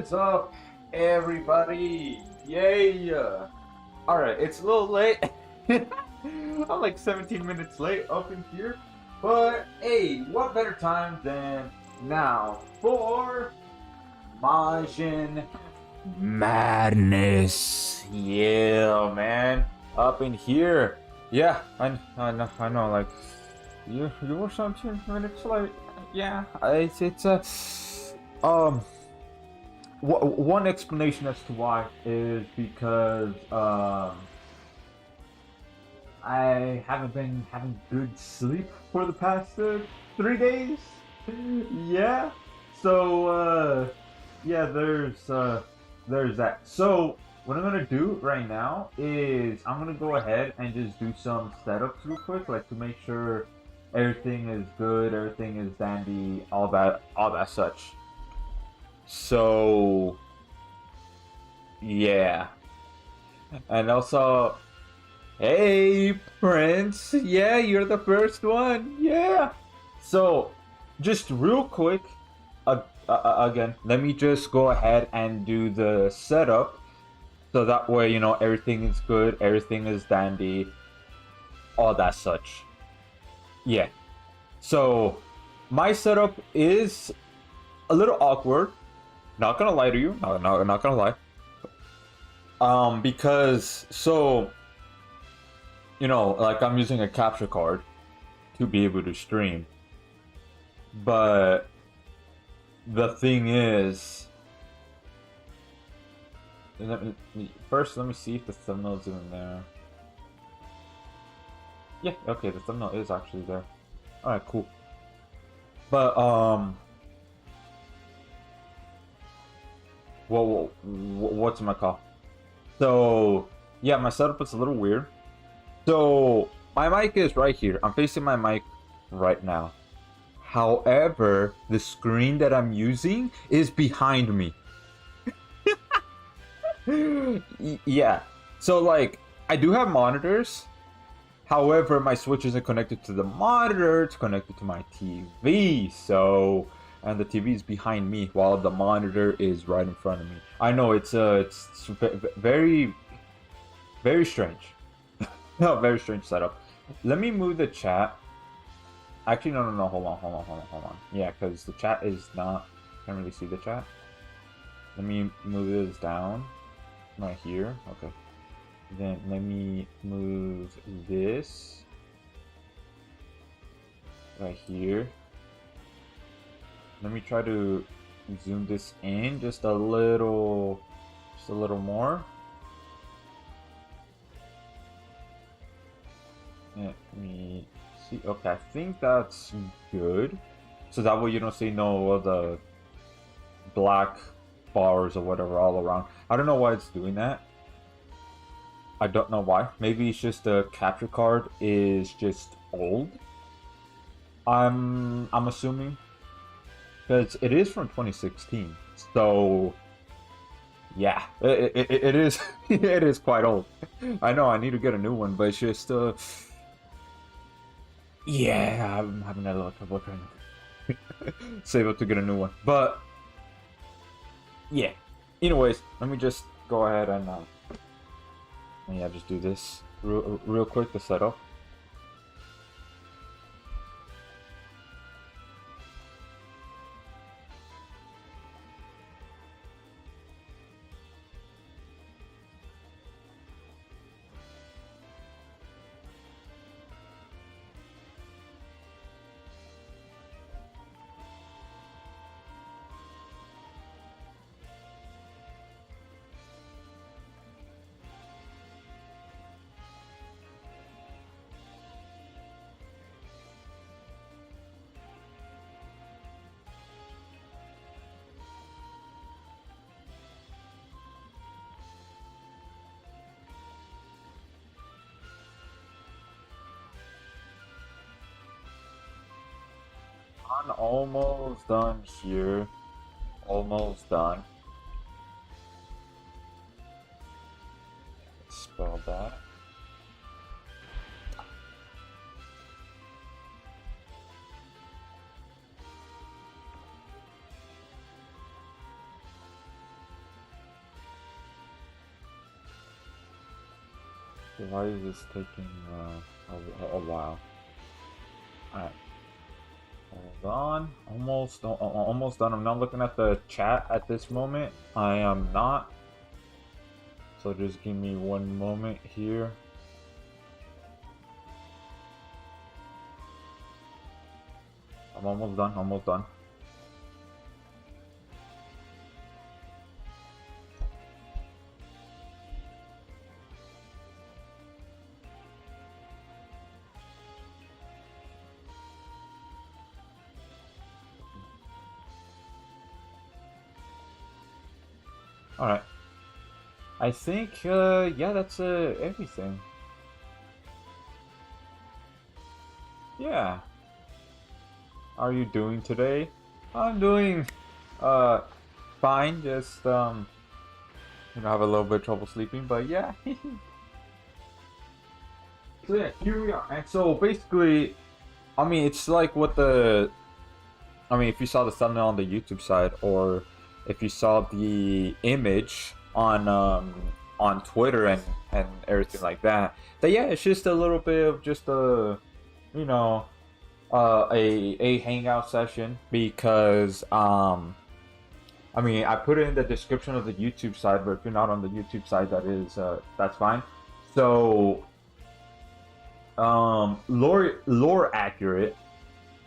is up, everybody? Yay! Alright, it's a little late. I'm like 17 minutes late up in here. But hey, what better time than now for Majin Madness? Yeah, man. Up in here. Yeah, I know, like, you were 17 minutes late. Yeah, um, one explanation as to why is because I haven't been having good sleep for the past 3 days. Yeah, so yeah, there's that. So what I'm gonna do right now is I'm gonna go ahead and just do some setups real quick, like to make sure everything is good, everything is dandy, all that such. So yeah, and also, hey Prince, yeah, you're the first one, yeah. So just real quick, again, let me just go ahead and do the setup, so that way everything is good, everything is dandy, all that such. Yeah. So my setup is a little awkward. Not gonna lie to you. Not gonna lie. Because like I'm using a capture card to be able to stream. But the thing is, first let me see if the thumbnail's even there. Yeah, okay, the thumbnail is actually there. Alright, cool. But what's my call? So yeah, my setup is a little weird. So my mic is right here. I'm facing my mic right now. However, the screen that I'm using is behind me. Yeah. So like, I do have monitors. However, my Switch isn't connected to the monitor. It's connected to my TV. So, and the TV is behind me while the monitor is right in front of me. I know it's very, very strange. No, very strange setup. Let me move the chat. Actually, no. Hold on. Yeah, because the chat is not. Can't really see the chat. Let me move this down. Right here. Okay. Then let me move this right here. Let me try to zoom this in just a little more. Let me see. Okay, I think that's good. So that way you don't see no of the black bars or whatever all around. I don't know why it's doing that. I don't know why. Maybe it's just the capture card is just old. I'm assuming, because it is from 2016. So yeah, it is it is quite old. I know I need to get a new one, but it's just yeah, I'm having a little trouble trying to save up to get a new one. But yeah. Anyways, let me just go ahead and yeah, just do this real quick to set up. I'm almost done here. Almost done. Spell that. Why is this taking a while? Alright. Hold on. Almost done. I'm not looking at the chat at this moment. I am not. So just give me one moment here. I'm almost done. Almost done. Alright. I think, yeah, that's everything. Yeah. How are you doing today? I'm doing, fine. Just, have a little bit of trouble sleeping, but yeah. So yeah, here we are. And so basically, I mean, it's like what if you saw the thumbnail on the YouTube side, or if you saw the image on Twitter and everything like that, yeah, it's just a little bit of just a hangout session, because I mean, I put it in the description of the YouTube side, but if you're not on the YouTube side, that's fine. So lore accurate,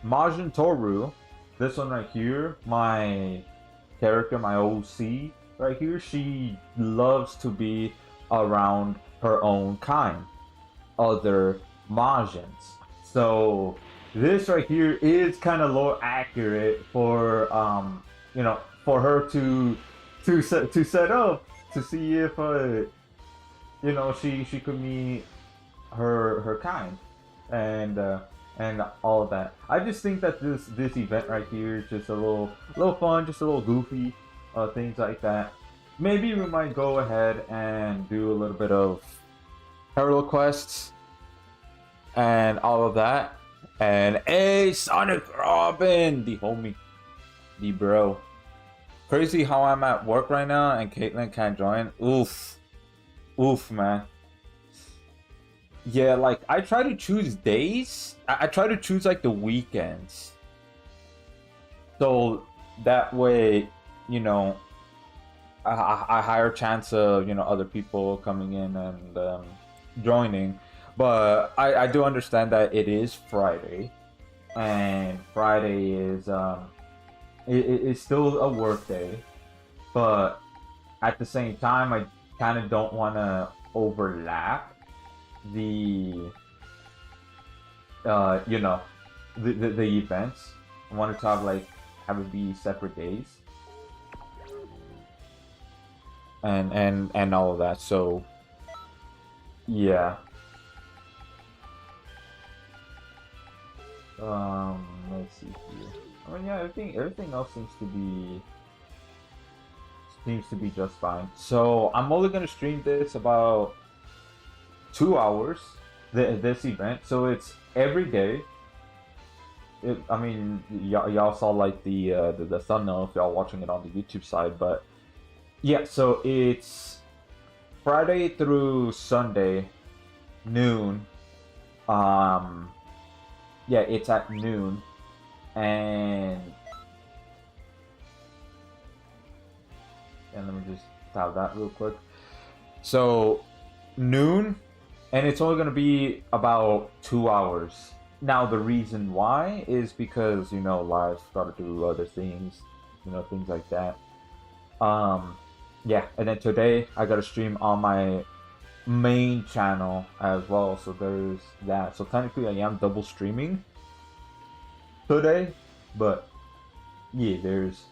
Majin Tohru, this one right here, my character, my OC right here, she loves to be around her own kind, other Majins. So this right here is kind of lore accurate for for her to set up to see if she could meet her kind, and all of that. I just think that this event right here is just a little fun, just a little goofy, things like that. Maybe we might go ahead and do a little bit of herald quests and all of that. And hey, Sonic Robin, the homie, the bro. Crazy how I'm at work right now and Caitlin can't join. Oof, man. Yeah, like I try to choose days. I try to choose like the weekends, so that way, a higher chance of other people coming in and joining. But I do understand that it is Friday, and Friday is still a work day, but at the same time, I kind of don't want to overlap the the events. I wanted to have it be separate days, and all of that. So yeah. Let's see here. I mean, yeah, everything else seems to be just fine. So I'm only gonna stream this about 2 hours. This event, so it's every day. I mean, y'all saw like the thumbnail if y'all watching it on the YouTube side, but yeah. So it's Friday through Sunday, noon. Yeah, it's at noon, and let me just tab that real quick. So noon, and it's only gonna be about 2 hours. Now the reason why is because live gotta do other things, things like that. Yeah, and then today I gotta stream on my main channel as well, so there's that. So technically I am double streaming today, but yeah, there's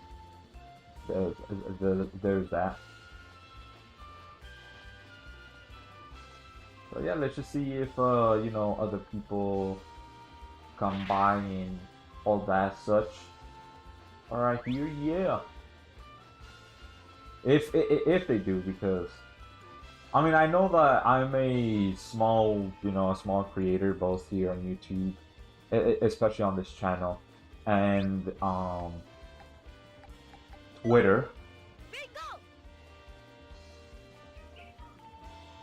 that. So yeah, let's just see if other people come by and all that such. All right, here, yeah. If they do, because I mean, I know that I'm a small creator, both here on YouTube, especially on this channel, and Twitter.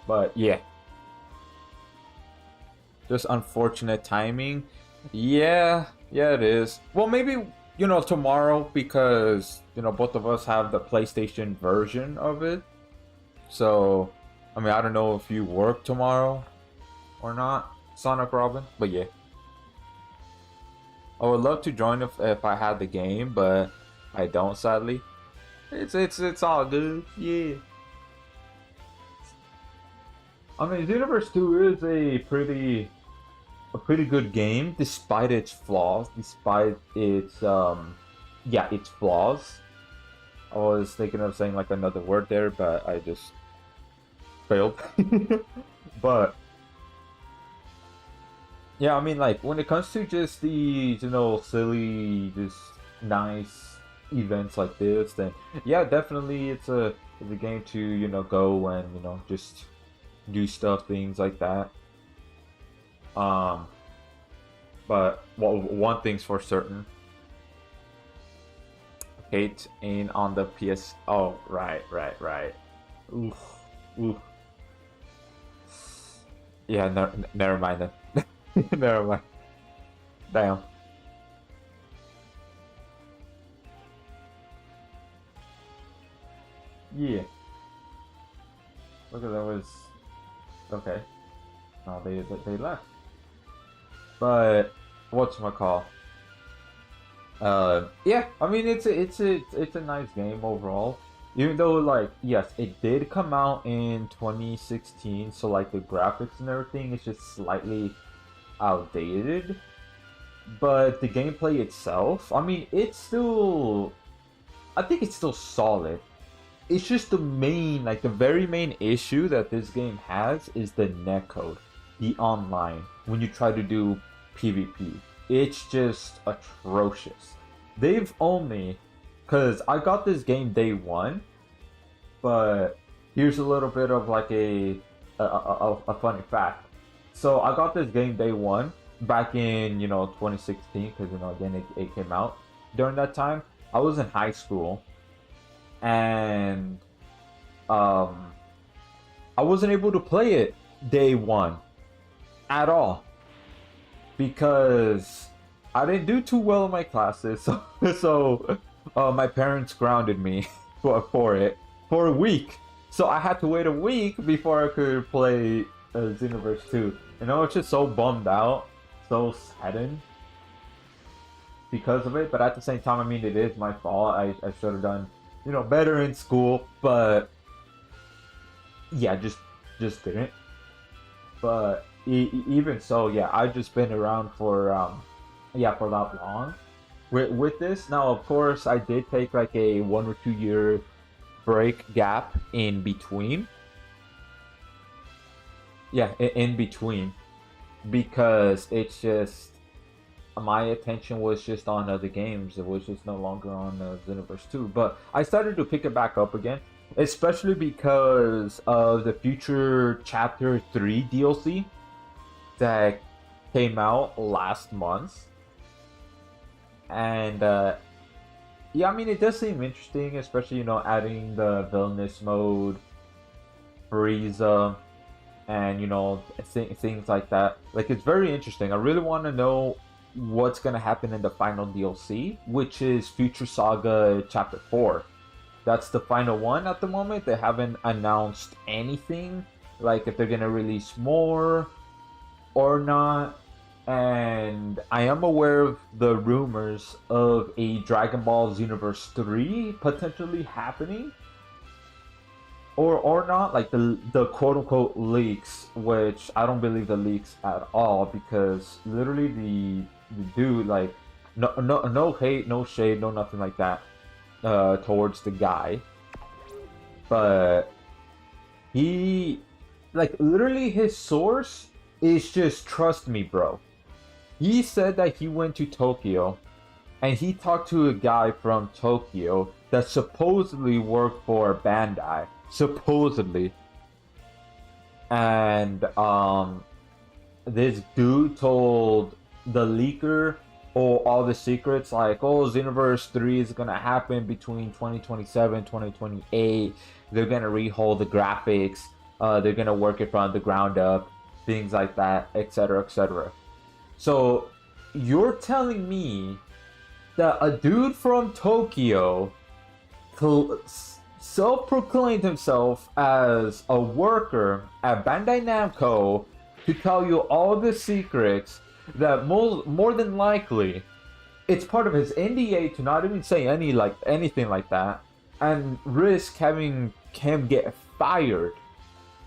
But yeah. just unfortunate timing. Yeah, yeah, it is. Well, maybe tomorrow because both of us have the PlayStation version of it. So, I mean, I don't know if you work tomorrow or not, Sonic Robin, but yeah. I would love to join if I had the game, but I don't, sadly. It's all good. Yeah. I mean, Xenoverse 2 is a pretty good game despite its flaws, despite its yeah, its flaws. I was thinking of saying like another word there, but I just failed. But yeah, I mean, like when it comes to just these, silly, just nice events like this, then yeah, definitely it's a game to go and just do stuff, things like that. Um, but well, one thing's for certain, Kate ain't on the PS. Oh, right, right, right. Oof, oof. Yeah, never mind then. Never mind. Damn. Yeah. Look at that was okay. No, they left. But what's my call? Yeah. I mean, it's a nice game overall. Even though, like, yes, it did come out in 2016, so like the graphics and everything is just slightly outdated. But the gameplay itself, I mean, I think it's still solid. It's just the main, like the very main issue that this game has is the netcode, the online, when you try to do PvP. It's just atrocious. They've only, because I got this game day one, but here's a little bit of like a funny fact. So I got this game day one back in 2016 because again it came out during that time. I was in high school and um I wasn't able to play it day one at all because I didn't do too well in my classes. So my parents grounded me for it for a week. So I had to wait a week before I could play Xenoverse 2. And I was just so bummed out, so saddened because of it. But at the same time, I mean, it is my fault. I should have done, better in school. But yeah, just didn't. But even so, yeah, I've just been around for yeah, for that long with this. Now, of course, I did take like a 1 or 2 year break gap in between. Yeah, in between, because it's just my attention was just on other games. It was just no longer on Xenoverse 2. But I started to pick it back up again, especially because of the future Chapter 3 DLC that came out last month. And yeah, I mean, it does seem interesting, especially, adding the villainous mode, Frieza, and, things like that. Like, it's very interesting. I really want to know what's going to happen in the final DLC, which is Future Saga Chapter 4. That's the final one at the moment. They haven't announced anything, like if they're going to release more or not. And I am aware of the rumors of a Dragon Ball Xenoverse 3 potentially happening. Or not, like the quote unquote leaks, which I don't believe the leaks at all, because literally the dude, like, no hate, no shade, no nothing like that towards the guy. But he, like, literally his source is just, trust me, bro. He said that he went to Tokyo and he talked to a guy from Tokyo that supposedly worked for Bandai. Supposedly. And this dude told the leaker all the secrets, like, oh, Xenoverse 3 is gonna happen between 2027 2028. They're gonna rehold the graphics, they're gonna work it from the ground up, things like that, etc., etc. So you're telling me that a dude from Tokyo self-proclaimed himself as a worker at Bandai Namco to tell you all the secrets that more than likely it's part of his NDA to not even say anything like that and risk having him get fired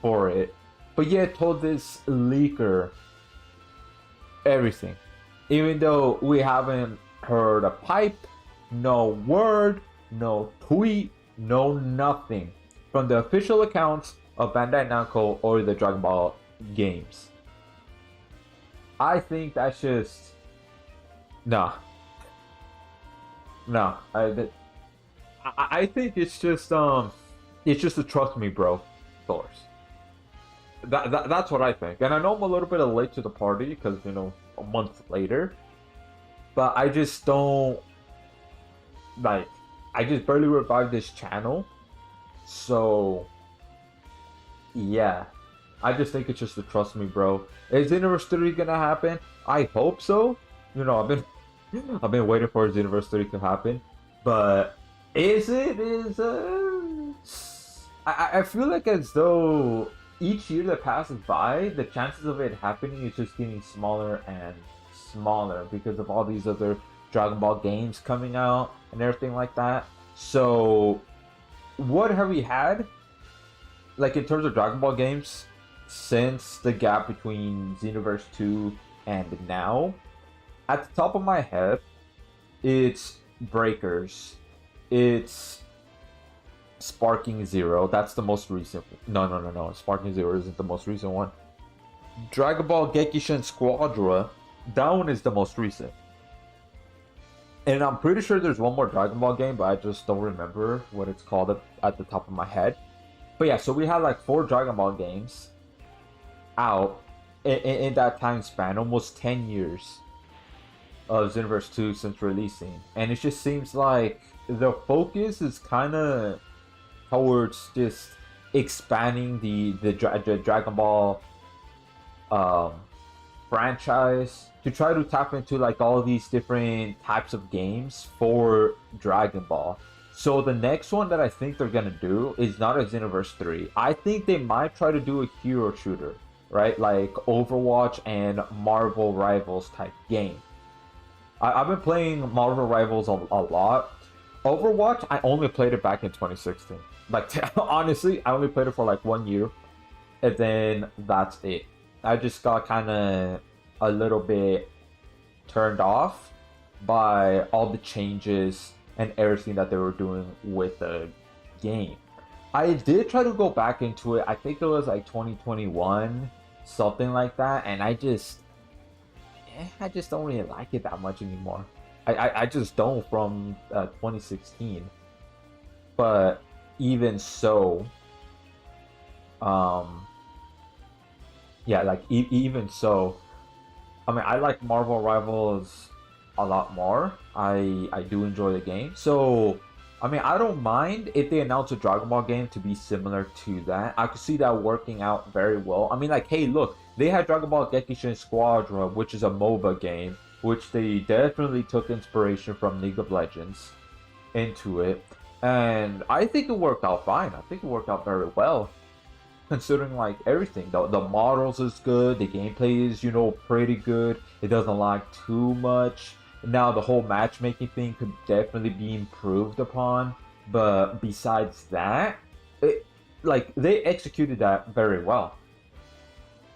for it, but yet told this leaker everything, even though we haven't heard a pipe, no word, no tweet, no nothing from the official accounts of Bandai Namco or the Dragon Ball games. I think that's just nah. No, I think it's just a trust me, bro, source. That's what I think, and I know I'm a little bit late to the party because a month later, but I just don't like. I just barely revived this channel, so yeah, I just think it's just a trust me, bro. Is Xenoverse 3 gonna happen? I hope so. I've been waiting for Xenoverse 3 to happen, but is it? I feel like as though each year that passes by, the chances of it happening is just getting smaller and smaller because of all these other Dragon Ball games coming out and everything like that. So, what have we had, like in terms of Dragon Ball games, since the gap between Xenoverse 2 and now? At the top of my head, it's Breakers. It's Sparking Zero. That's the most recent. No. Sparking Zero isn't the most recent one. Dragon Ball Gekishin Squadra. That one is the most recent. And I'm pretty sure there's one more Dragon Ball game, but I just don't remember what it's called at the top of my head. But yeah, so we had like 4 Dragon Ball games out in that time span, almost 10 years of Xenoverse 2 since releasing. And it just seems like the focus is kind of towards just expanding the Dragon Ball franchise to try to tap into like all these different types of games for Dragon Ball. So the next one that I think they're gonna do is not a Xenoverse 3. I think they might try to do a hero shooter, right? Like Overwatch and Marvel Rivals type game. I've been playing Marvel Rivals a lot. Overwatch, I only played it back in 2016. Like, honestly, I only played it for like 1 year. And then that's it. I just got kind of a little bit turned off by all the changes and everything that they were doing with the game. I did try to go back into it. I think it was like 2021, something like that. And I just don't really like it that much anymore. I just don't from 2016. But even so, yeah, like even so, I mean, I like Marvel Rivals a lot more. I do enjoy the game. So, I mean, I don't mind if they announce a Dragon Ball game to be similar to that. I could see that working out very well. I mean, like, hey, look, they had Dragon Ball Gekishin Squadra, which is a MOBA game, which they definitely took inspiration from League of Legends into it. And I think it worked out fine. I think it worked out very well, considering like everything. The models is good, the gameplay is, pretty good. It doesn't lag too much. Now the whole matchmaking thing could definitely be improved upon, but besides that, they executed that very well.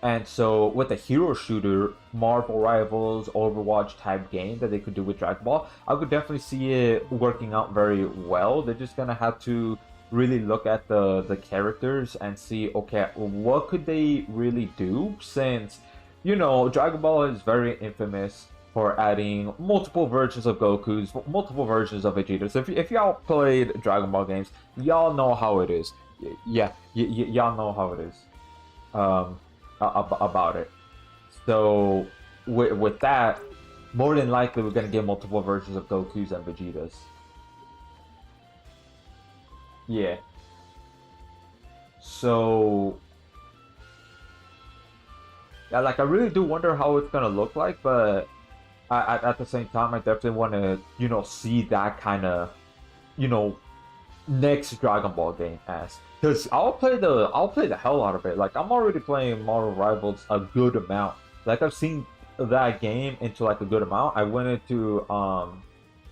And so with a hero shooter, Marvel Rivals, Overwatch type game that they could do with Dragon Ball, I could definitely see it working out very well. They're just gonna have to really look at the characters and see, okay, what could they really do, since Dragon Ball is very infamous for adding multiple versions of Goku's, multiple versions of Vegeta's. If y'all played Dragon Ball games, y'all know how it is. Yeah, y'all know how it is about it. So with that, more than likely we're gonna get multiple versions of Goku's and Vegeta's. Yeah. So Yeah, like I really do wonder how it's gonna look like, but at the same time, I definitely want to, see that kind of, you know, next Dragon Ball game as. Because I'll play the hell out of it. Like I'm already playing Marvel Rivals a good amount. Like I've seen that game into like a good amount. I went into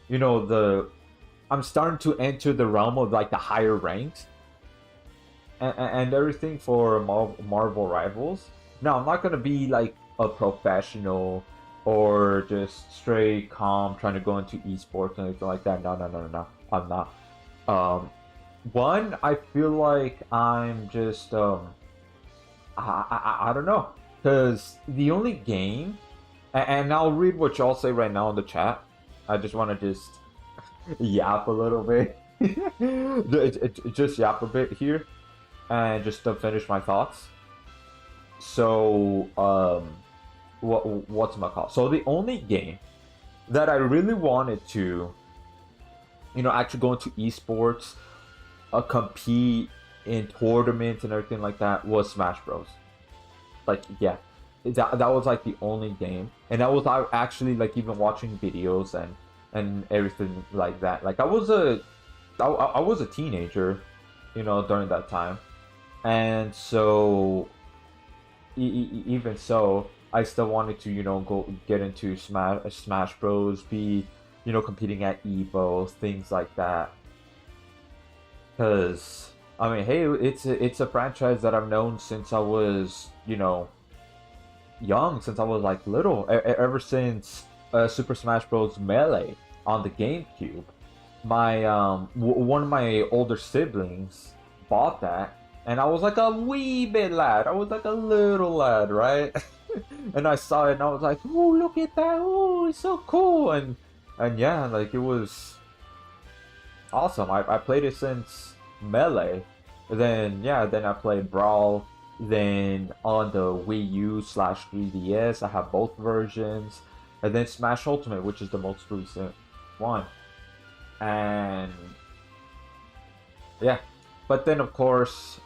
the I'm starting to enter the realm of like the higher ranks and everything for Marvel Rivals. Now, I'm not gonna be like a professional or just straight calm trying to go into esports and anything like that. No, no, no, no, no. I'm not. Um, One, I feel like I'm just I don't know, because the only game, and I'll read what y'all say right now in the chat. I just want to just yap a little bit, just yap a bit here, and just to finish my thoughts. So, what's my call? So the only game that I really wanted to, actually go into esports, compete in tournaments and everything like that was Smash Bros. Like, yeah, that was like the only game, and that was actually like even watching videos and everything like that. Like I was a teenager, during that time, and so even so, I still wanted to, go get into Smash Bros. Be, competing at Evo, things like that. Because I mean, hey, it's a franchise that I've known since I was, young, since I was like little, ever since Super Smash Bros. Melee on the GameCube. My one of my older siblings bought that, and I was like a wee bit lad. I was like a little lad, right? And I saw it, and I was like, "Oh, look at that! Oh, it's so cool!" And yeah, like it was awesome. I played it since Melee. Then I played Brawl. Then on the Wii U/3DS, I have both versions. And then Smash Ultimate, which is the most recent one. And yeah, but then of course,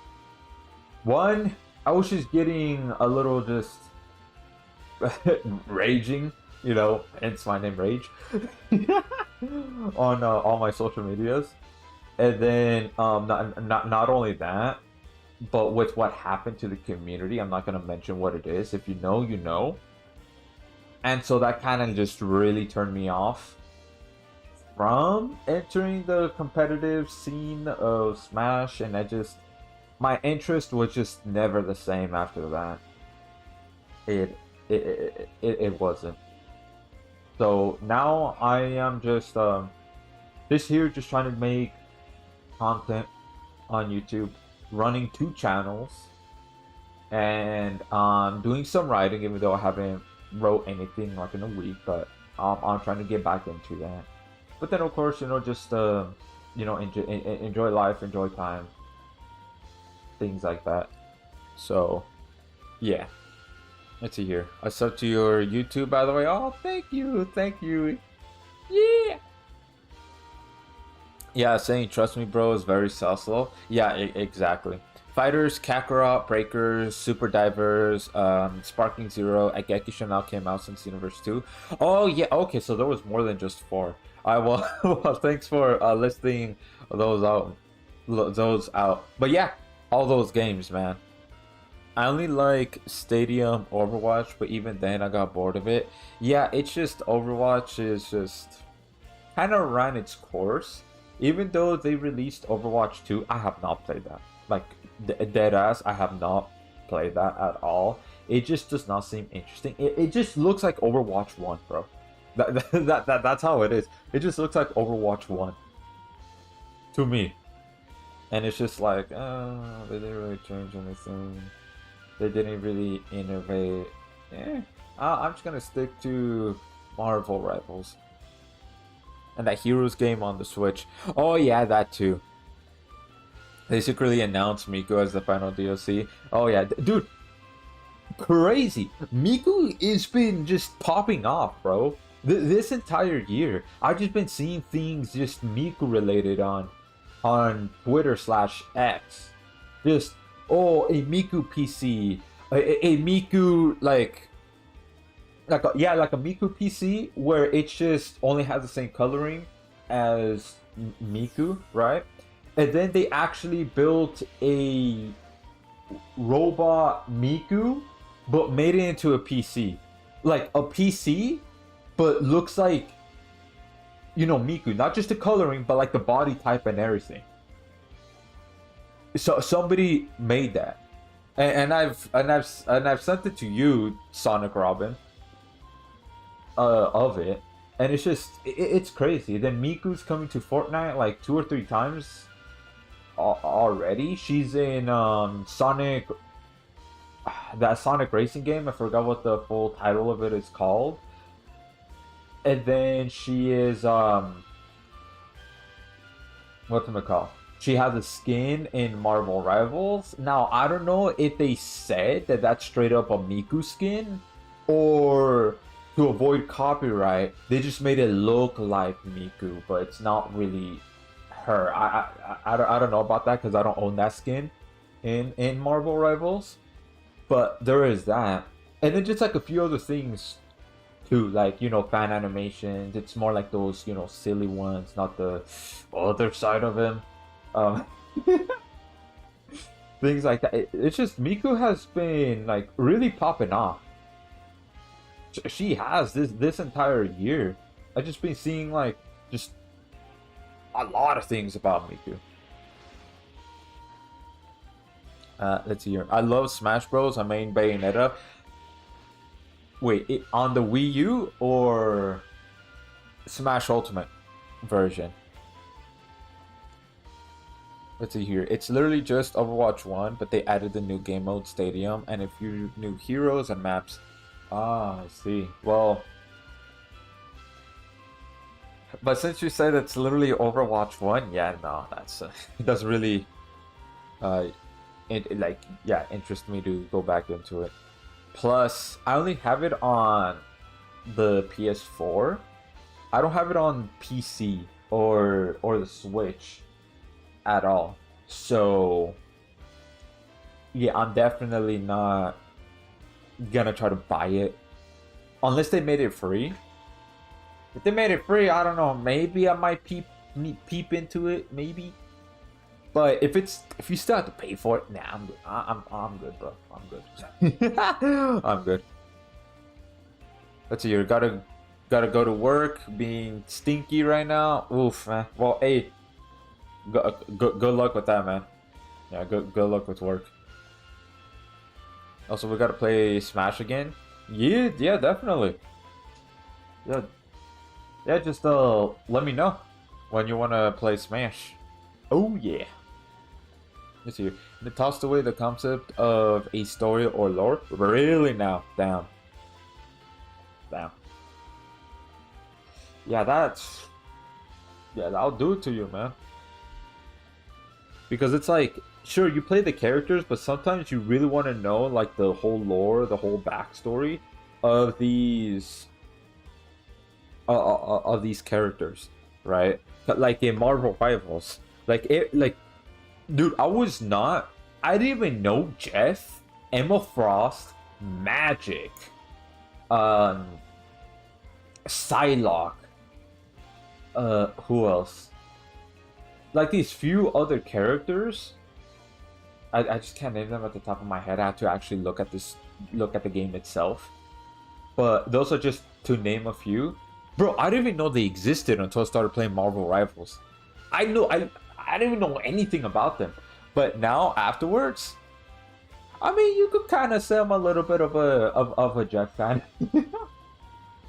I was just getting a little just raging, hence my name Rage, on all my social medias. And then not only that, but with what happened to the community, I'm not gonna mention what it is. If you know, you know. And so that kind of just really turned me off from entering the competitive scene of Smash, and my interest was just never the same after that. It wasn't. So now I am just this here just trying to make content on YouTube, running 2 channels, and doing some writing, even though I haven't wrote anything like in a week, but I'm trying to get back into that. But then of course, just enjoy life, enjoy time, things like that. So yeah, let's see here. I sub to your YouTube, by the way. Oh, thank you, yeah. Yeah, saying trust me bro is very slow. Yeah, exactly. Fighters, Kakarot, Breakers, Super Divers, Sparking Zero, Ageki now came out since Xenoverse 2. Oh yeah, okay, so there was more than just 4. Well, thanks for listing those out. But yeah, all those games, man. I only like Stadium Overwatch, but even then I got bored of it. Yeah, it's just Overwatch is just kind of ran its course. Even though they released Overwatch 2, I have not played that. Like, dead ass, I have not played that at all. It just does not seem interesting. It just looks like Overwatch 1, bro. That's how it is. It just looks like Overwatch 1 to me. And it's just like, oh, they didn't really change anything. They didn't really innovate. I'm just gonna stick to Marvel Rivals. And that Heroes game on the Switch. Oh yeah, that too. They secretly announced Miku as the final DLC. Oh yeah, dude, crazy. Miku has been just popping off, bro. This entire year, I've just been seeing things just Miku related on Twitter/X. Just, oh, a Miku PC, a Miku like a Miku PC where it just only has the same coloring as Miku, right? And then they actually built a robot Miku, but made it into a PC, like a PC, but looks like Miku, not just the coloring, but like the body type and everything. So somebody made that, and I've sent it to you, Sonic Robin, of it, and it's just it's crazy. Then Miku's coming to Fortnite like 2 or 3 times already. She's in Sonic, that Sonic racing game. I forgot what the full title of it is called. And then she is whatchamacallit? She has a skin in Marvel Rivals. Now I don't know if they said that that's straight up a Miku skin, or to avoid copyright, they just made it look like Miku, but it's not really her. I don't know about that because I don't own that skin in Marvel Rivals. But there is that, and then just like a few other things too, like fan animations. It's more like those silly ones, not the other side of him. Um, things like that. It's just Miku has been like really popping off. She has this entire year. I've just been seeing like just a lot of things about Miku. Let's see here. I love Smash Bros. I mean Bayonetta. Wait, on the Wii U or Smash Ultimate version? Let's see here. It's literally just Overwatch 1, but they added the new game mode Stadium and a few new heroes and maps. Ah, I see. Well, but since you said it's literally Overwatch 1, yeah, no, that's it doesn't really interest me to go back into it. Plus, I only have it on the PS4. I don't have it on PC or the Switch at all. So yeah, I'm definitely not gonna try to buy it unless they made it free. If they made it free, I don't know, maybe I might peep into it, maybe. But if you still have to pay for it, nah, I'm good, bro. I'm good. I'm good. Let's see, you gotta go to work, being stinky right now. Oof, man. Well, hey, good luck with that, man. Yeah, good luck with work. Also, we gotta play Smash again. Yeah, definitely. Yeah, just let me know when you wanna play Smash. Oh yeah. Let's see. They tossed away the concept of a story or lore. Really now? Damn. Yeah, that'll do it to you, man. Because it's like, sure, you play the characters, but sometimes you really want to know like the whole lore, the whole backstory of these characters, right? Like in Marvel Rivals, dude, I didn't even know Jeff, Emma Frost, Magic, Psylocke, who else? Like these few other characters. I just can't name them at the top of my head. I have to actually look at the game itself. But those are just to name a few. Bro, I didn't even know they existed until I started playing Marvel Rivals. I didn't even know anything about them. But now, afterwards, I mean, you could kind of say I'm a little bit of a Jeff fan.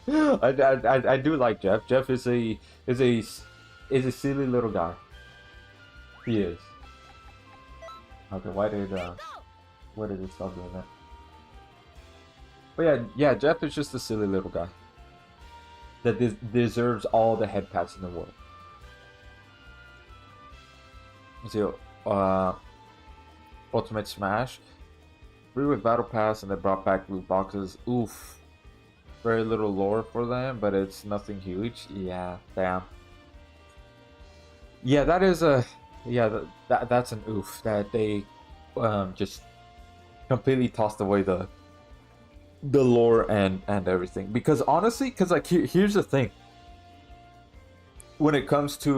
I do like Jeff. Jeff is a silly little guy. He is. Okay, why did it stop doing that? But yeah, Jeff is just a silly little guy that deserves all the head pats in the world. So, Ultimate Smash, free with Battle Pass, and they brought back loot boxes. Oof, very little lore for them, but it's nothing huge. Yeah, damn. Yeah, that is a that's an oof that they just completely tossed away the lore and everything. Because honestly, because like here's the thing. When it comes to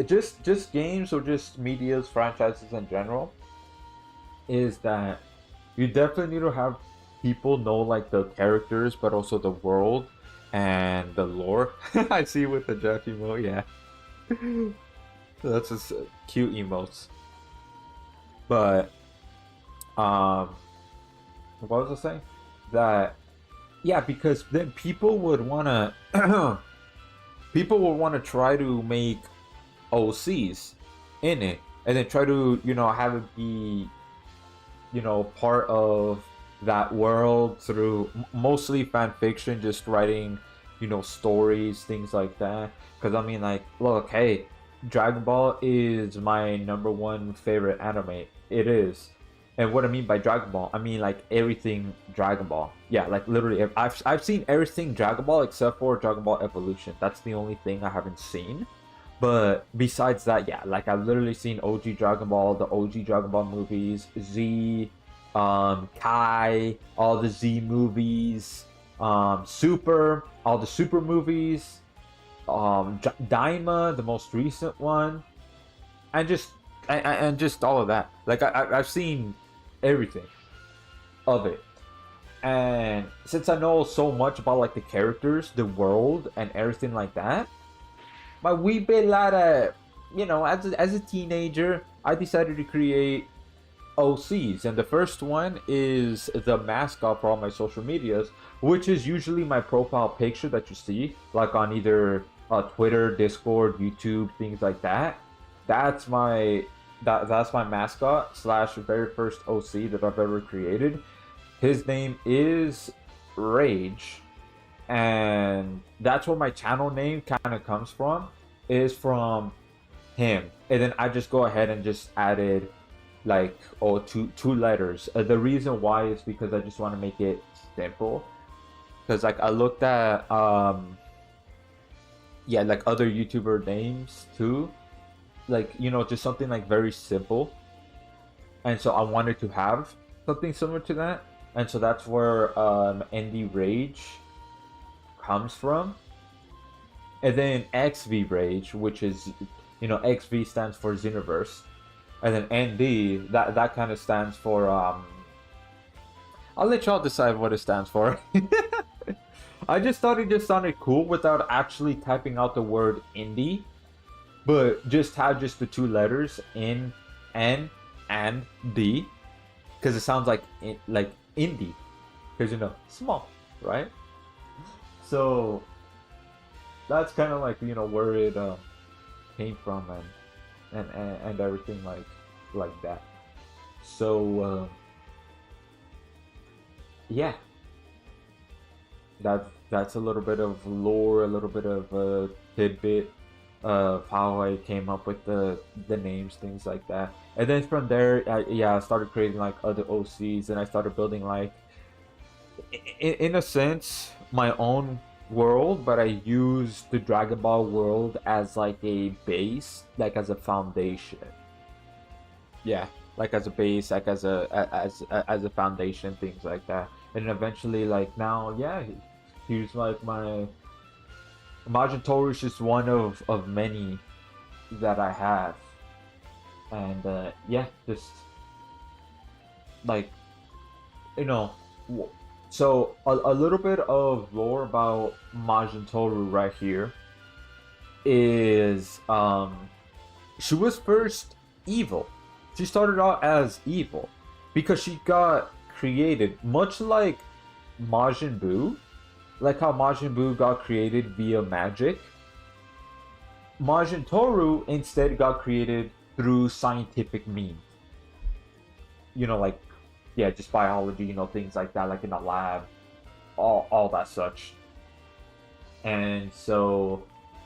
just games or just media's franchises in general, is that you definitely need to have people know like the characters, but also the world and the lore. I see with the Jeff emote, yeah. That's just cute emotes. But what was I saying? That yeah, because then people would wanna people would want to try to make OCs in it, and then try to have it be part of that world through mostly fan fiction, just writing stories, things like that. Because I mean, like, look, hey, Dragon Ball is my #1 favorite anime. It is. And what I mean by Dragon Ball, I mean like everything Dragon Ball. Yeah, like literally, I've seen everything Dragon Ball except for Dragon Ball Evolution. That's the only thing I haven't seen. But besides that, yeah, like I've literally seen OG Dragon Ball, the OG Dragon Ball movies, Z, Kai, all the Z movies, Super, all the Super movies, Daima, the most recent one, and just all of that. Like I've seen everything of it, and since I know so much about like the characters, the world, and everything like that, my wee bit lot of as a teenager, I decided to create OCs, and the first one is the mascot for all my social medias, which is usually my profile picture that you see like on either Twitter, Discord, YouTube, things like that. That's my mascot slash very first OC that I've ever created. His name is Rage, and that's where my channel name kind of comes from, is from him. And then I just go ahead and just added like two letters. The reason why is because I just want to make it simple, because like I looked at yeah, like other YouTuber names too, like just something like very simple, and so I wanted to have something similar to that, and so that's where ND Rage comes from. And then XV Rage, which is XV stands for Xenoverse, and then ND that kind of stands for I'll let y'all decide what it stands for. I just thought it just sounded cool without actually typing out the word indie, but just have just the two letters in N and D, because it sounds like indie, because small, right? So that's kind of like where it came from, and everything like that. So yeah, that's a little bit of lore, a little bit of a tidbit of how I came up with the names, things like that. And then from there, I started creating like other OCs, and I started building like in a sense my own world, but I use the Dragon Ball world as like a base, like as a foundation. Yeah, like as a base, like as a foundation, things like that. And eventually, like now, yeah, here's like my Majin Tohru is just one of many that I have, and yeah, just like so a little bit of lore about Majin Tohru right here is she was first evil. She started out as evil because she got created much like Majin Buu, like how Majin Buu got created via magic. Majin Tohru instead got created through scientific means. Like, yeah, just biology, things like that, like in a lab, all that such. And so,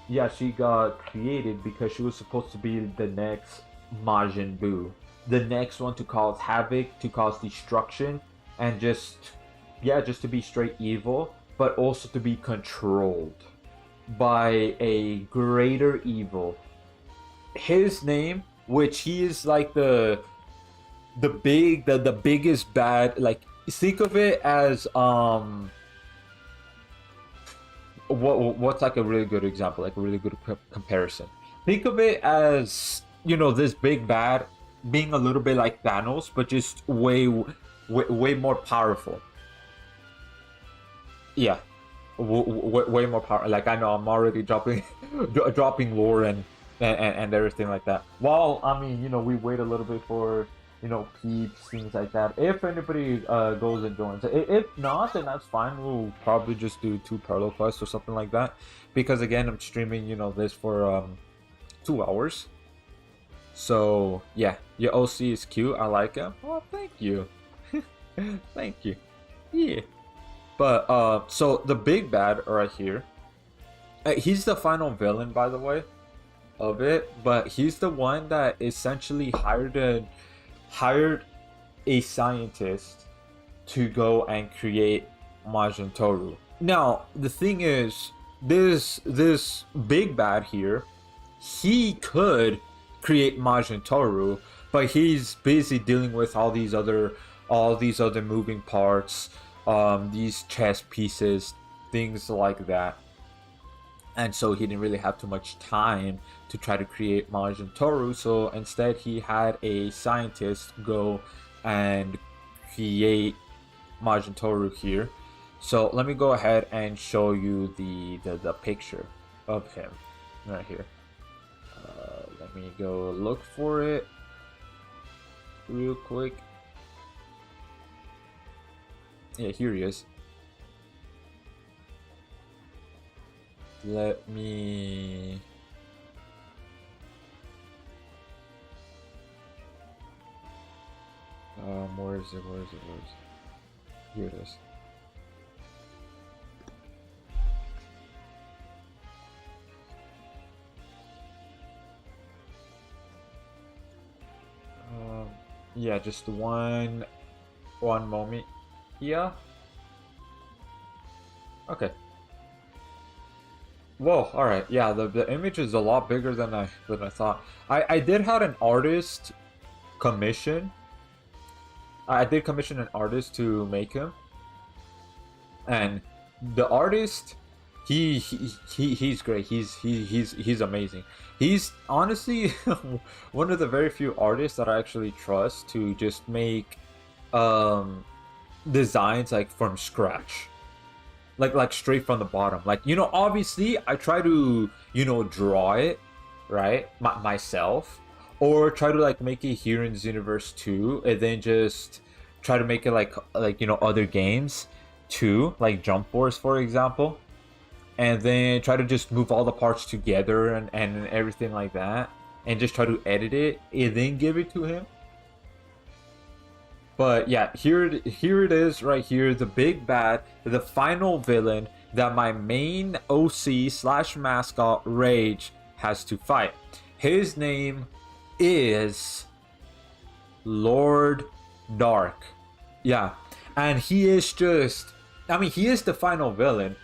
yeah, she got created because she was supposed to be the next Majin Buu, the next one to cause havoc, to cause destruction, and just to be straight evil, but also to be controlled by a greater evil. His name, which he is like the biggest bad, like, think of it as what's like a really good example, like a really good comparison. Think of it as, this big bad being a little bit like Thanos, but just way more powerful. Yeah, way more power. Like, I know I'm already dropping dropping lore and everything like that. Well, I mean, we wait a little bit for peeps, things like that. If anybody goes and joins, if not, then that's fine. We'll probably just do 2 parallel quests or something like that. Because again, I'm streaming this for 2 hours. So yeah, your OC is cute. I like him. Well, thank you. Thank you. Yeah. But so the big bad right here, he's the final villain, by the way, of it. But he's the one that essentially hired a scientist to go and create Majin Tohru. Now the thing is, this big bad here, he could create Majin Tohru, but he's busy dealing with all these other moving parts, these chess pieces, things like that. And so he didn't really have too much time to try to create Majin Tohru. So instead, he had a scientist go and create Majin Tohru here. So let me go ahead and show you the picture of him right here. Let me go look for it real quick. Yeah, here he is. Let me... where is it? Here it is. Yeah, just one moment. Yeah. Okay. Whoa, alright. Yeah, the image is a lot bigger than I thought. I did have an artist commission. I did commission an artist to make him. And the artist, he's great. He's amazing. He's honestly one of the very few artists that I actually trust to just make designs like from scratch, like straight from the bottom. Like, obviously I try to draw it right myself, or try to like make it here in Xenoverse 2, and then just try to make it like other games too, like Jump Force, for example, and then try to just move all the parts together and everything like that, and just try to edit it and then give it to him. But yeah, here it is right here, the big bad, the final villain that my main OC / mascot Rage has to fight. His name is Lord Dark. Yeah, and he is just, I mean, he is the final villain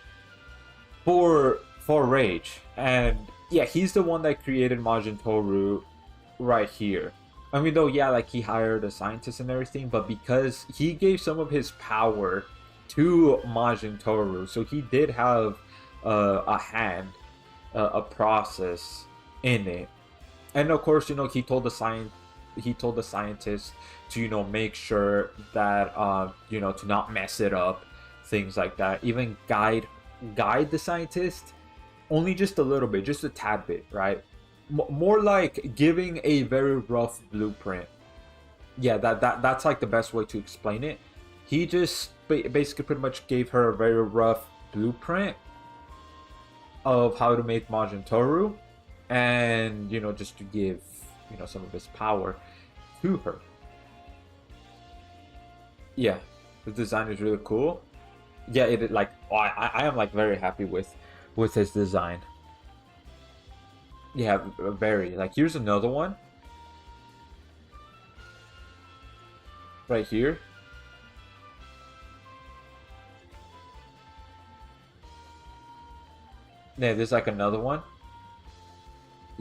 for Rage. And yeah, he's the one that created Majin Tohru right here. I mean, though, yeah, like he hired a scientist and everything, but because he gave some of his power to Majin Tohru, so he did have a hand, a process in it. And of course, he told the scientist to make sure that to not mess it up, things like that. Even guide the scientist only just a little bit, just a tad bit, right? More like giving a very rough blueprint. Yeah, that's like the best way to explain it. He just basically pretty much gave her a very rough blueprint of how to make Majin Tohru, and just to give some of his power to her. Yeah, the design is really cool. Yeah, it like I am like very happy with his design. Yeah, very. Like, here's another one right here. Yeah, there's like another one.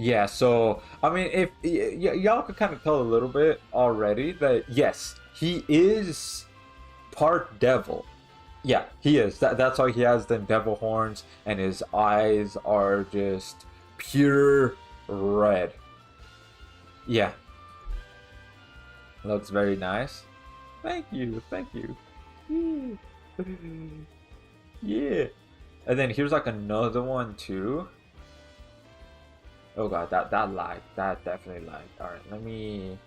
Yeah, so I mean, if y'all could kind of tell a little bit already that yes, he is part devil. Yeah, he is. That's why he has them devil horns, and his eyes are just pure red. Yeah, looks very nice. Thank you, thank you. Yeah. And then here's like another one too. Oh god, that lagged. That definitely lagged. All right, let me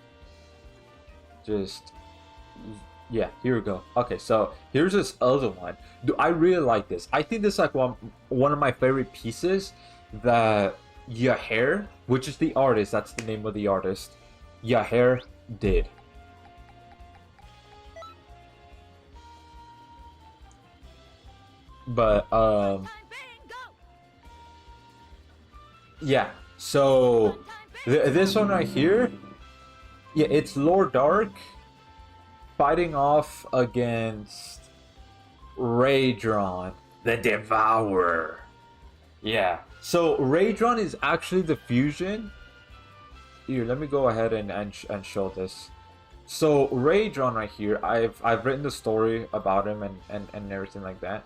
just yeah, here we go. Okay, so here's this other one. Do I really like this? I think this is like one of my favorite pieces that Yahair, which is the artist, that's the name of the artist, Yahair did. But yeah. So this one right here, yeah, it's Lord Dark fighting off against Raydron, the Devourer. Yeah. So Raydron is actually the fusion. Here, let me go ahead and show this. So Raydron right here, I've written the story about him and everything like that.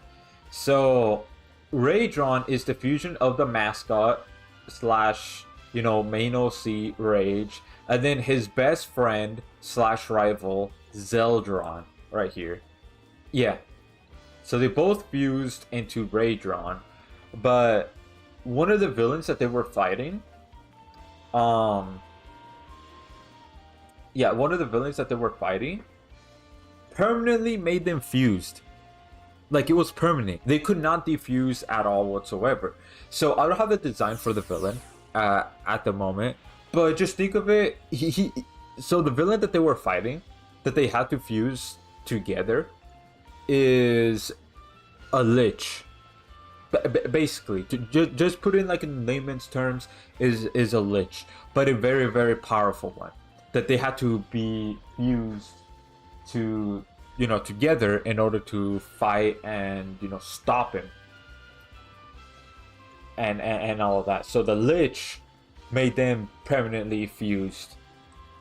So Raydron is the fusion of the mascot slash, you know, main OC Rage, and then his best friend slash rival Zeldron right here. Yeah. So they both fused into Raydron, but one of the villains that they were fighting, yeah, one of the villains that they were fighting permanently made them fused. Like, it was permanent. They could not defuse at all whatsoever. So I don't have the design for the villain at the moment, but just think of it. So the villain that they were fighting, that they had to fuse together, is a lich. Basically, just put in like in layman's terms, is a lich, but a very, very powerful one that they had to be fused to, you know, together in order to fight and, you know, stop him and all of that. So the lich made them permanently fused,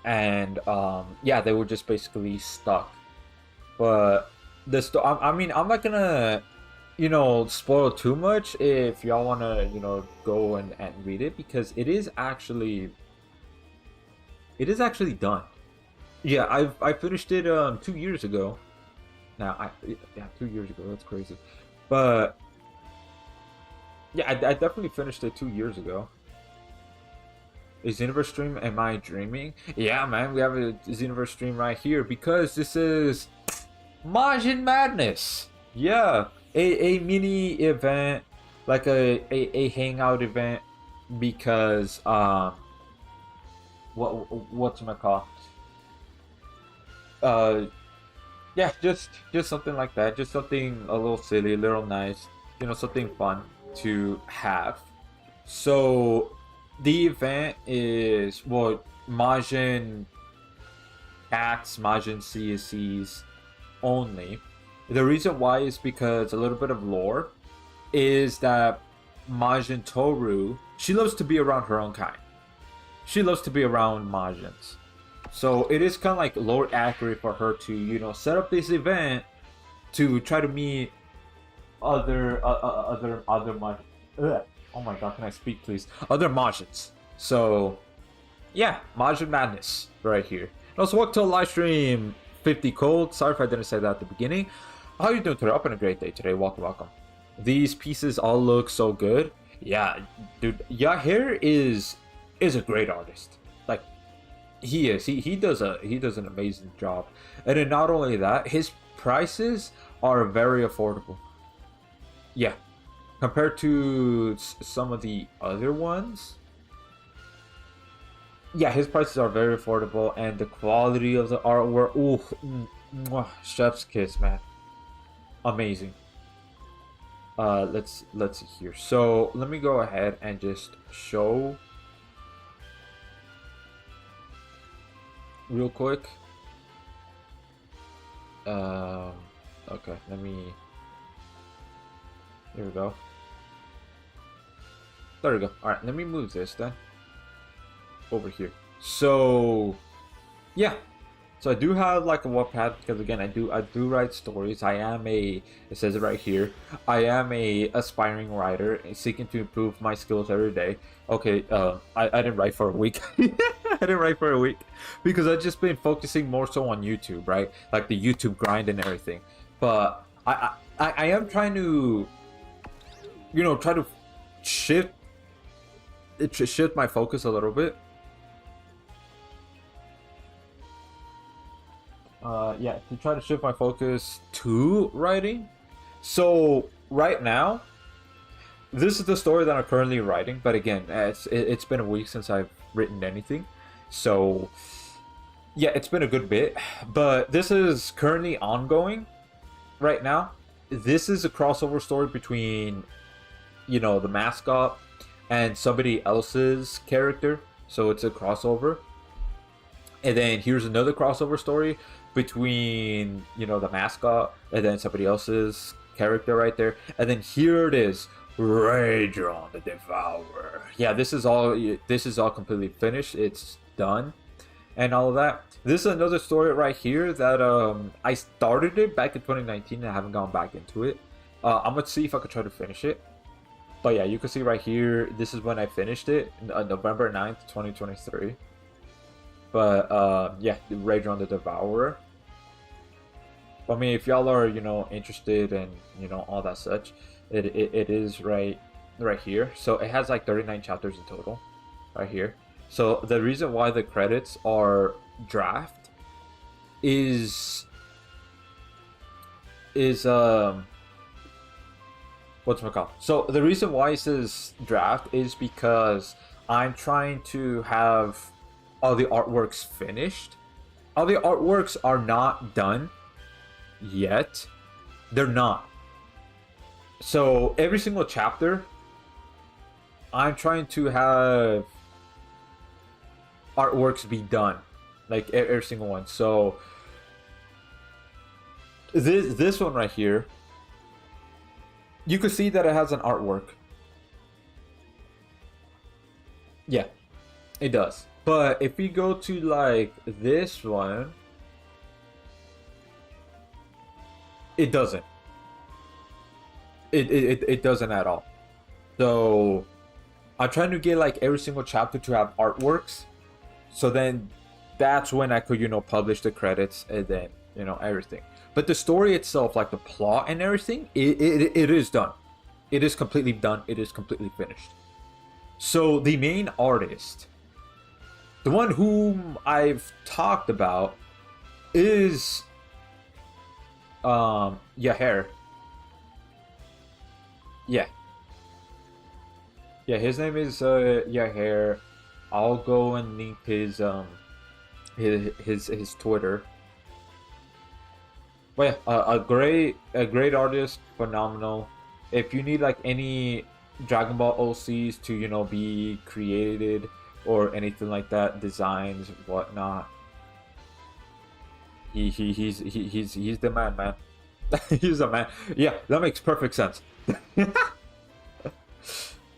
and yeah, they were just basically stuck. But I mean, I'm not gonna, you know, spoil too much if y'all want to, you know, go and read it, because it is actually done. Yeah, I finished it 2 years ago. Now, yeah, 2 years ago. That's crazy. But yeah, I definitely finished it 2 years ago. Is Xenoverse stream? Am I dreaming? Yeah, man, we have a Xenoverse stream right here because this is Majin Madness. Yeah, a mini event, like a hangout event, because what's my call? Yeah, just something like that. Just something a little silly, a little nice, you know, something fun to have. So the event is, well, Majin Cats, Majin CSCs only. The reason why is because a little bit of lore is that Majin Tohru, she loves to be around her own kind. She loves to be around Majins. So it is kind of like lore accurate for her to, you know, set up this event to try to meet other Majins. Oh my god, can I speak, please? Other Majins. So yeah, Majin Madness right here. And also, welcome to a live stream, 50 Cold. Sorry if I didn't say that at the beginning. How are you doing today? Up in a great day today. Welcome. These pieces all look so good. Yeah, dude, Yahair is a great artist. Like, he is. He does an amazing job. And then not only that, his prices are very affordable. Yeah, compared to some of the other ones. Yeah, his prices are very affordable, and the quality of the artwork, ooh, chef's kiss, man. Amazing. Let's see here. So let me go ahead and just show real quick. Okay, let me. Here we go. There we go. All right, let me move this then. over here. So yeah, so I do have like a Wattpad because again I do write stories. I am a, it says it right here, I am a aspiring writer seeking to improve my skills every day. Okay, I didn't write for a week. I didn't write for a week because I've just been focusing more so on YouTube, right? Like the YouTube grind and everything. But I am trying to, try to shift my focus a little bit. Yeah, to try to shift my focus to writing. So right now, this is the story that I'm currently writing. But again, it's been a week since I've written anything, so yeah, it's been a good bit. But this is currently ongoing right now. This is a crossover story between, the mascot and somebody else's character. So it's a crossover. And then here's another crossover story between, the mascot and then somebody else's character right there. And then here it is, Rage on the Devourer. Yeah, this is all completely finished. It's done and all of that. This is another story right here that I started it back in 2019 and I haven't gone back into it. I'm gonna see if I could try to finish it. But yeah, you can see right here, this is when I finished it, November 9th, 2023. But yeah, Rage on the Devourer. I mean, if y'all are, interested in, all that such, it is right here. So it has like 39 chapters in total, right here. So the reason why the credits are draft is whatchamacallit. So the reason why it says draft is because I'm trying to have all the artworks finished. All the artworks are not done yet. They're not. So every single chapter, I'm trying to have artworks be done, like every single one. So this one right here, you can see that it has an artwork. Yeah, it does. But if we go to like this one, it doesn't. It doesn't at all. So I'm trying to get like every single chapter to have artworks. So then that's when I could, publish the credits and then, everything. But the story itself, like the plot and everything, it is done. It is completely done. It is completely finished. So the main artist, the one whom I've talked about, is Heyooo. Yeah, his name is Heyooo. I'll go and link his Twitter. But yeah, a great artist, phenomenal. If you need like any Dragon Ball OCs to be created or anything like that, designs, whatnot, he's the man. He's the man. Yeah, that makes perfect sense. But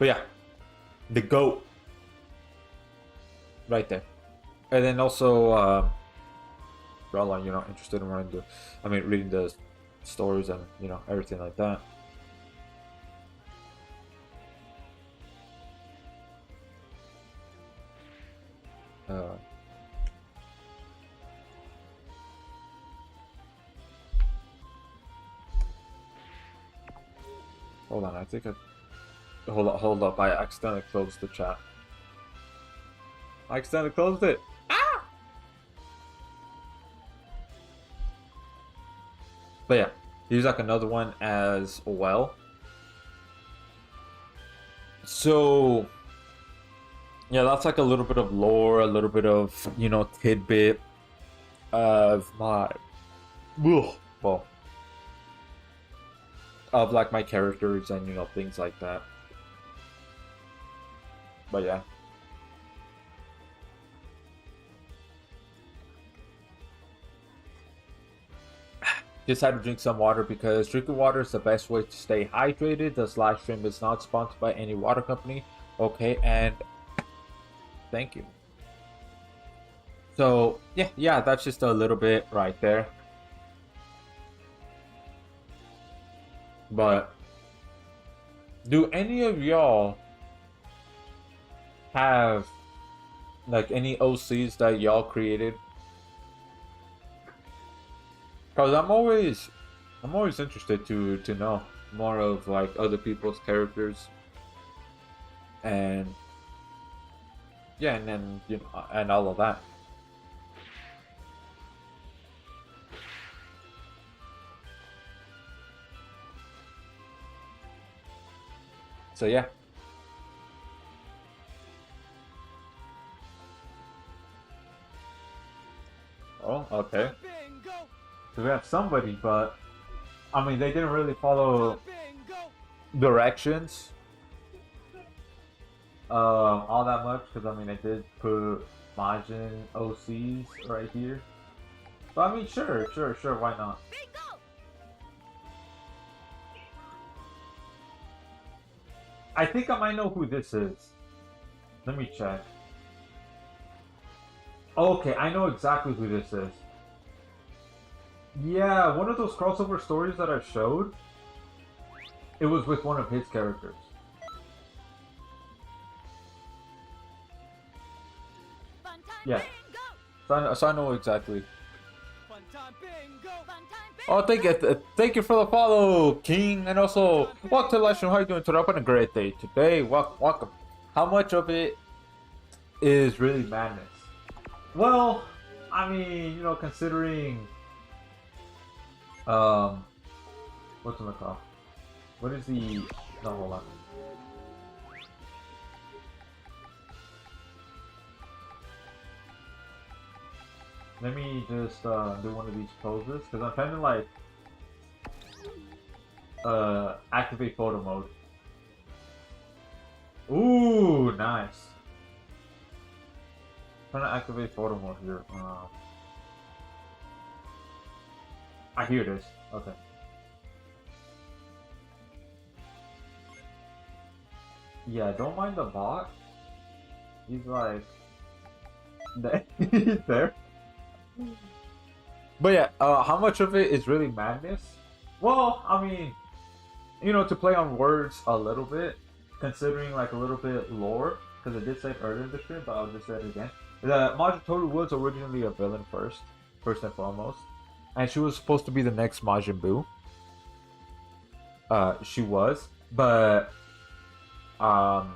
yeah, the GOAT right there. And then also for all interested in reading the stories and everything like that. Hold on, I think hold up, I accidentally closed the chat. I accidentally closed it. Ah! But yeah, here's like another one as well. So yeah, that's like a little bit of lore, a little bit of tidbit of my of like my characters and things like that. But yeah. Just had to drink some water because drinking water is the best way to stay hydrated. This live stream is not sponsored by any water company. Okay, and thank you. So yeah, that's just a little bit right there. But do any of y'all have like any OCs that y'all created? Cause I'm always interested to know more of like other people's characters and yeah, and then you know and all of that. So yeah. Oh, okay. So we have somebody, but I mean they didn't really follow directions all that much because I mean I did put Majin OCs right here. But I mean sure, why not? I think I might know who this is. Let me check. Okay, I know exactly who this is. Yeah, one of those crossover stories that I showed, it was with one of his characters. Yeah. So I know exactly. Oh, thank you for the follow, King, and also welcome to the live stream. How are you doing today? Having a great day today. Welcome. How much of it is really madness? Well, I mean, you know, considering what's in the call? What is the no hold on. Let me just do one of these poses because I'm trying to like activate photo mode. Ooh, nice. I'm trying to activate photo mode here. I hear this. Okay. Yeah, don't mind the bot. He's like he's there. But yeah, how much of it is really madness? Well, I mean, you know, to play on words a little bit, considering like a little bit lore, because I did say it earlier in the stream, but I'll just say it again. The Majin Tohru was originally a villain first and foremost, and she was supposed to be the next Majin Buu. She was, but now,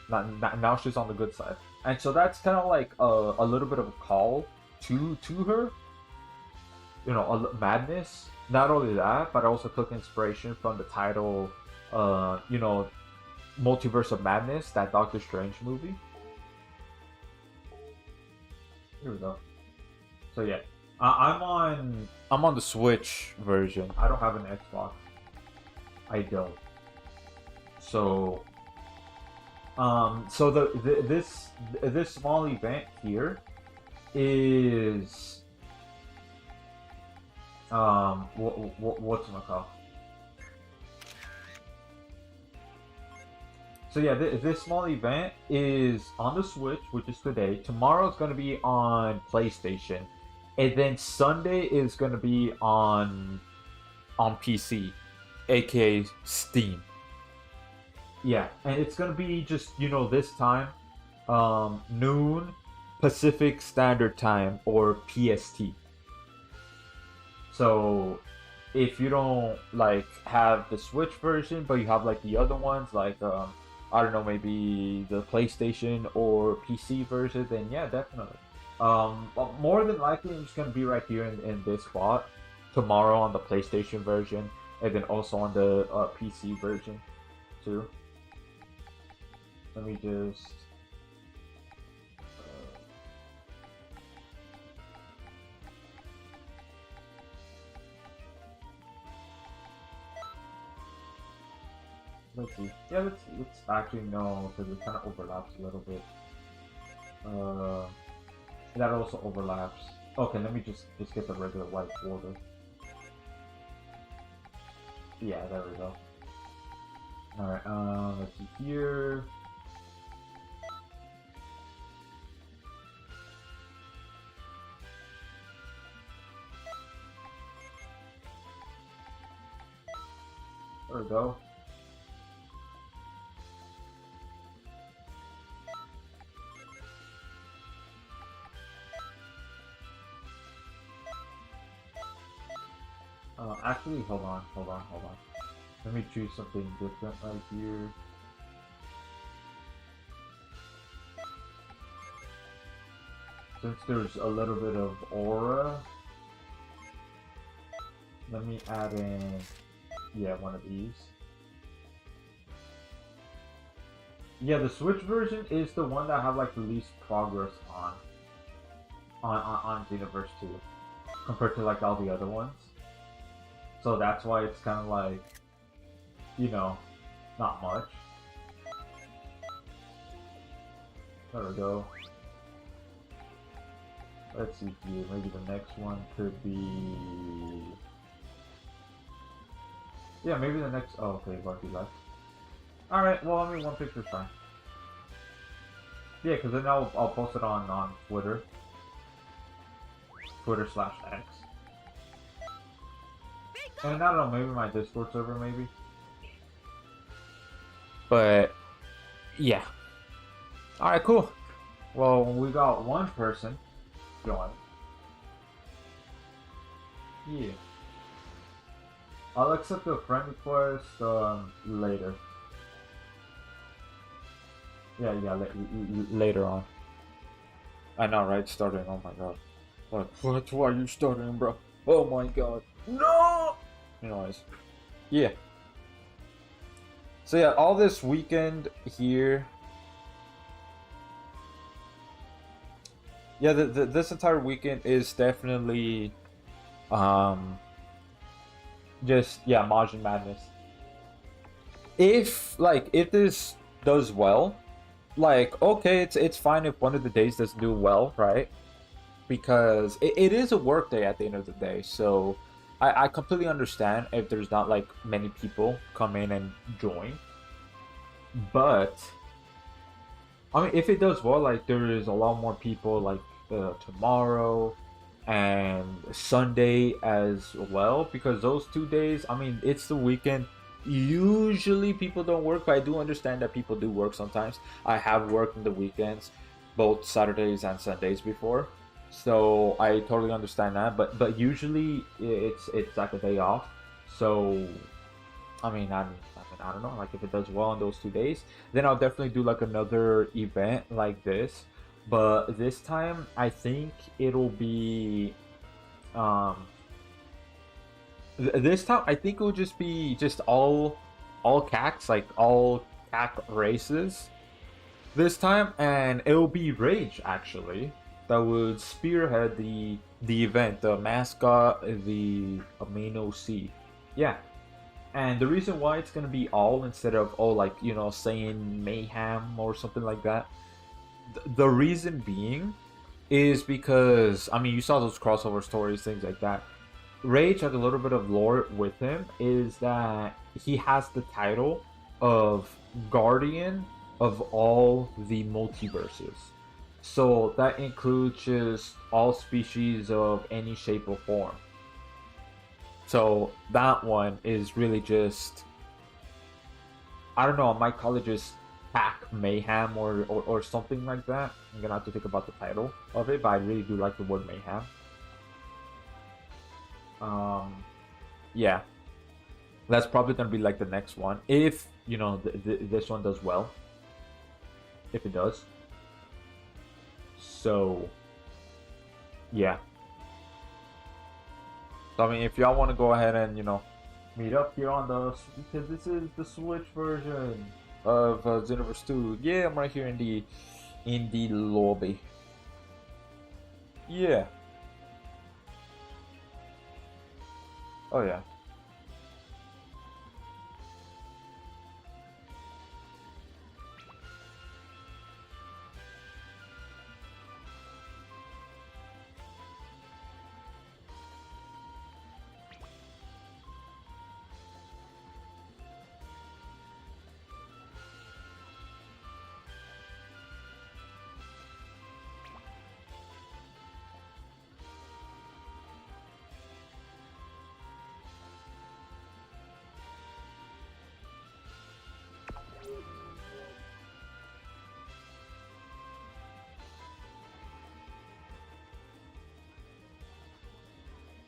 now she's on the good side, and so that's kind of like a little bit of a call to her. You know, madness. Not only that, but I also took inspiration from the title, you know, Multiverse of Madness, that Doctor Strange movie. Here we go. So yeah, I'm on the Switch version. I don't have an Xbox. I don't. So so this small event here is what's it called? So yeah, this small event is on the Switch, which is today. Tomorrow it's going to be on PlayStation, and then Sunday is going to be on PC, aka Steam. Yeah, and it's going to be just, you know, this time, noon Pacific Standard Time, or PST. So if you don't like have the Switch version, but you have like the other ones, like I don't know, maybe the PlayStation or PC version, then yeah, definitely. But more than likely, I'm just gonna be right here in this spot tomorrow on the PlayStation version, and then also on the PC version too. Let me just. Let's see. Yeah, let's actually know because it kind of overlaps a little bit. That also overlaps. Okay, let me just get the regular white border. Yeah, there we go. All right. Let's see here. There we go. Actually, hold on. Let me choose something different right here. Since there's a little bit of aura, let me add in, yeah, one of these. Yeah, the Switch version is the one that I have like the least progress on Xenoverse 2 compared to like all the other ones. So that's why it's kind of like, you know, not much. There we go. Let's see here, maybe the next one could be... Yeah, maybe the next... Oh, okay, Barky left. Alright, well, I mean, one picture's fine. Yeah, because then I'll post it on Twitter. Twitter/X. And I don't know, maybe my Discord server, maybe. But, yeah. Alright, cool. Well, we got one person going. Yeah. I'll accept the friend request later. Yeah, later on. I know, right? Starting, oh my god. What? Why are you starting, bro? Oh my god. No! Anyways. Yeah. So yeah, all this weekend here... Yeah, this entire weekend is definitely... just, yeah, Majin Madness. If this does well, like, okay, it's fine if one of the days doesn't do well, right? Because it is a work day at the end of the day, so I completely understand if there's not like many people come in and join. But I mean, if it does well, like there is a lot more people like tomorrow and Sunday as well, because those 2 days, I mean, it's the weekend. Usually people don't work, but I do understand that people do work sometimes. I have worked on the weekends, both Saturdays and Sundays before, so I totally understand that. But usually it's like a day off. So I mean, I don't know. Like if it does well on those 2 days, then I'll definitely do like another event like this. But this time, I think it'll be this time I think it'll just be just all CACs, like all CAC races this time, and it'll be Rage actually that would spearhead the event, the mascot, the Amino C. Yeah. And the reason why it's gonna be all instead of like, you know, saying Mayhem or something like that, the reason being is because, I mean, you saw those crossover stories, things like that. Rage has a little bit of lore with him, is that he has the title of Guardian of all the multiverses. So that includes just all species of any shape or form. So that one is really just, I don't know, I might call it just Pack Mayhem or something like that. I'm gonna have to think about the title of it, but I really do like the word Mayhem. Yeah, that's probably gonna be like the next one, if you know this one does well, if it does. So yeah, so I mean, if y'all want to go ahead and, you know, meet up here on the, because this is the Switch version of Xenoverse 2. Yeah, I'm right here in the lobby. Yeah. Oh yeah.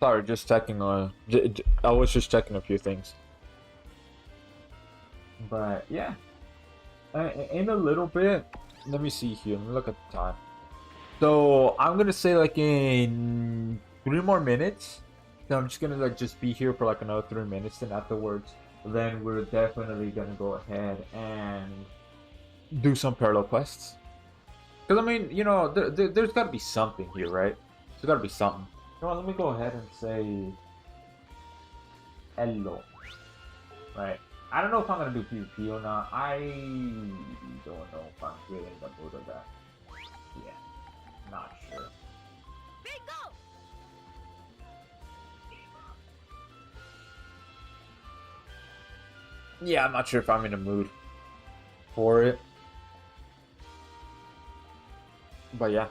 Sorry, just checking on. I was just checking a few things. But yeah, in a little bit. Let me see here. Let me look at the time. So I'm gonna say like in 3 more minutes. So I'm just gonna like just be here for like another 3 minutes, and afterwards, then we're definitely gonna go ahead and do some parallel quests. Because I mean, you know, there's got to be something here, right? There's got to be something. You know what, let me go ahead and say hello. Right. I don't know if I'm gonna do PvP or not. I don't know if I'm really in the mood of that. Yeah. Not sure. Bingo! Yeah, I'm not sure if I'm in the mood for it. But yeah.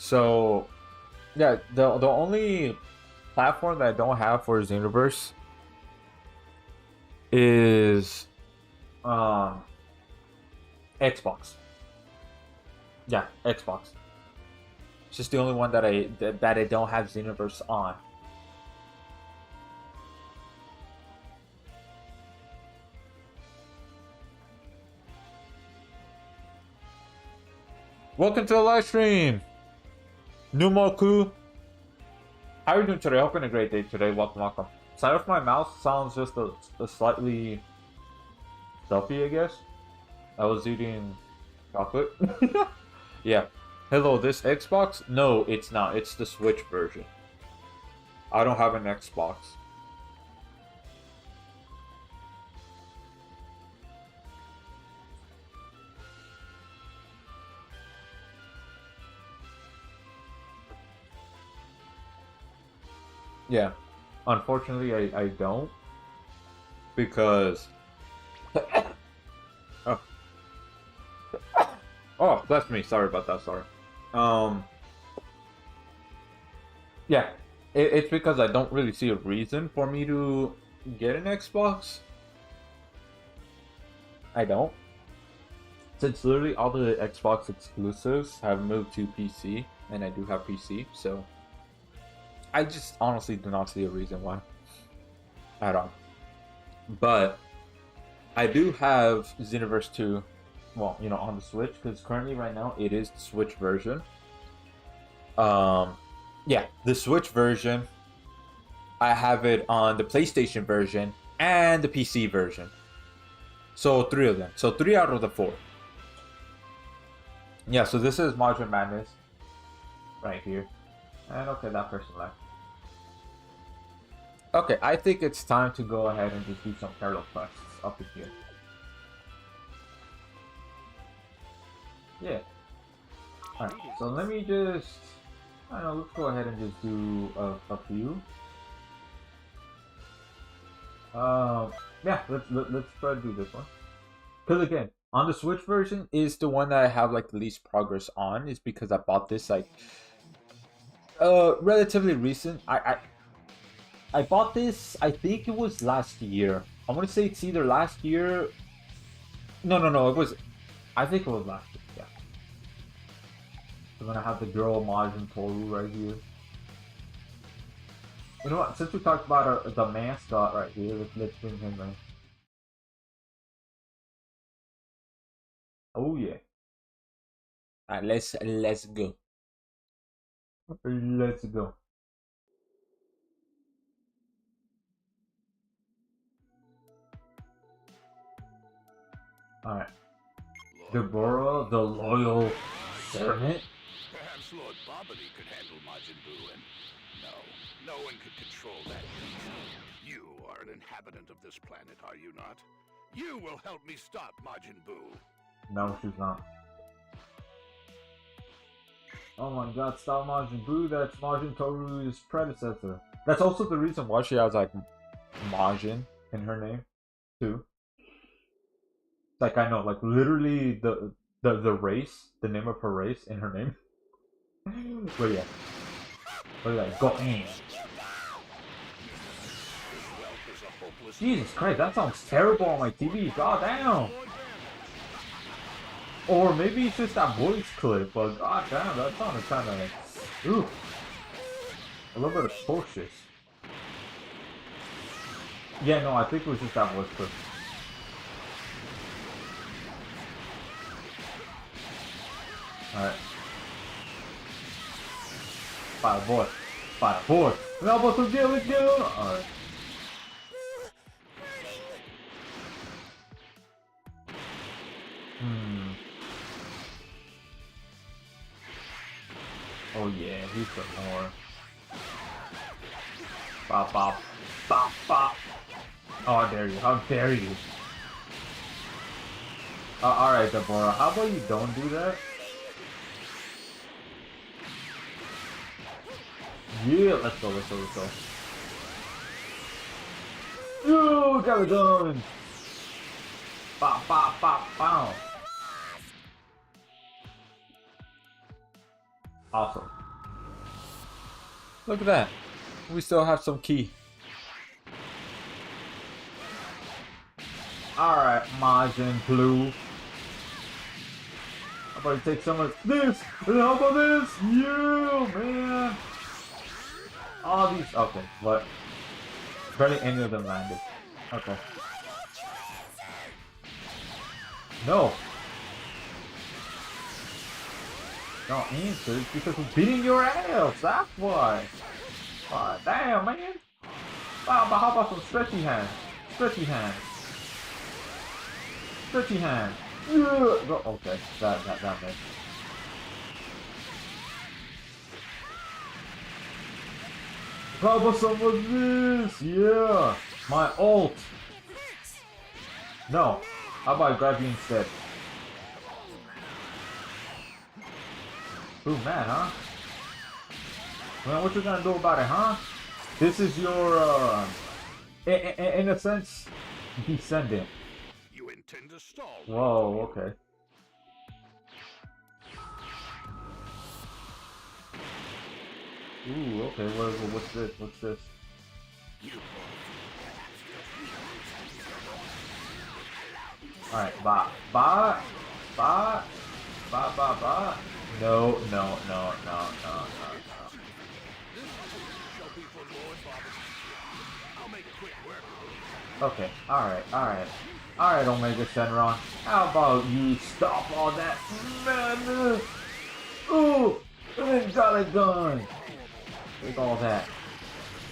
So yeah, the only platform that I don't have for Xenoverse is Xbox. Yeah, Xbox. It's just the only one that I don't have Xenoverse on. Welcome to the live stream, Numoku. How are you doing today? I hope you're having a great day today. Welcome, welcome. Sorry if my mouth sounds just a slightly stuffy, I guess. I was eating chocolate. Yeah. Hello, this Xbox? No, it's not. It's the Switch version. I don't have an Xbox. Yeah. Unfortunately, I don't. Because... oh. Oh, bless me. Sorry about that. Sorry. Yeah. It's because I don't really see a reason for me to get an Xbox. I don't. Since literally all the Xbox exclusives have moved to PC, and I do have PC, so... I just honestly do not see a reason why. At all. But I do have Xenoverse 2, well, you know, on the Switch, because currently right now it is the Switch version. Yeah, the Switch version. I have it on the PlayStation version and the PC version. So 3 of them. So 3 out of the 4. Yeah, so this is Majin Madness right here. And okay, that person left. Okay, I think it's time to go ahead and just do some parallel quests up in here. Yeah. Alright, so let me just... I don't know, let's go ahead and just do a few. Yeah, let's try to do this one. Because again, on the Switch version is the one that I have like the least progress on, is because I bought this like relatively recent. I bought this, I think it was last year. I want to say it's either last year. No, it was, I think it was last year, yeah. I'm gonna have the girl Majin Tohru right here. You know what, since we talked about the mascot right here, let's bring him in. Oh yeah. Alright, let's go. Let's go. Alright. Deborah, the loyal servant? Perhaps Lord Bobbity could handle Majin Buu, and no one could control that beast. You are an inhabitant of this planet, are you not? You will help me stop Majin Buu. No, she's not. Oh my god, stop Majin Buu, that's Majin Tohru's predecessor. That's also the reason why she has like Majin in her name, too. Like I know, like literally the race, the name of her race in her name. But yeah. Look at that, go in. Jesus Christ, that sounds terrible on my TV, god damn! Or maybe it's just that voice clip, but god damn, that sounded kinda like, ooh, a little bit atrocious. Yeah, no, I think it was just that voice clip. Alright. Fire boy. Fire boy. Let's go. Alright. Oh yeah, he's got more. Bop bop. Bop bop. Oh, how dare you. How dare you. Alright, Deborah. How about you don't do that? Yeah, let's go. Yo, got it done. Bop bop bop bow. Awesome. Look at that. We still have some key. Alright, Majin Tohru. How about you take some of this? And how about this? Yeah, man. All these. Okay, what? Barely any of them landed. Okay. No. Don't answer. It's because we're beating your ass. That's why. Damn, man. Wow, but how about some stretchy hands? Stretchy hands. Stretchy hands. Yeah. Okay, that makes. How about some of this? Yeah. My ult. No. How about I grab you instead? Ooh, man, huh? Well, what you gonna do about it, huh? This is your, in a sense, descendant. You intend to stall. Whoa, okay. Ooh, okay, what's this? What's this? Alright, ba. No. Okay, alright, Omega Shenron. How about you stop all that madness? Ooh, and got it done. Take all that.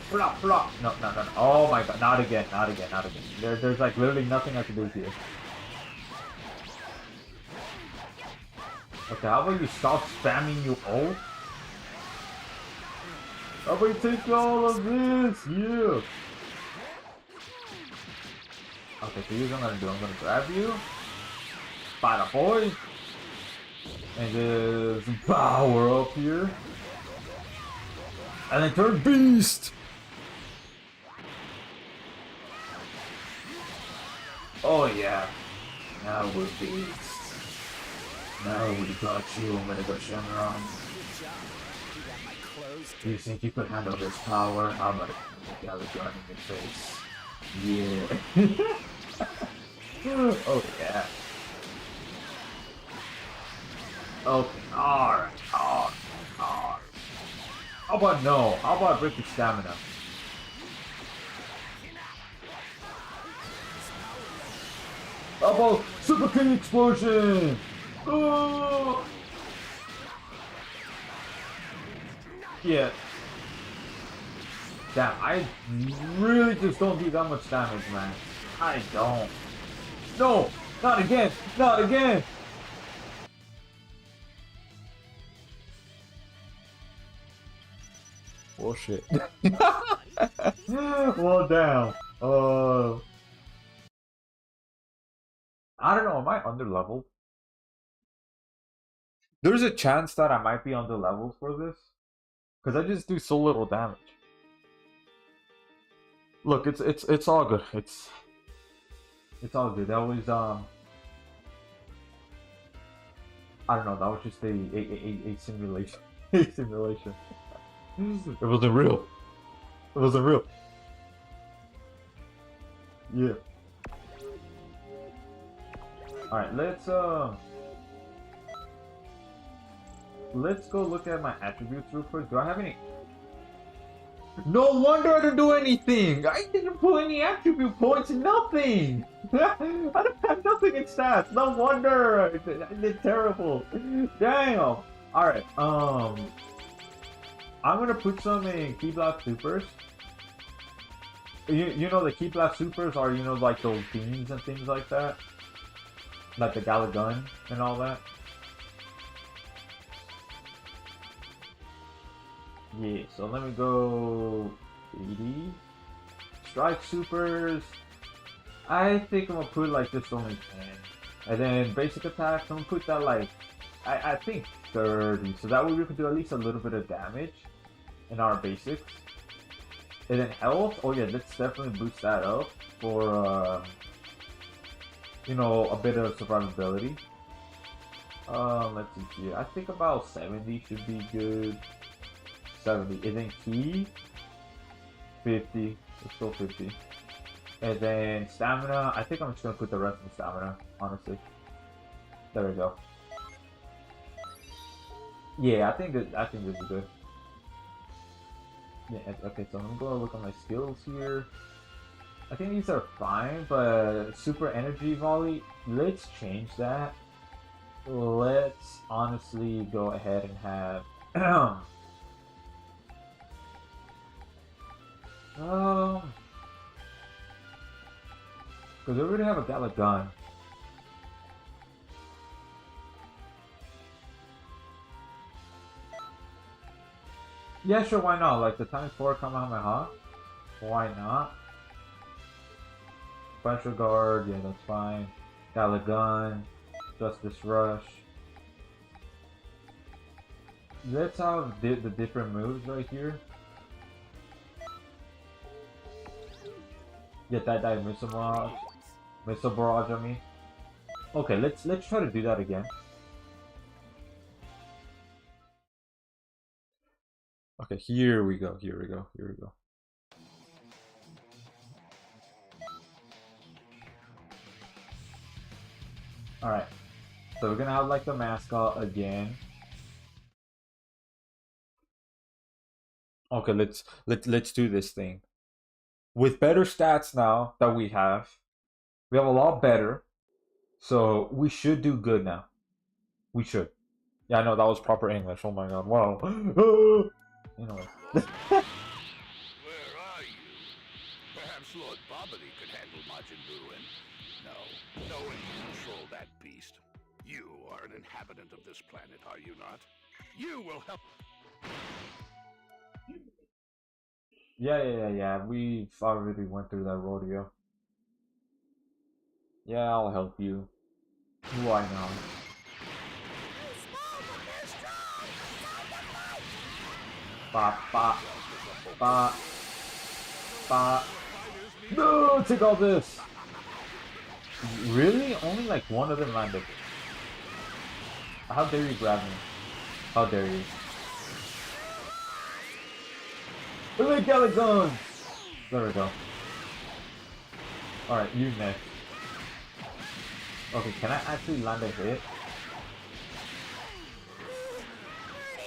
Flop. No. Oh my god, not again. There's like literally nothing I can do here. Okay, how about you stop spamming your ult? How about you take all of this? Yeah. Okay, so here's what I'm gonna do. I'm gonna grab you. Bada boy. And just power up here. And then turn beast! Oh yeah. Now we're beasts. Now we got you, Omega Shenron. Do you think you could handle this power? I'm gonna get a gun in your face. Yeah. Oh yeah. Okay, alright. How about no? How about break your stamina? How about Super King Explosion? Oh! Yeah. Damn, I really just don't do that much damage, man. I don't. No! Not again! Not again! Bullshit. Well, damn. I don't know. Am I under leveled? There's a chance that I might be under leveled for this, because I just do so little damage. Look, it's all good. It's all good. That was I don't know. That was just a simulation. A simulation. It wasn't real. It wasn't real. Yeah. Alright, let's let's go look at my attributes real quick. Do I have any? No wonder I didn't do anything! I didn't pull any attribute points, nothing! I don't have nothing in stats, no wonder! I did terrible. Damn! Alright, I'm gonna put some in Key Blast Supers. You know the Key Blast Supers are, you know, like those beams and things like that? Like the Gala Gun and all that? Yeah, so let me go 80. Strike Supers. I think I'm gonna put like this only 10. And then basic attacks, I'm gonna put that like, I think 30. So that way we can do at least a little bit of damage in our basics. And then health, oh yeah, let's definitely boost that up for, you know, a bit of survivability. Let's see here. I think about 70 should be good. 70. And then key, 50. Let's go 50. And then stamina, I think I'm just gonna put the rest in stamina, honestly. There we go. Yeah, I think this is good. Yeah, okay, so I'm gonna look at my skills here. I think these are fine, but super energy volley, let's change that. Let's honestly go ahead and have because we already have a Gala Gun. Yeah, sure, why not? Like the ×4 Kamehameha? Why not? Special Guard, yeah, that's fine. Gala Gun, Justice Rush. Let's have the different moves right here. Yeah, that Missile Barrage. Missile Barrage, I mean. Okay, let's try to do that again. Okay, here we go. Alright. So we're gonna have like the mascot again. Okay, let's do this thing. With better stats now that we have a lot better. So we should do good now. We should. Yeah, I know that was proper English. Oh my god, wow. Anyway. Where are you? Perhaps Lord Bobbity could handle Majin Buu, and no one can control that beast. You are an inhabitant of this planet, are you not? You will help. Yeah. We've already went through that rodeo. Yeah, I'll help you. Why not? Ba. No, take all this. Really? Only like one of them landed. How dare you grab me? How dare you? Look at Gala Gun! There we go. Alright, you next. Okay, can I actually land a hit?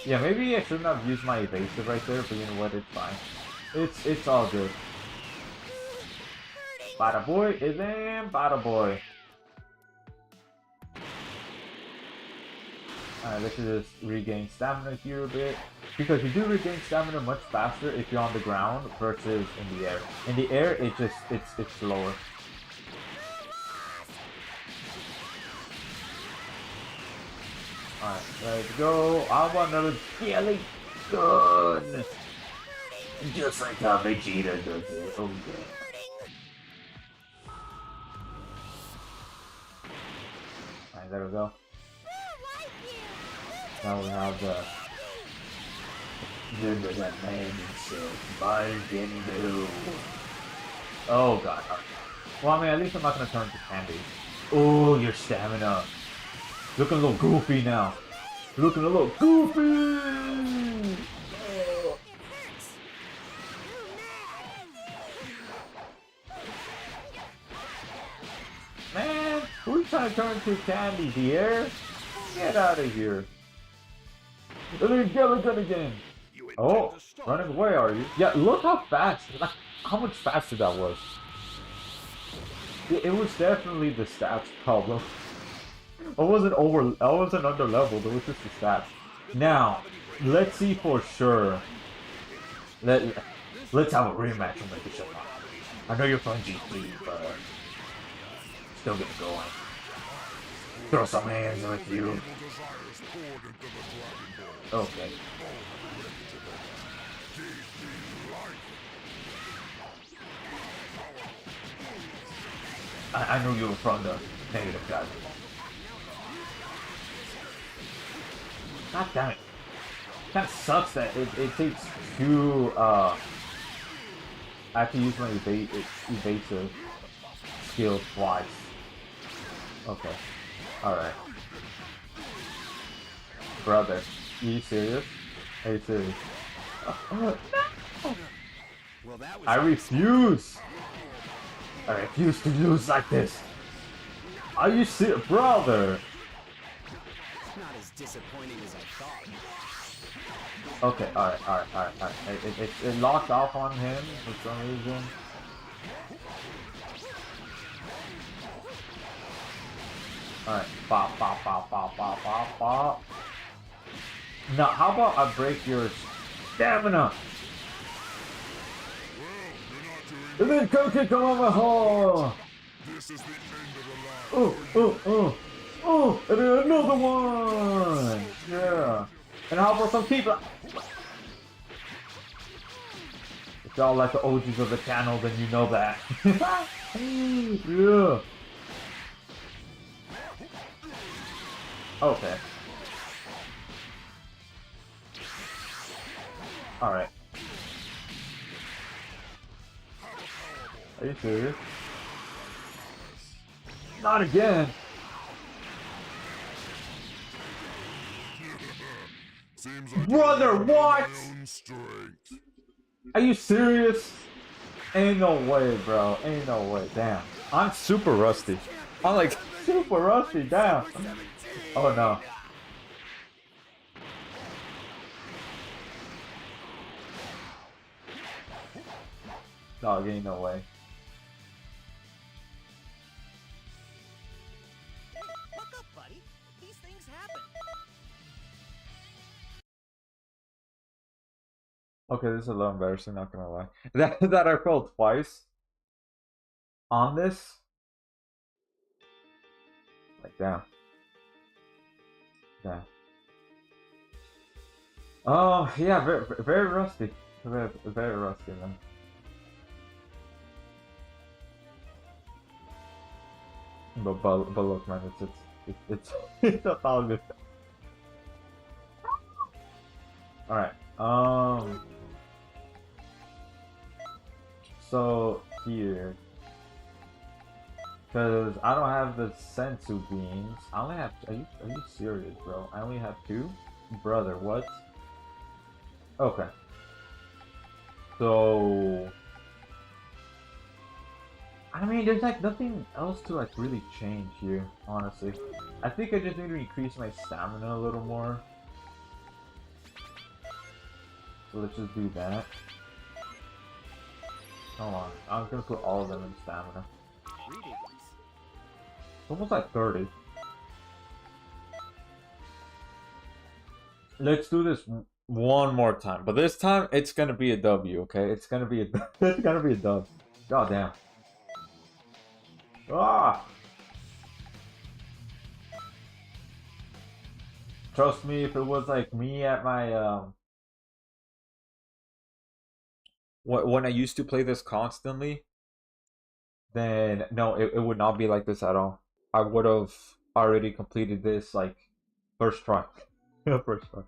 Yeah, maybe I shouldn't have used my evasive right there, but you know what, it's fine. It's all good. Bada boy, is in bada boy. Alright, let's just regain stamina here a bit. Because you do regain stamina much faster if you're on the ground versus in the air. In the air, it's slower. Alright, let's go. I want another jelly gun! Just like how Vegeta does it. Oh yeah. Alright, there we go. Now we have the... Remember that man himself, Majin Tohru. Oh god. Well, I mean, at least I'm not gonna turn into candy. Oh, your stamina. Looking a little goofy now. Looking a little goofy! Oh. Man, who's trying to turn into candy, the air? Get out of here. And then Gilligan again. You intend Oh, to stop. running away, are you? Yeah, look how fast, like, how much faster that was. It was definitely the stats problem. I wasn't under leveled, it was just the stats. Now, let's see for sure. Let's have a rematch and make it shut down. I know you're playing GP, but still get it going. Throw some hands with you. Okay. I knew you were from the negative side. God damn it. Kind of sucks that it takes two, I have to use my evasive skill twice. Okay. Alright. Brother, are you serious? Are you serious? No! I refuse! I refuse to lose like this! Are you serious? Brother! Not as disappointing as I thought. Okay, alright. It locked off on him for some reason. Alright, bop. Now, how about I break your stamina? And then come kick him over hole! This is the end of the line. Oh, and then another one! Yeah. And how about some people? If y'all like the OGs of the channel, then you know that. Yeah. Okay. Alright. Are you serious? Not again! Brother, what? Are you serious? Ain't no way, bro. Ain't no way. Damn. I'm super rusty. I'm like super rusty. Damn. Oh no. Dog, ain't no way. Look up, buddy. These things happen. Okay, this is a little embarrassing, not gonna lie. That I failed twice on this. Like, damn. Damn. Oh, yeah, very rusty. Very rusty, man. But look, man, it's all good. Alright, so here, because I don't have the sensu beans, I only have, are you serious, bro? I only have 2? Brother, what? Okay. So, I mean, there's like nothing else to like really change here, honestly. I think I just need to increase my stamina a little more. So let's just do that. Hold on, I'm gonna put all of them in stamina. It's almost like 30. Let's do this one more time, but this time it's gonna be a W, okay? It's gonna be a it's gonna be a dub. God damn. Ah! Trust me, if it was like me at my when I used to play this constantly, then no, it would not be like this at all. I would have already completed this like first try. First try.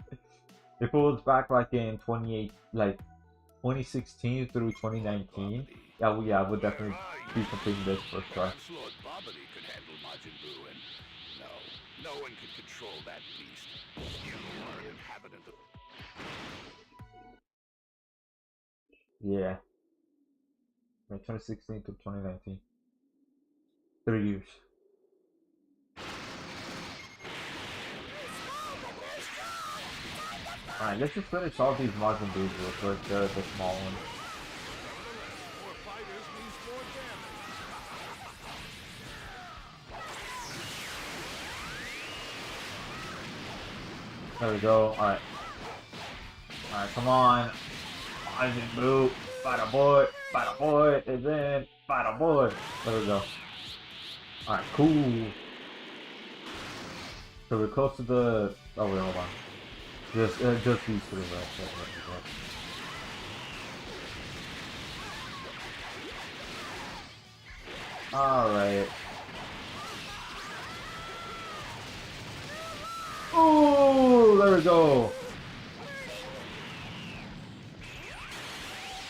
If it was back like in 2016 through 2019, yeah, I would definitely be completing this first try. Lord Bobbity could handle Majin Buu, and no one could control that beast. You are an inhabitant of... Yeah. 2016 to 2019. 3 years. Alright, let's just finish all these Majin Boos real quick. They're the small ones. More fighters means more damage. There we go. Alright. Alright, come on. Majin Buu. Bada boy. Bada boy is in. Bada boy. There we go. Alright, cool. So we're close to the... Oh wait, hold on. Just these three, right? Alright. Oh, there we go.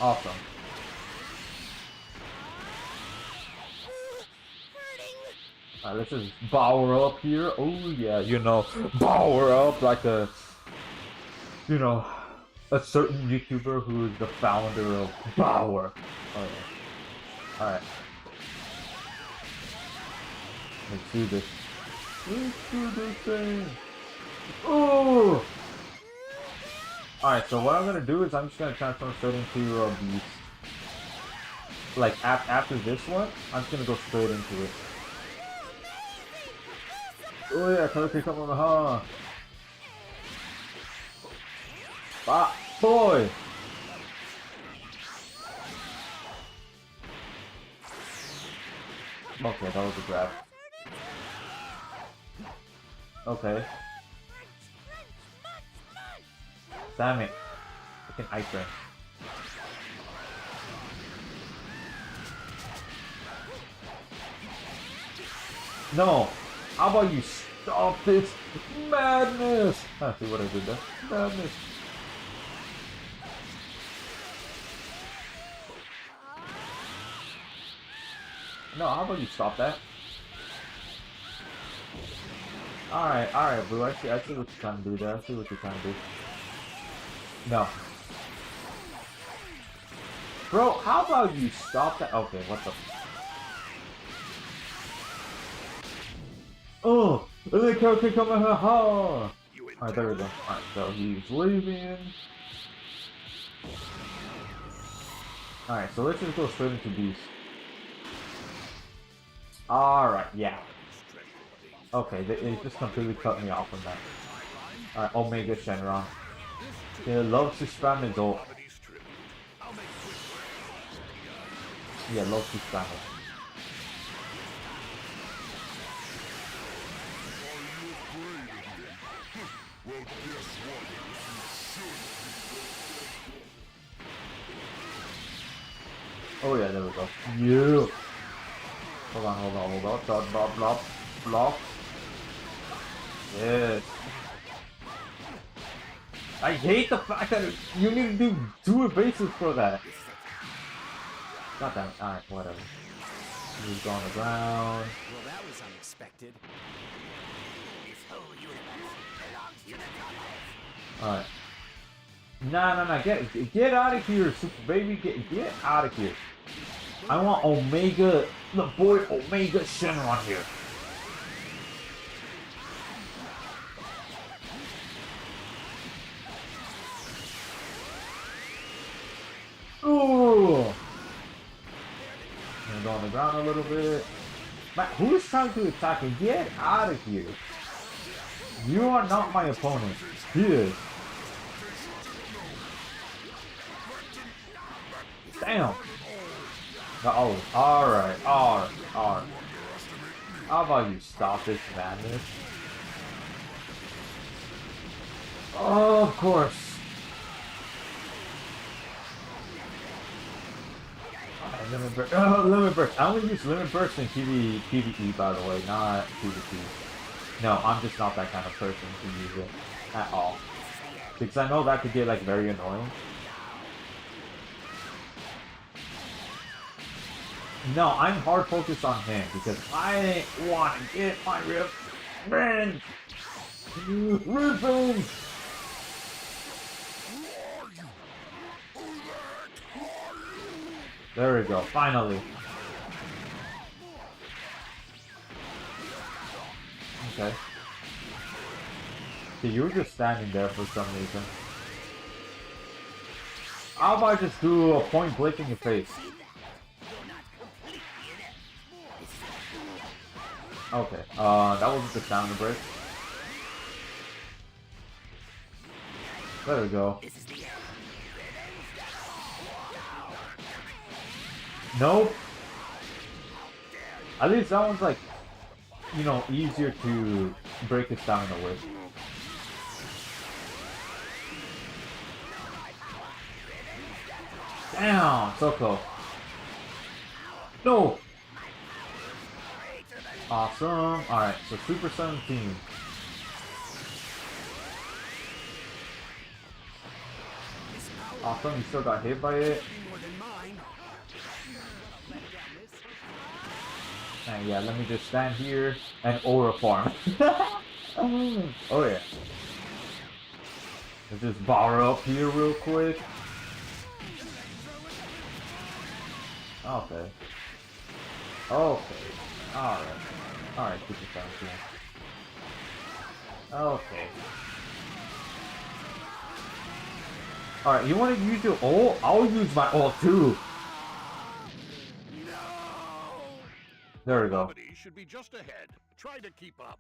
Awesome. Alright, let's just power up here. Oh yeah, you know, power up like a, you know, a certain YouTuber who is the founder of Power. Oh yeah. Alright. Let's do this. Let's do this thing. Oh! Alright, so what I'm gonna do is I'm just gonna transform straight into a beast. Like, after this one, I'm just gonna go straight into it. Oh yeah, Karuki Kamehameha! Ah, boy! Okay, that was a grab. Okay. Damn it. Freaking ice ring. No! How about you stop this madness? Ah, see what I did there? Madness. No, how about you stop that? Alright, Blue. I see what you're trying to do there. I see what you're trying to do. No. Bro, how about you stop that? Okay, what the... Oh! And then Karuki Kamehameha! Alright, there we go. Alright, so he's leaving. Alright, so let's just go straight into Beast. Alright, yeah. Okay, it just completely cut me off from that. Alright, Omega Shenron. He loves to spam his ult. Yeah, loves to spam it. Oh yeah, there we go. You. Hold on. Dot, block. Yes. I hate the fact that you need to do 2 evasives for that. God damn it. Alright, whatever. He's on the ground. Well, that was unexpected. Alright. Nah. Get out of here, Super Baby. Get out of here. I want Omega, the boy Omega Shenron here. Ooh. Gonna go on the ground a little bit. Man, who's trying to attack me? Get out of here. You are not my opponent. He is. Damn. Oh, alright. How about you stop this madness? Oh, of course. Limit burst. Oh, limit burst. I only use limit burst in PvE, by the way, not PvP. No, I'm just not that kind of person to use it at all. Because I know that could get like very annoying. No, I'm hard focused on him because I want to get my revenge. Revenge. There we go, finally. Okay. See, you were just standing there for some reason. How about I just do a point blank in your face? Okay, that wasn't the sound break. There we go. Nope. At least that one's like, you know, easier to break his stamina with. Damn, so close. No. Awesome. Alright, so Super 17. Awesome, you still got hit by it. And yeah, let me just stand here and aura farm. Oh yeah. Let's just bar up here real quick. Okay. Okay. Alright. Alright, Super 17. Okay. Alright, you want to use your ult? I'll use my ult too. There we go. Somebody should be just ahead. Try to keep up.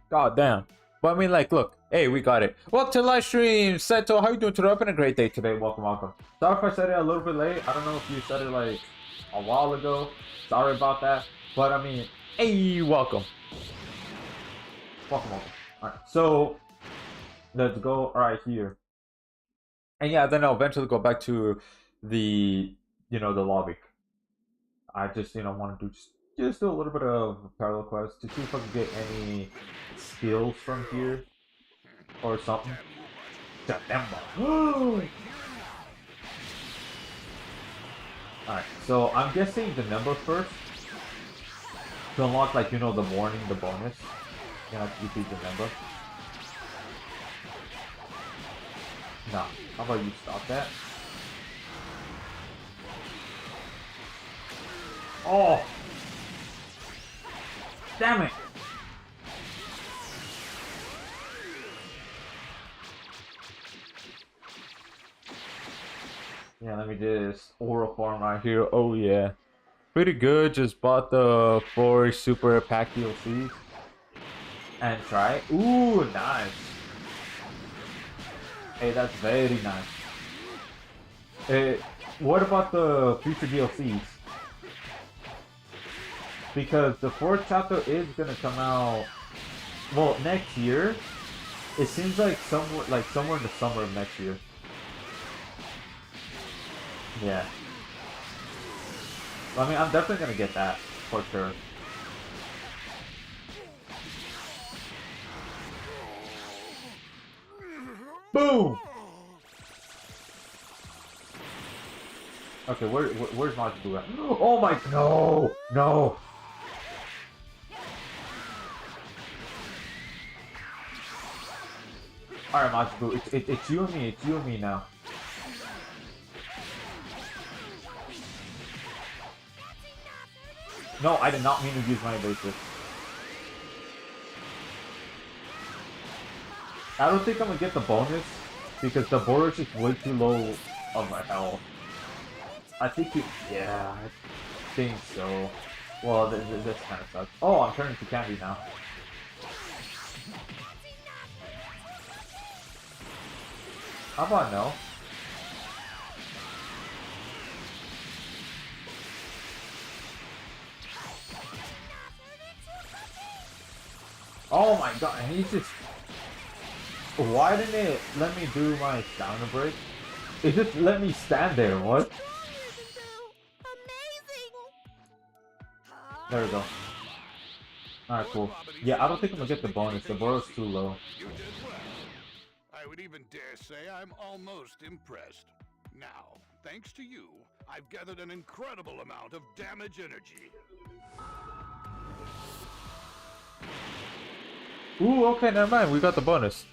God damn. But I mean, like, look. Hey, we got it. Welcome to the live stream. Seto, how you doing today? Having a great day today. Welcome, welcome. Sorry if I said it a little bit late. I don't know if you said it, like, a while ago. Sorry about that. But, I mean, hey, welcome. Welcome, welcome. Alright, so, let's go right here. And yeah, then I'll eventually go back to the, you know, the lobby. I just, you know, want to do just do a little bit of parallel quest to see if I can get any skills from here or something. Alright, so I'm guessing the number first to unlock, like, you know, the morning, the bonus. You know, you beat the number. No, how about you stop that? Oh! Damn it! Yeah, let me just aura farm right here. Oh yeah. Pretty good. Just bought the 4 super pack DLCs. And try. Ooh, nice. Hey, that's very nice. Hey, what about the future DLCs? Because the 4th chapter is gonna come out, well, next year. It seems like somewhere in the summer of next year. Yeah. I mean, I'm definitely gonna get that for sure. Boom! Okay, where's Majin Tohru at? Oh my, no! No! Alright, Majin Tohru, it's you and me now. No, I did not mean to use my evasive. I don't think I'm gonna get the bonus because the border is just way too low of my health. I think yeah, I think so. Well, this kind of sucks. Oh, I'm turning to candy now. How about no? Oh my god, and he's just... Why didn't it let me do my stamina break? It just let me stand there, what? There we go. Alright, cool. Yeah, I don't think I'm gonna get the bonus. The bonus is too low. You did well. I would even dare say I'm almost impressed. Now, thanks to you, I've gathered an incredible amount of damage energy. Ooh, okay, never mind. We got the bonus.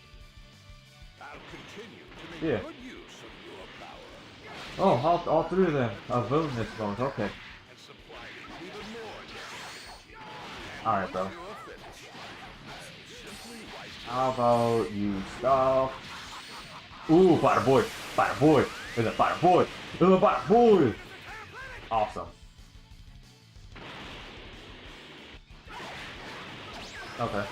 I'll continue to make good use of your power. Oh, all 3 of them are villainous bonus. Okay. And supplying even more damage energy. Alright, bro. You're finished. Simply wipe How about you stop? Ooh, bada boy, bada boy, it's a bada boy, it's a bada boy. Awesome. Okay.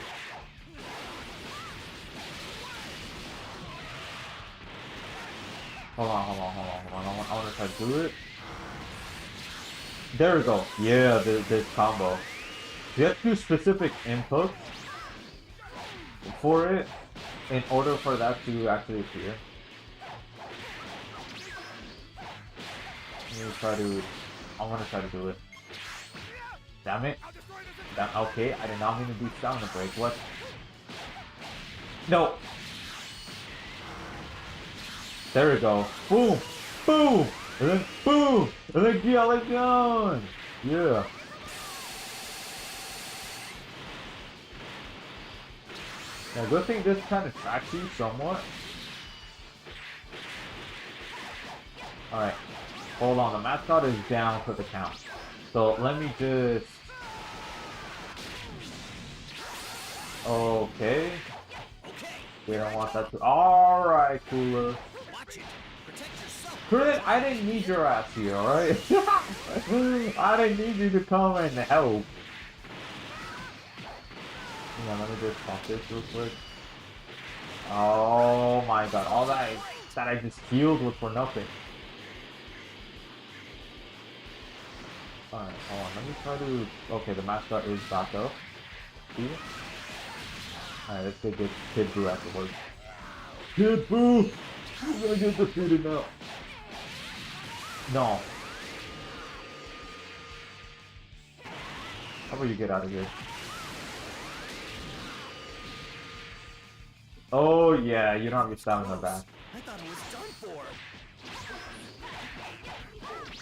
Hold on, hold on, hold on, hold on. I want to try to do it. There we go. Yeah, this combo. You have to do specific inputs for it in order for that to actually appear. I'm gonna try to do it. Damn it. Okay, I did not mean to do stamina break. What? No. There we go. Boom, boom, and then boom, and then Galagon. Yeah. Now, good thing this kind of tracks you somewhat. Alright. Hold on, the mascot is down for the count. So let me just... Okay. We don't want that to... Alright, Cooler. Crit, I didn't need your ass here, alright? I didn't need you to come and help. Yeah, let me just pop this real quick. Oh my god, all that I just healed was for nothing. Alright, hold on, let me try to... Okay, the mascot is back up. See? Alright, let's get Kid Boo afterwards. Kid Boo! You're gonna get defeated now. No. How about you get out of here? Oh yeah, you don't have your stamina back. I thought it was done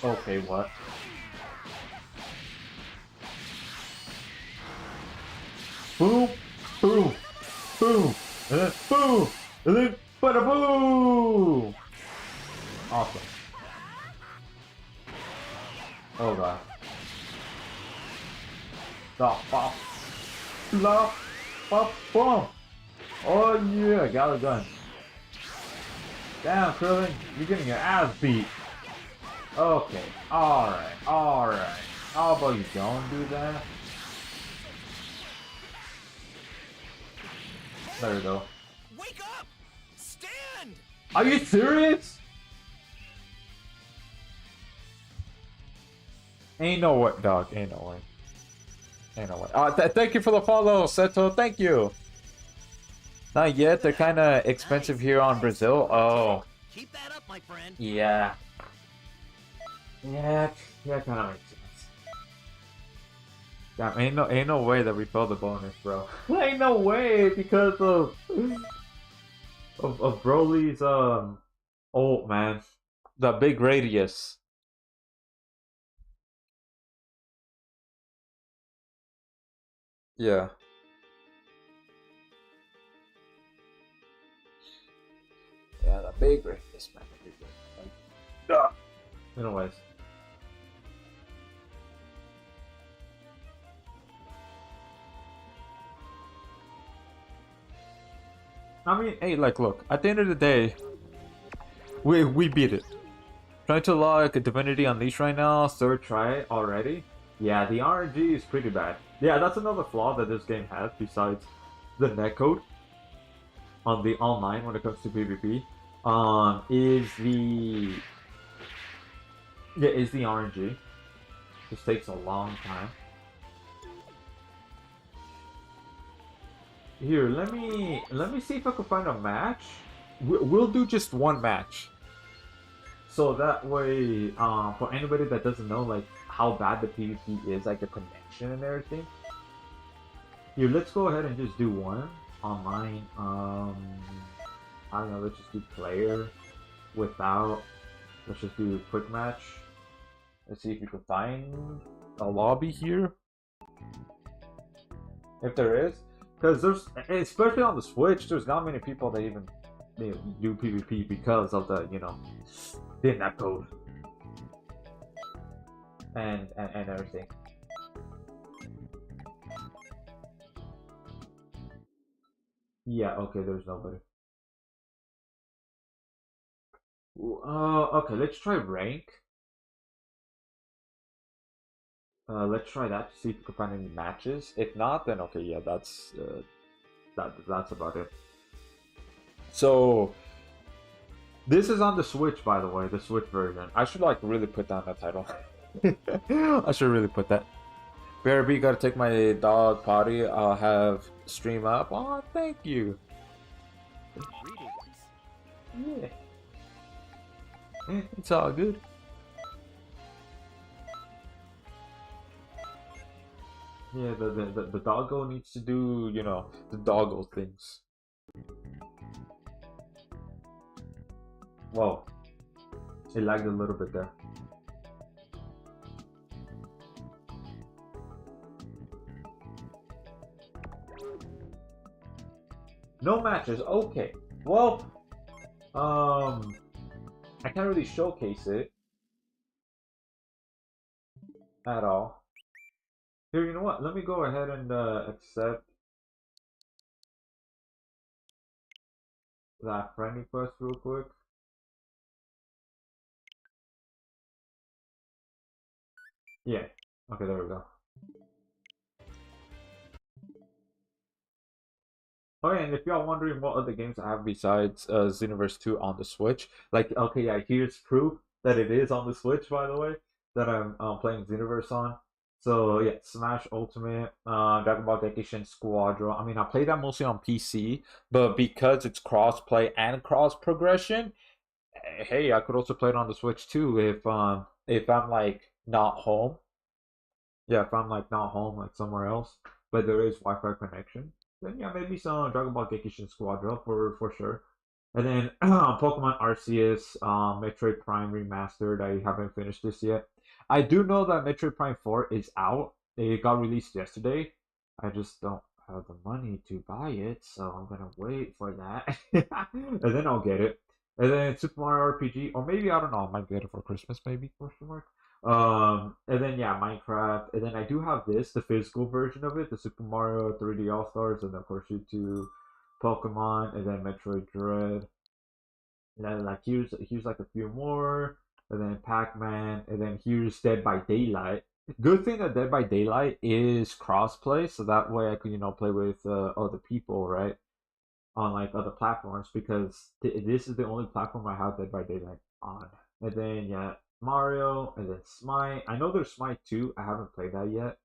for. Okay, what? Boom, boom, boom, and then boom, and then bada boom! Awesome. Oh god. Stop, pop, flop, pop, boom! Oh yeah, got a gun. Damn, Krillin, you're getting your ass beat. Okay, alright, alright. How about you don't do that? There we go. Wake up! Stand! Are you serious? Ain't no way, dog. Ain't no way. Ain't no way. Thank you for the follow, Seto. Thank you. Not yet. They're kind of expensive here on Brazil. Oh. Keep that up, my friend. Yeah. Yeah, kind of makes sense. Damn, ain't no way that we fill the bonus, bro. Ain't no way because of Broly's oh man, the big radius. Yeah. Yeah, the big radius, man. The big radius. Anyways. I mean, hey, like, look. At the end of the day, we beat it. Trying to log a Divinity Unleashed right now, third try already. Yeah, the RNG is pretty bad. Yeah, that's another flaw that this game has besides the netcode on the online when it comes to PvP. Is the RNG. This takes a long time. Here, let me see if I can find a match. We'll do just one match. So that way, for anybody that doesn't know, like, how bad the PvP is, like the connection and everything. Here, let's go ahead and just do one online. I don't know, let's just do player without. Let's just do a quick match. Let's see if you can find a lobby here. If there is. Because there's, especially on the Switch, there's not many people that even do PvP because of the, the netcode and everything. Yeah, okay, there's nobody. Okay, let's try rank. Let's try that to see if we can find any matches. If not, then okay, yeah, that's about it. So this is on the Switch, by the way, the Switch version. I should like really put down that title. I should really put that. BRB, gotta take my dog potty. I'll have stream up. Oh, thank you. Greetings. Yeah, it's all good. Yeah, the doggo needs to do, you know, the doggo things. Whoa, it lagged a little bit there. No matches. Okay. Well, I can't really showcase it at all. Here, you know what? Let me go ahead and accept that friend request real quick. Yeah. Okay, there we go. Okay, and if y'all wondering what other games I have besides Xenoverse 2 on the Switch, like, okay, yeah, here's proof that it is on the Switch, by the way, that I'm playing Xenoverse on. So, yeah, Smash Ultimate, Dragon Ball Gekishin Squadron. I mean, I play that mostly on PC, but because it's cross-play and cross-progression, hey, I could also play it on the Switch too if I'm, like, not home. Yeah, if I'm like not home, like somewhere else, but there is Wi-Fi connection, then yeah, maybe some Dragon Ball Gekishin Squadron for sure. And then Pokemon Arceus, Metroid Prime Remastered. I haven't finished this yet. I do know that Metroid Prime 4 is out. It got released yesterday. I just don't have the money to buy it, so I'm gonna wait for that, and then I'll get it. And then Super Mario RPG, or maybe I don't know, I might get it for Christmas, maybe question mark. And then yeah, Minecraft, and then I do have this, the physical version of it, the Super Mario 3D All Stars, and of course YouTube, Pokemon, and then Metroid Dread. And then like here's like a few more, and then Pac-Man, and then here's Dead by Daylight. Good thing that Dead by Daylight is crossplay, so that way I can play with other people, right? On like other platforms because this is the only platform I have Dead by Daylight on. And then yeah, Mario, and then Smite. I know there's Smite 2. I haven't played that yet.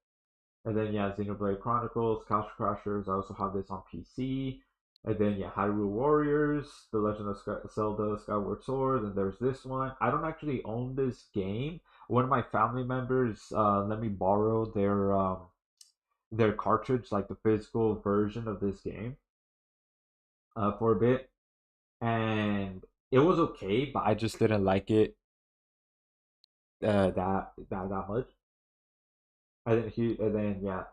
And then yeah, Xenoblade Chronicles, Couch Crashers. I also have this on PC. And then yeah, Hyrule Warriors, The Legend of Zelda Skyward Sword, and there's this one. I don't actually own this game. One of my family members let me borrow their cartridge, like the physical version of this game, for a bit, and it was okay, but I just didn't like it that much. And then yeah,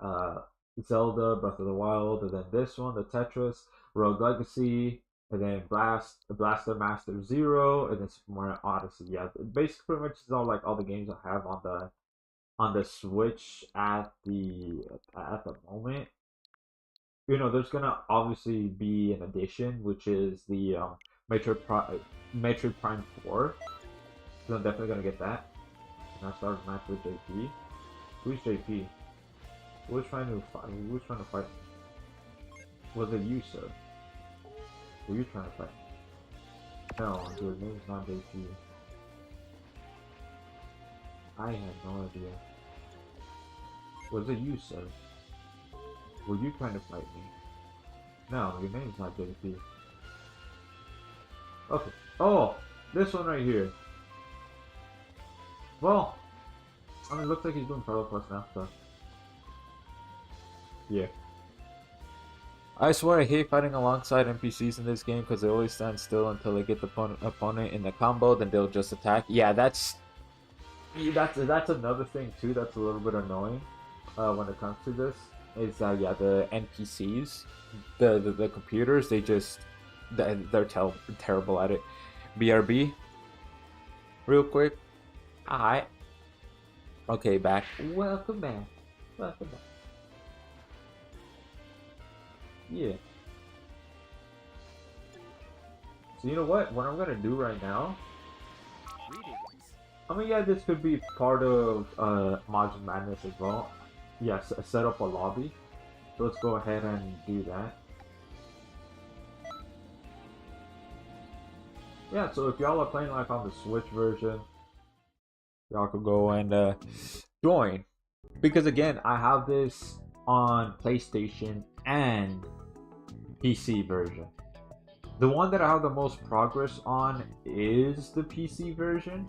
Zelda Breath of the Wild, and then this one, the Tetris, Rogue Legacy, and then Blaster Master Zero, and then Super Mario Odyssey. Yeah, basically pretty much is all like all the games I have on the Switch at the moment. There's gonna obviously be an addition, which is the Metroid Prime 4. So I'm definitely gonna get that. And I started match with JP. Who's JP? Who's trying to fight? Who's trying to fight? Was it you, sir? Were you trying to fight? No, your name's not JP. I have no idea. Was it you, sir? Were you trying to fight me? No, your name's not JP. Okay. Oh, this one right here. Well, I mean, it looks like he's doing Pro Plus now, so. Yeah. I swear I hate fighting alongside NPCs in this game because they always stand still until they get the opponent in the combo, then they'll just attack. Yeah, that's another thing too that's a little bit annoying when it comes to this. Is that yeah, the NPCs, the computers, they're terrible at it. BRB, real quick. Alright. Okay, back. Welcome back. Welcome back. Yeah. So you know what I'm gonna do right now? Greetings. I mean, yeah, this could be part of Majin Madness as well. Yes, set up a lobby. So let's go ahead and do that. Yeah, so if y'all are playing like on the Switch version, y'all could go and join. Because again, I have this on PlayStation and PC version. The one that I have the most progress on is the PC version.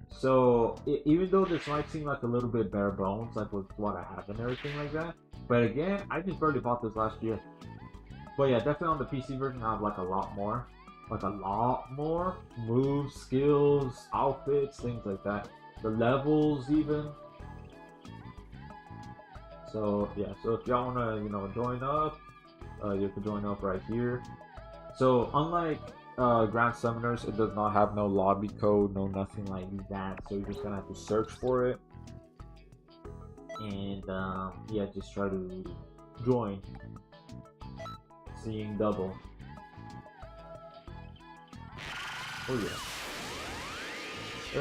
So even though this might seem like a little bit bare bones, like with what I have and everything like that, but again, I just barely bought this last year. But yeah, definitely on the PC version, I have like a lot more moves, skills, outfits, things like that. The levels even. So yeah, so if y'all wanna join up, you can join up right here. So unlike Grand Summoners, it does not have no lobby code, no nothing like that. So you're just gonna have to search for it, and yeah, just try to join. Seeing double. Oh yeah.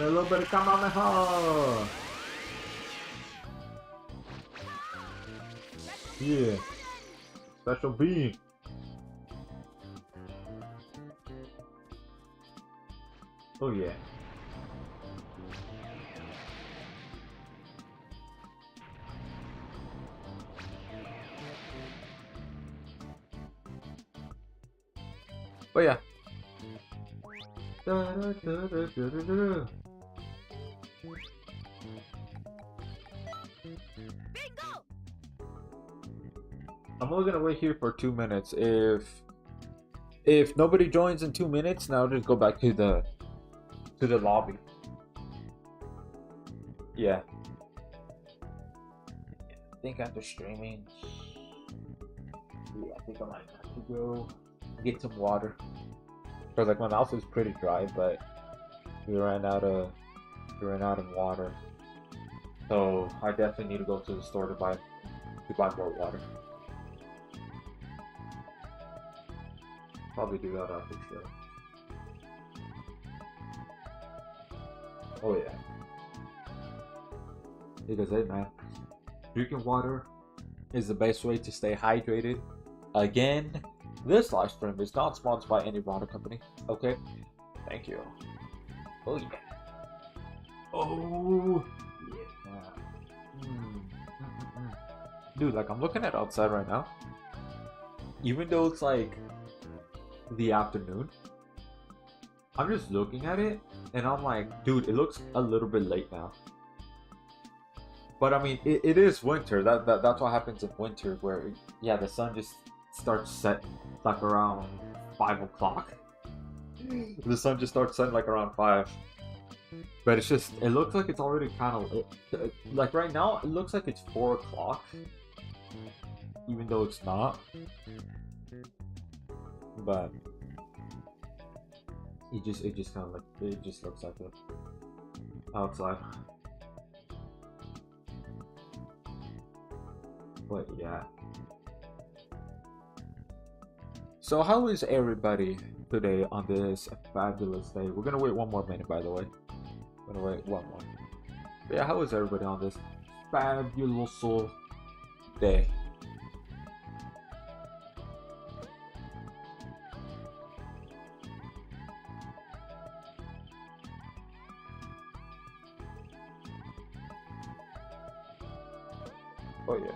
A little bit of Kamehameha. Yeah. Special beam. Oh yeah. Oh yeah. Da, da, da, da, da, da, da. I'm only gonna wait here for 2 minutes. If nobody joins in 2 minutes, now just go back to the lobby. Yeah. I think after streaming, yeah, I think I might have to go get some water. Cause like my mouth is pretty dry, but we ran out of water. So I definitely need to go to the store to buy more water. Probably do that after show. Oh yeah. Because hey man, drinking water is the best way to stay hydrated. Again, this live stream is not sponsored by any water company. Okay? Thank you. Oh yeah. Oh yeah. Dude, like I'm looking at outside right now. Even though it's like the afternoon, I'm just looking at it and I'm like, dude, it looks a little bit late now. But I mean, it is winter. That's what happens in winter, where yeah, the sun just starts setting like around 5 o'clock. The sun just starts setting like around 5. But it's just, it looks like it's already kind of like right now. It looks like it's 4 o'clock, even though it's not. But it just kind of like, it just looks like it outside. But yeah. So how is everybody today on this fabulous day? We're gonna wait 1 more minute, by the way. We're gonna wait 1 more. But yeah, how is everybody on this fabulous day? Oh yeah.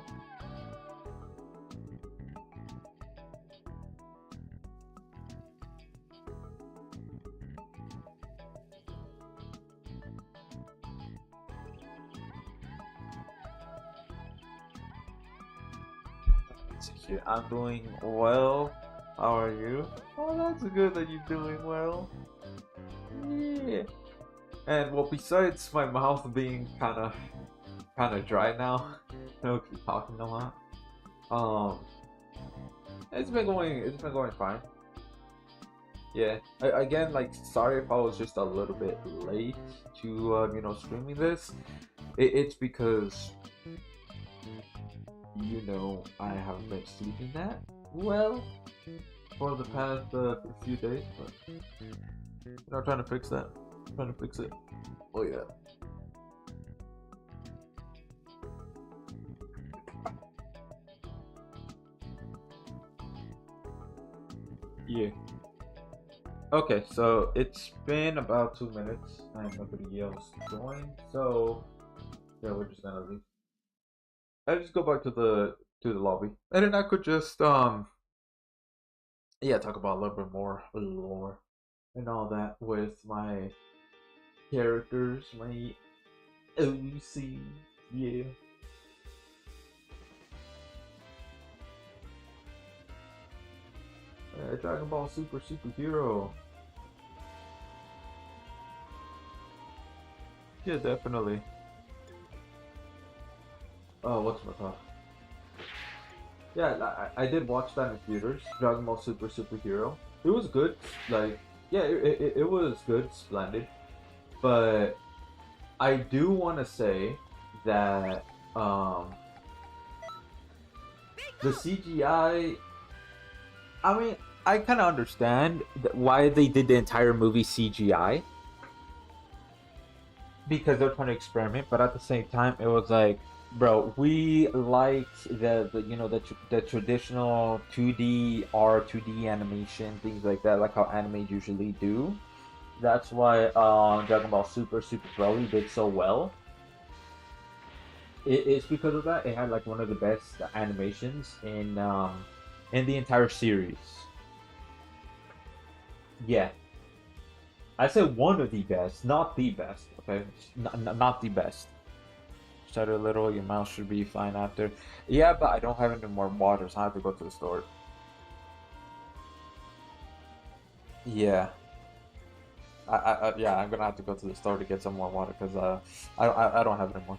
I'm doing well. How are you? Oh, that's good that you're doing well. Yeah. And well, besides my mouth being kind of dry now, I keep talking a lot. It's been going fine. Yeah. Again, like, sorry if I was just a little bit late to streaming this. It's because I haven't been sleeping that well. for the past few days, but trying to fix that. Trying to fix it. Oh yeah. Yeah. Okay, so it's been about 2 minutes and nobody else joined, so yeah, we're just gonna leave. I just go back to the lobby, and then I could just yeah, talk about a little bit more lore and all that with my characters, my OC, yeah. Dragon Ball Super Superhero. Yeah, definitely. Oh, what's my thought? Yeah, I did watch that in theaters. Dragon Ball Super Superhero. It was good. Like, yeah, it was good, splendid. But I do want to say that the CGI. I mean, I kind of understand why they did the entire movie CGI because they're trying to experiment, but at the same time, it was like, bro, we liked the traditional 2D R 2D animation, things like that, like how anime usually do. That's why Dragon Ball Super Broly did so well. It's because of that. It had like one of the best animations in the entire series. Yeah, I said one of the best, not the best. Okay, not the best. Stutter a little. Your mouth should be fine after. Yeah, but I don't have any more water, so I have to go to the store. Yeah. Yeah, I'm gonna have to go to the store to get some more water because I don't have any more.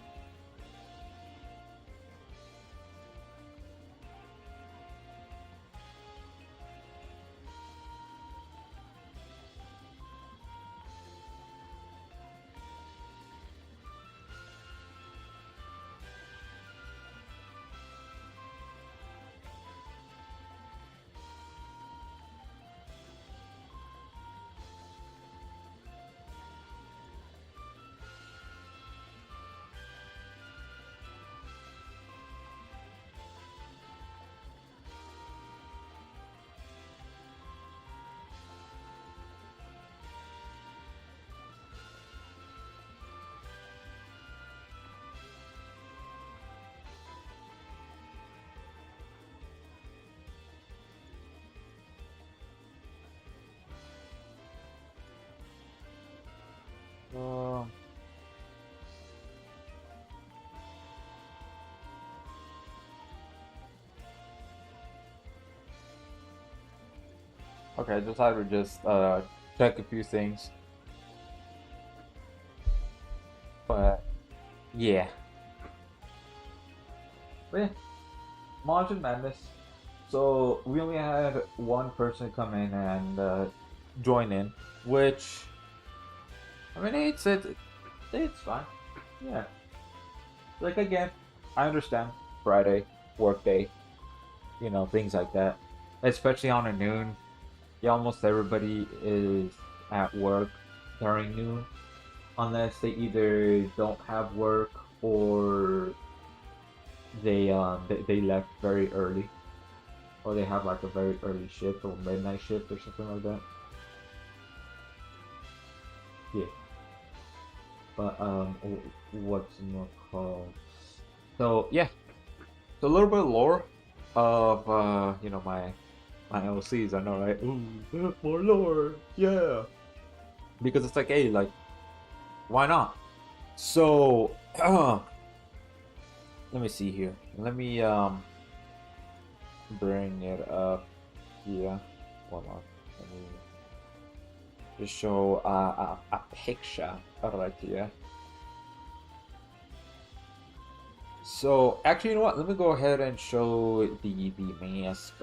Uh, okay, I just had to check a few things, but yeah. But yeah, Margin Madness. So we only had one person come in and join in, which I mean it's fine. Yeah, like again, I understand Friday work day, things like that, especially on a noon. Yeah, almost everybody is at work during noon, unless they either don't have work or they left very early, or they have like a very early shift or midnight shift or something like that. Yeah, but what's it called? So yeah, so a little bit of lore of my LCs. I know, right? Ooh, more lore, yeah. Because it's like, hey, like, why not? So, let me see here. Let me bring it up here. Hold on. Let me just show a picture right here. So actually, you know what? Let me go ahead and show the mask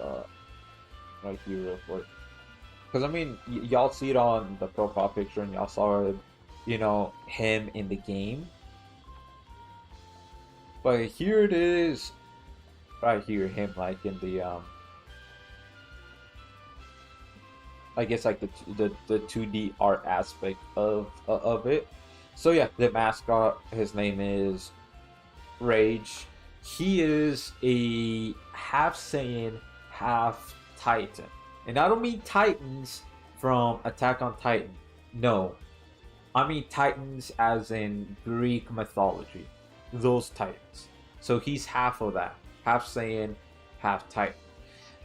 right here real quick. Because I mean, y'all see it on the profile picture, and y'all saw it, him in the game. But here it is, right here, him like in the I guess like the 2D art aspect of it. So yeah, the mascot, his name is Rage. He is a half Saiyan, half Titan. And I don't mean Titans from Attack on Titan. No. I mean Titans as in Greek mythology. Those Titans. So he's half of that. Half Saiyan, half Titan.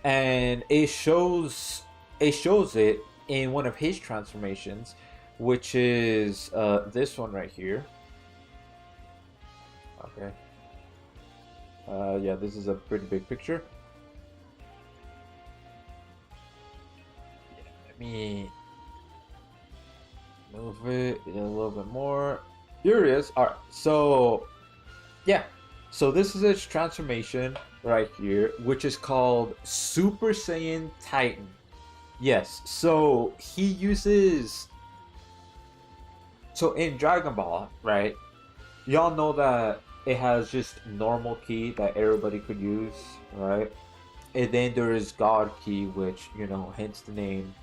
And it shows it in one of his transformations, which is this one right here. Okay. Yeah, this is a pretty big picture. Yeah, let me move it a little bit more. Here it is. Alright, so yeah. So this is its transformation right here, which is called Super Saiyan Titan. Yes, so he uses... So in Dragon Ball, right? Y'all know that it has just normal ki that everybody could use, right? And then there is God ki, which, you know, hence the name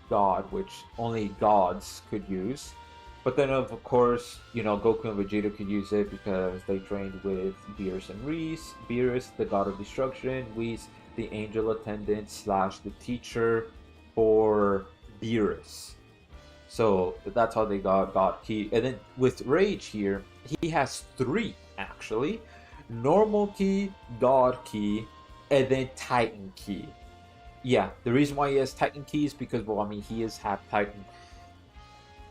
God, which only gods could use. But then, of course, you know, Goku and Vegeta could use it because they trained with Beerus and Whis. Beerus, the god of destruction. Whis, the angel attendant / the teacher for Beerus. So that's how they got God Ki. And then with Rage here, he has 3 actually. Normal Ki, God Ki, and then Titan Ki. Yeah, the reason why he has Titan Ki is because, well, I mean, he is half Titan.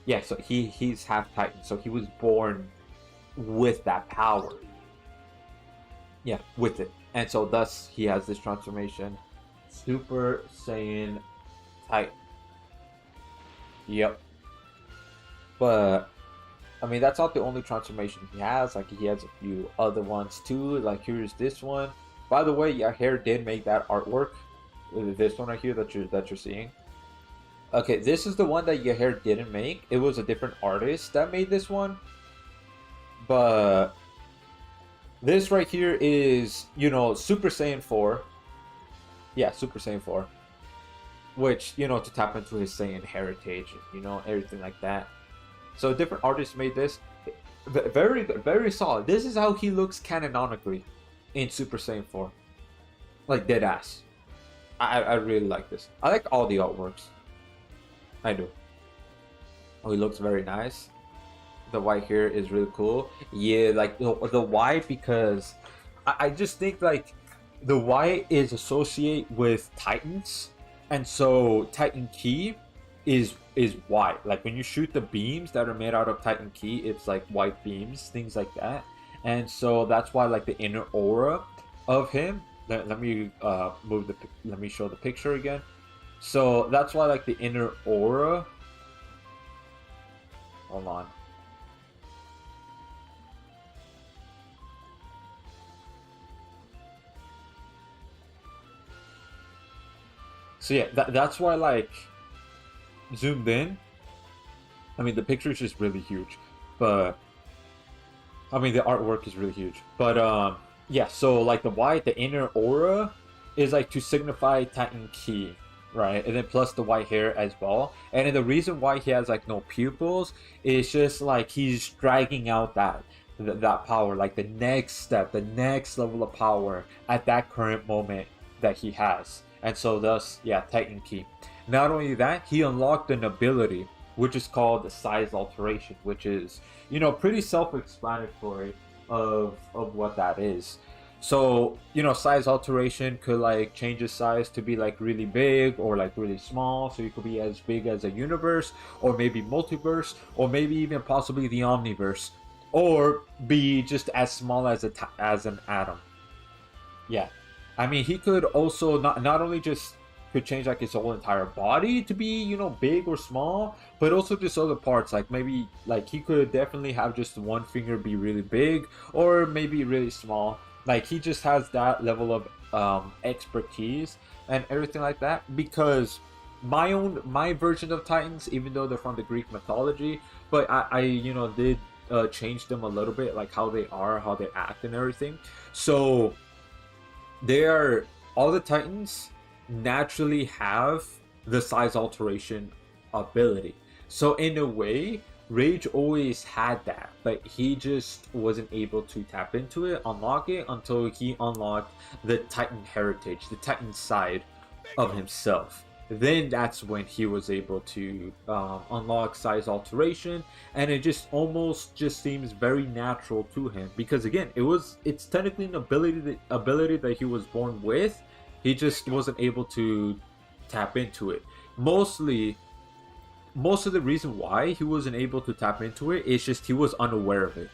Yeah, so he's half Titan, so he was born with that power. Yeah, with it. And so thus he has this transformation. Super Saiyan Titan. Yep. But I mean, that's not the only transformation he has. Like, he has a few other ones too. Like, here's this one. By the way, Yahair did make that artwork. This one right here that you're seeing. Okay, this is the one that Yahair didn't make. It was a different artist that made this one. But this right here is, you know, Super Saiyan 4. Yeah, Super Saiyan 4. Which, you know, to tap into his Saiyan heritage, you know, everything like that. So different artists made this. Very, very solid. This is how he looks canonically in Super Saiyan 4. Like, dead ass. I really like this. I like all the artworks. I do. Oh, he looks very nice. The white here is really cool. Yeah, like the white, because I just think like the white is associated with Titans, and so Titan Ki is white. Like when you shoot the beams that are made out of Titan Ki, it's like white beams, things like that. And so that's why like the inner aura of him. Let me let me show the picture again. So that's why like the inner aura. Hold on. So yeah, that's why like zoomed in. I mean, the picture is just really huge, but I mean the artwork is really huge. But yeah, so like the white, the inner aura is like to signify Titan Ki, right? And then plus the white hair as well. And then the reason why he has like no pupils is just like he's dragging out that power, like the next step, the next level of power at that current moment that he has. And so thus, yeah, Titan Ki. Not only that, he unlocked an ability which is called the size alteration, which is, you know, pretty self-explanatory of what that is. So, you know, size alteration could like change his size to be like really big or like really small. So it could be as big as a universe, or maybe multiverse, or maybe even possibly the omniverse, or be just as small as an atom. Yeah, I mean, he could also not only just could change like his whole entire body to be, you know, big or small, but also just other parts. Like maybe like he could definitely have just one finger be really big, or maybe really small. Like he just has that level of expertise and everything like that. Because my version of Titans, even though they're from the Greek mythology, but I you know did change them a little bit, like how they are, how they act and everything. So they are, all the Titans naturally have the size alteration ability. So in a way, Rage always had that, but he just wasn't able to tap into it, unlock it, until he unlocked the Titan heritage, the Titan side of himself. Then that's when he was able to unlock size alteration, and it just almost just seems very natural to him, because again, it's technically an ability that he was born with. He just wasn't able to tap into it. Most of the reason why he wasn't able to tap into it is just he was unaware of it.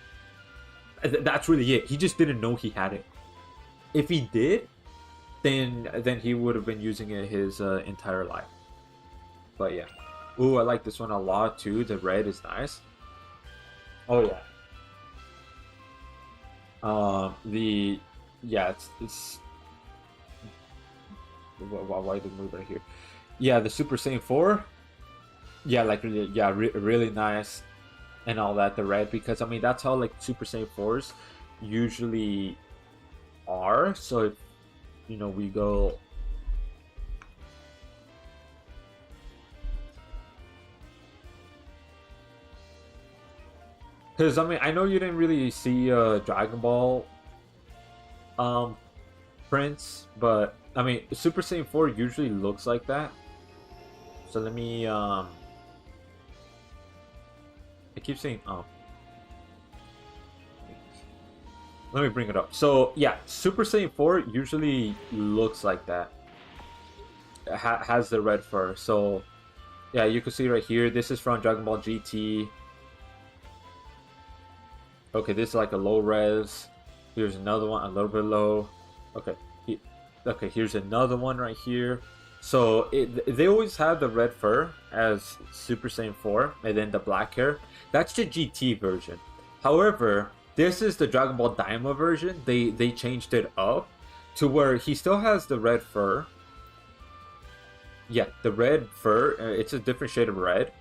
That's really it. He just didn't know he had it. If he did, then he would have been using it his entire life. But yeah. Ooh, I like this one a lot too. The red is nice. Oh yeah. It's why did it move right here? Yeah, the Super Saiyan 4. Yeah, like really, yeah, really nice, and all that. The red, because I mean that's how like Super Saiyan 4s usually are. So if we go, because I mean I know you didn't really see Dragon Ball prints, but I mean Super Saiyan 4 usually looks like that. So let me I keep saying let me bring it up. So yeah, Super Saiyan 4 usually looks like that. Has the red fur. So yeah, you can see right here. This is from Dragon Ball GT. Okay, this is like a low res. Here's another one, a little bit low. Okay, okay. Here's another one right here. So they always have the red fur as Super Saiyan 4, and then the black hair. That's the GT version. However, this is the Dragon Ball Daima version. They changed it up to where he still has the red fur. Yeah, the red fur. It's a different shade of red,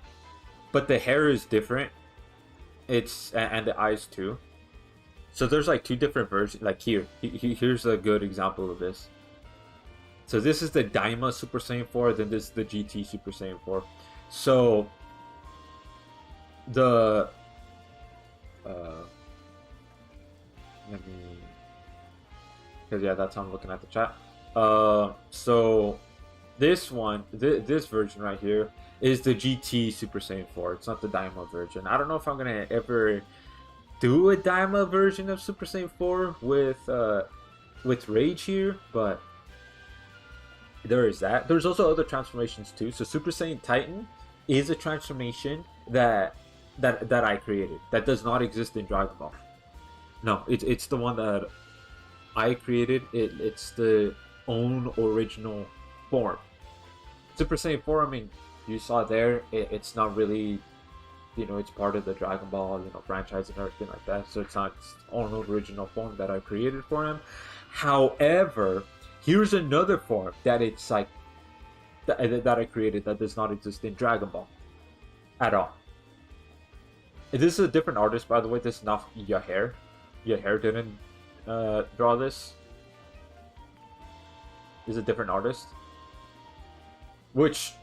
but the hair is different. And the eyes too. So there's like two different versions. Like here's a good example of this. So this is the Daima Super Saiyan 4, then this is the GT Super Saiyan 4. So the let me, because yeah, that's how I'm looking at the chat. So this one, this version right here is the GT Super Saiyan 4. It's not the Daima version. I don't know if I'm gonna ever do a Daima version of Super Saiyan 4 with Rage here, but there is that. There's also other transformations too. So Super Saiyan Titan is a transformation that I created that does not exist in Dragon Ball. No, it's the one that I created. It's the own original form. Super Saiyan 4, I mean, you saw there, it's not really, it's part of the Dragon Ball, franchise and everything like that. So it's not its own original form that I created for him. However, here's another form that it's like that I created that does not exist in Dragon Ball at all. This is a different artist, by the way. This is not Yahair. Yahair didn't draw this. This is a different artist, which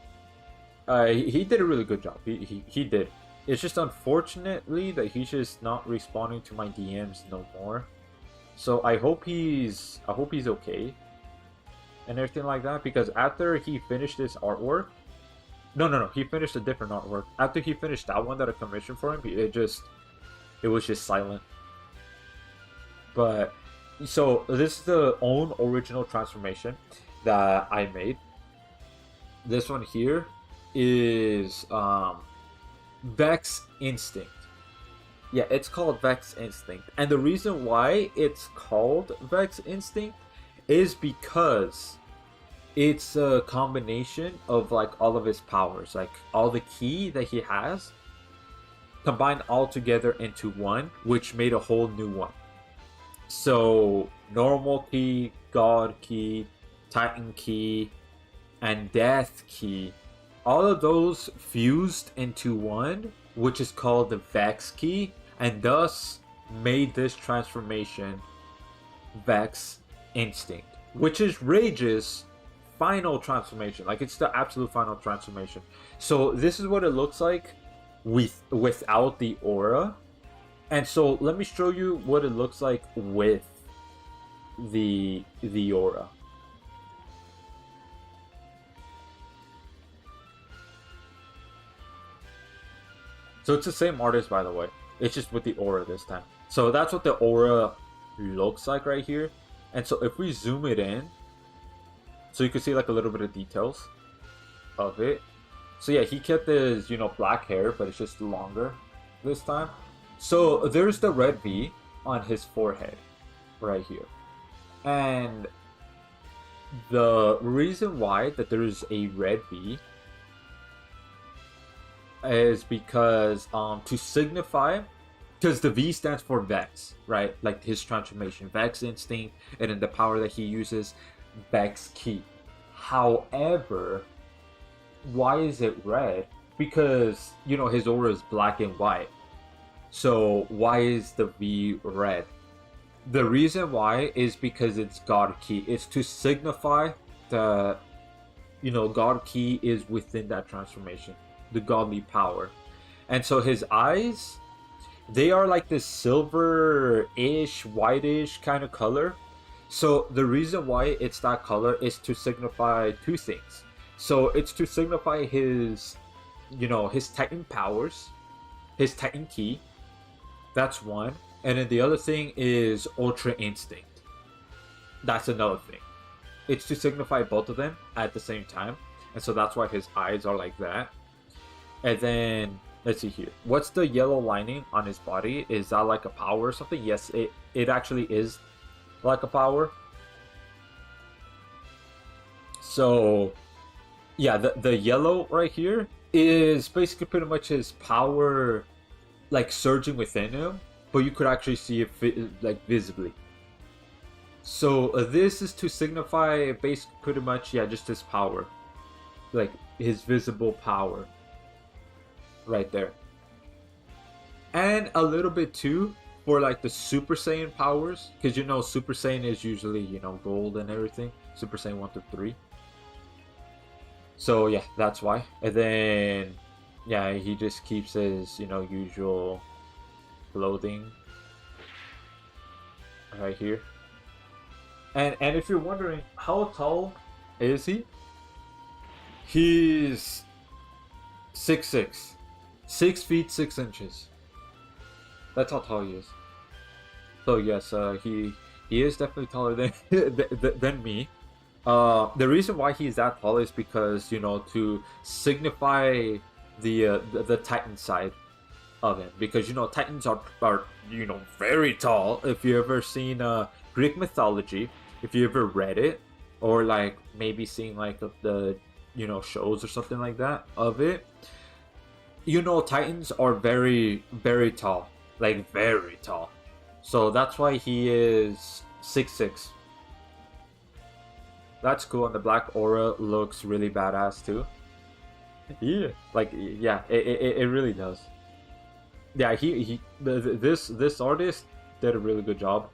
he did a really good job. He did. It's just unfortunately that he's just not responding to my DMs no more. So I hope he's okay and everything like that, because after he finished this artwork, no, he finished a different artwork. After he finished that one that I commissioned for him, it was just silent. But so this is the own original transformation that I made. This one here is Vex Instinct. Yeah, it's called Vex Instinct. And the reason why it's called Vex Instinct is because it's a combination of like all of his powers, like all the ki that he has combined all together into one, which made a whole new one. So normal ki, God ki, Titan ki, and Death ki, all of those fused into one, which is called the Vex ki, and thus made this transformation Vex Instinct, which is Rage's final transformation. Like, it's the absolute final transformation. So this is what it looks like without the aura. And so let me show you what it looks like with the aura. So it's the same artist, by the way. It's just with the aura this time. So that's what the aura looks like right here. And so if we zoom it in, so you can see like a little bit of details of it. So yeah, he kept his, you know, black hair, but it's just longer this time. So there's the red V on his forehead right here. And the reason why that there's a red V is because to signify, because the V stands for Vex, right? Like his transformation, Vex instinct, and then the power that he uses, Vex ki. However, why is it red? Because, you know, his aura is black and white. So why is the V red? The reason why is because it's God ki. It's to signify that, you know, God ki is within that transformation, the godly power. And so his eyes, they are like this silver-ish, whitish kind of color. So the reason why it's that color is to signify two things. So it's to signify his, you know, his Titan powers, his Titan ki. That's one. And then the other thing is Ultra Instinct. That's another thing. It's to signify both of them at the same time. And so that's why his eyes are like that. And then, let's see here. What's the yellow lining on his body? Is that like a power or something? Yes, it actually is like a power. So, yeah, the yellow right here is basically pretty much his power, like, surging within him. But you could actually see it like visibly. So this is to signify basically pretty much, yeah, just his power, like his visible power, right there. And a little bit too for like the Super Saiyan powers, because you know Super Saiyan is usually, you know, gold and everything. Super Saiyan 1 to 3. So yeah, that's why. And then yeah, he just keeps his, you know, usual clothing right here. And if you're wondering how tall is he, he's 6'6", 6 feet 6 inches. That's how tall he is. So yes, he is definitely taller than than me. The reason why he's that tall is because, you know, to signify the Titan side of him, because, you know, Titans are you know, very tall. If you ever seen Greek mythology, if you ever read it, or like maybe seen like the, you know, shows or something like that of it, you know, Titans are very, very tall, like very tall. So that's why he is 6'6". That's cool, and the black aura looks really badass too. Yeah, like, yeah, it really does. Yeah, this artist did a really good job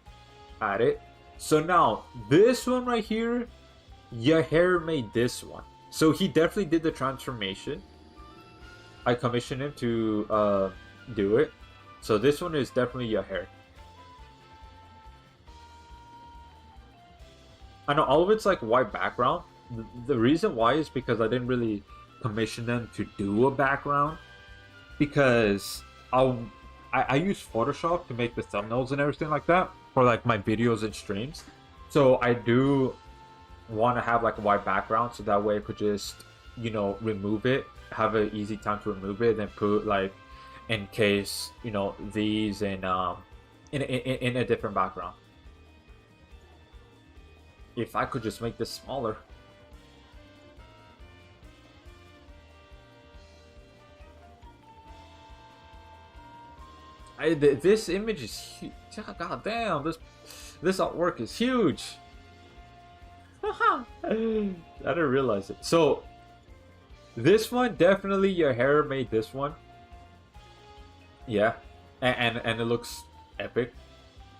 at it. So now this one right here, Yahair made this one. So he definitely did the transformation. I commissioned him to do it. So this one is definitely Yahair. I know all of it's like white background. The reason why is because I didn't really commission them to do a background, because I use Photoshop to make the thumbnails and everything like that for like my videos and streams. So I do want to have like a white background, so that way I could just, you know, remove it, have an easy time to remove it, then put like, in case, you know, these in a different background. If I could just make this smaller. This image is huge. God damn, this artwork is huge. I didn't realize it. So this one, definitely Yahair made this one. Yeah, and it looks epic.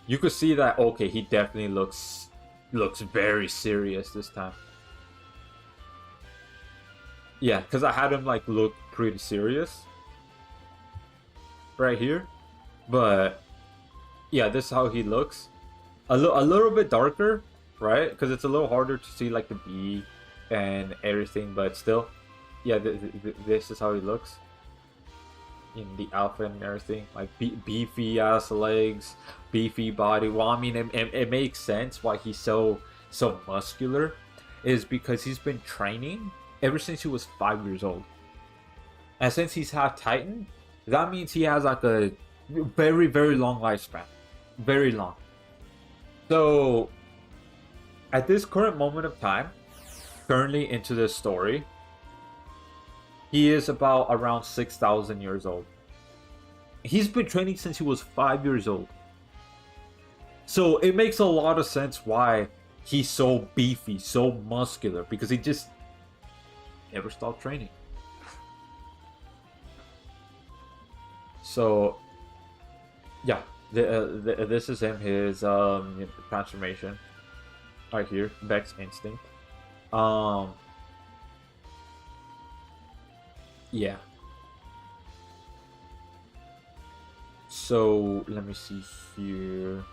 You could see that. Okay, he definitely looks very serious this time. Yeah, because I had him like look pretty serious right here. But yeah, this is how he looks. A little bit darker, right? Because it's a little harder to see like the B and everything, but still, yeah, this is how he looks in the outfit and everything. Like beefy ass legs, beefy body. Well, I mean, it makes sense why he's so muscular, is because he's been training ever since he was 5 years old, and since he's half Titan, that means he has like a very long lifespan, very long. So, at this current moment of time, currently into this story, he is about around 6,000 years old. He's been training since he was 5 years old. So, it makes a lot of sense why he's so beefy, so muscular, because he just never stopped training. So, yeah. This is him, his transformation right here, Beck's instinct. Yeah. So let me see here.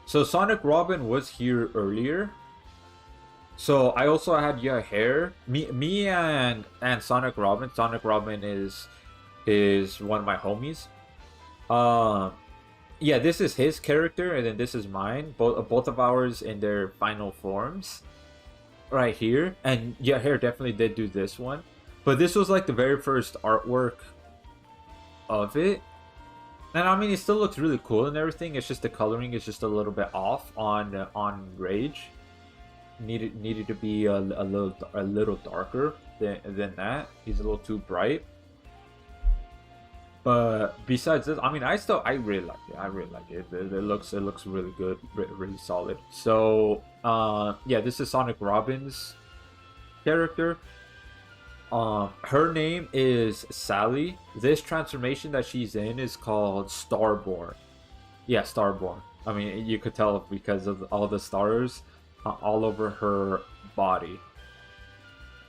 So Sonic Robin was here earlier. So I also had your hair. Me and Sonic Robin. Sonic Robin is one of my homies. Yeah, this is his character, and then this is mine. Both of ours in their final forms, right here. And yeah, hair definitely did do this one, but this was like the very first artwork of it. And I mean, it still looks really cool and everything. It's just the coloring is just a little bit off on Rage. Needed to be a little darker than that. He's a little too bright. But besides this, I mean, I really like it. I really like it. It looks really good, really solid. So yeah, this is Sonic Robin's character. Her name is Sally. This transformation that she's in is called Starborn. Yeah, Starborn. I mean, you could tell because of all the stars all over her body.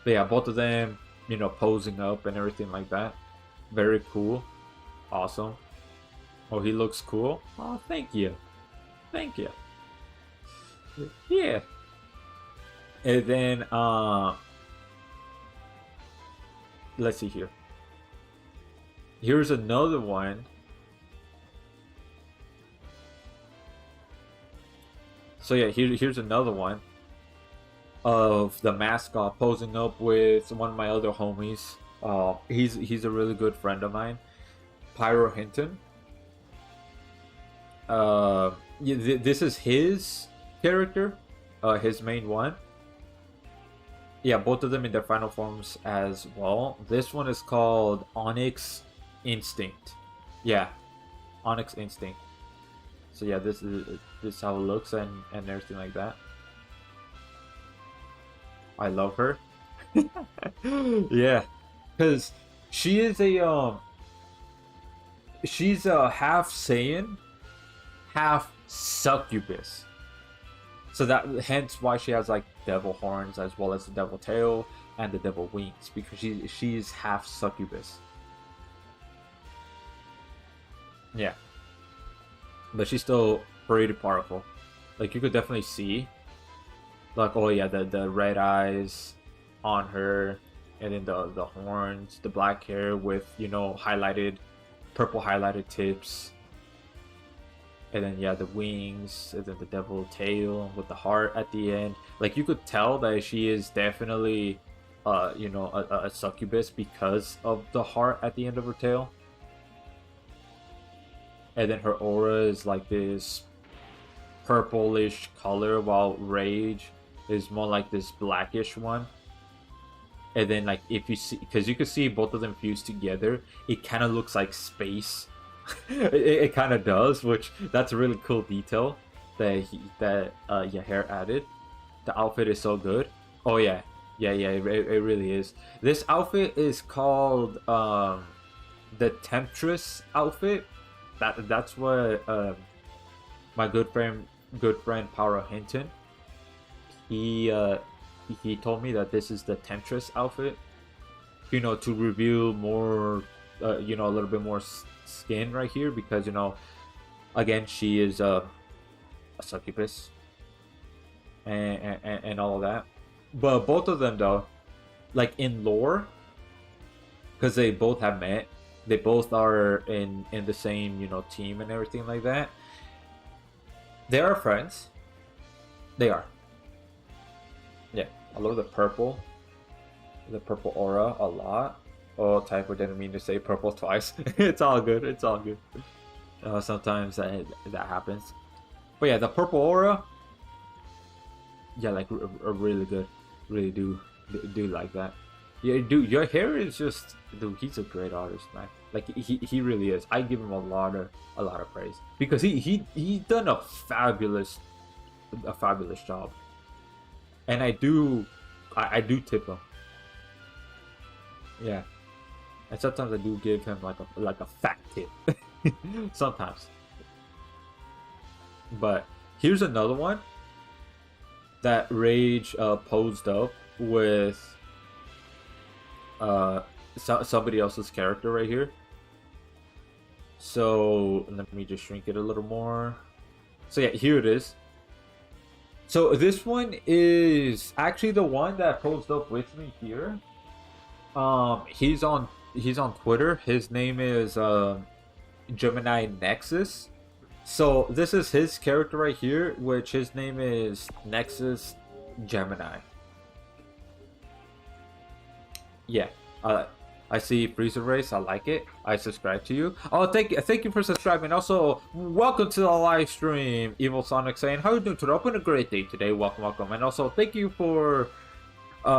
But yeah, both of them, you know, posing up and everything like that. Very cool. Awesome. Oh, he looks cool. Oh, thank you. Thank you. Yeah. And then, let's see here. Here's another one. So yeah, here's another one of the mascot posing up with one of my other homies. He's a really good friend of mine, Pyro Hinton. Yeah, this is his character, his main one. Yeah, both of them in their final forms as well. This one is called Onyx Instinct. Yeah, Onyx Instinct. So yeah, this is how it looks and everything like that. I love her. Yeah, because she is she's a half Saiyan, half succubus. So that hence why she has like devil horns as well as the devil tail and the devil wings, because she's half succubus. Yeah. But she's still pretty powerful. Like, you could definitely see, like, oh yeah, the red eyes on her, and then the horns, the black hair with, you know, purple highlighted tips, and then yeah, the wings, and then the devil tail with the heart at the end. Like, you could tell that she is definitely you know, a succubus because of the heart at the end of her tail. And then her aura is like this purplish color, while Rage is more like this blackish one. And then, like, if you see, because you can see both of them fused together, it kind of looks like space. it kind of does, which that's a really cool detail that Yahair added. The outfit is so good. Oh yeah, it really is. This outfit is called the Temptress outfit. That's what my good friend good friend Power Hinton, he he told me that this is the Temptress outfit. You know, to reveal more, you know, a little bit more skin right here because, you know, again, she is a succubus and all of that. But both of them though, like in lore, because they both have met, they both are in the same, you know, team and everything like that. They are friends. They are. Yeah, I love the purple aura a lot. Oh, typo, didn't mean to say purple twice. It's all good. It's all good. Sometimes that happens. But yeah, the purple aura. Yeah, like really good. Really do like that. Yeah, dude, your hair is just, dude. He's a great artist, man. Like he really is. I give him a lot of praise because he done a fabulous job, and I do tip him. Yeah, and sometimes I do give him like a fat tip. Sometimes. But here's another one that Rage posed up with somebody else's character right here. So let me just shrink it a little more. So yeah, here it is. So this one is actually the one that posed up with me here. He's on Twitter. His name is Gemini Nexus. So this is his character right here, which his name is Nexus Gemini. Yeah, I see Freezer Race. I like it. I subscribe to you. Oh, thank you for subscribing. Also, welcome to the live stream. Evil Sonic saying, "How are you doing today? Hope a great day today. Welcome. And also, thank you for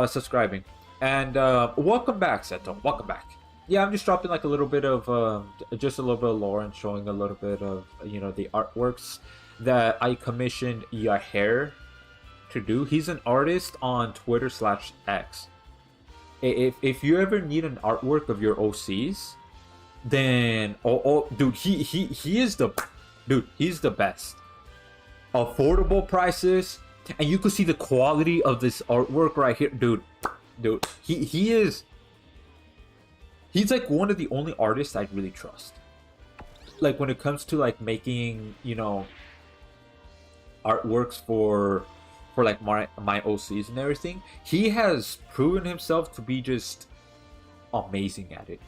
subscribing. And welcome back, Seto. Welcome back. Yeah, I'm just dropping like a little bit of just a little bit of lore and showing a little bit of, you know, the artworks that I commissioned Yahair to do. He's an artist on Twitter/X. If you ever need an artwork of your OCs, then dude, he is the dude. He's the best. Affordable prices, and you can see the quality of this artwork right here, dude. He's like one of the only artists I really trust. Like when it comes to like making, you know, artworks for like my OCs and everything, he has proven himself to be just amazing at it.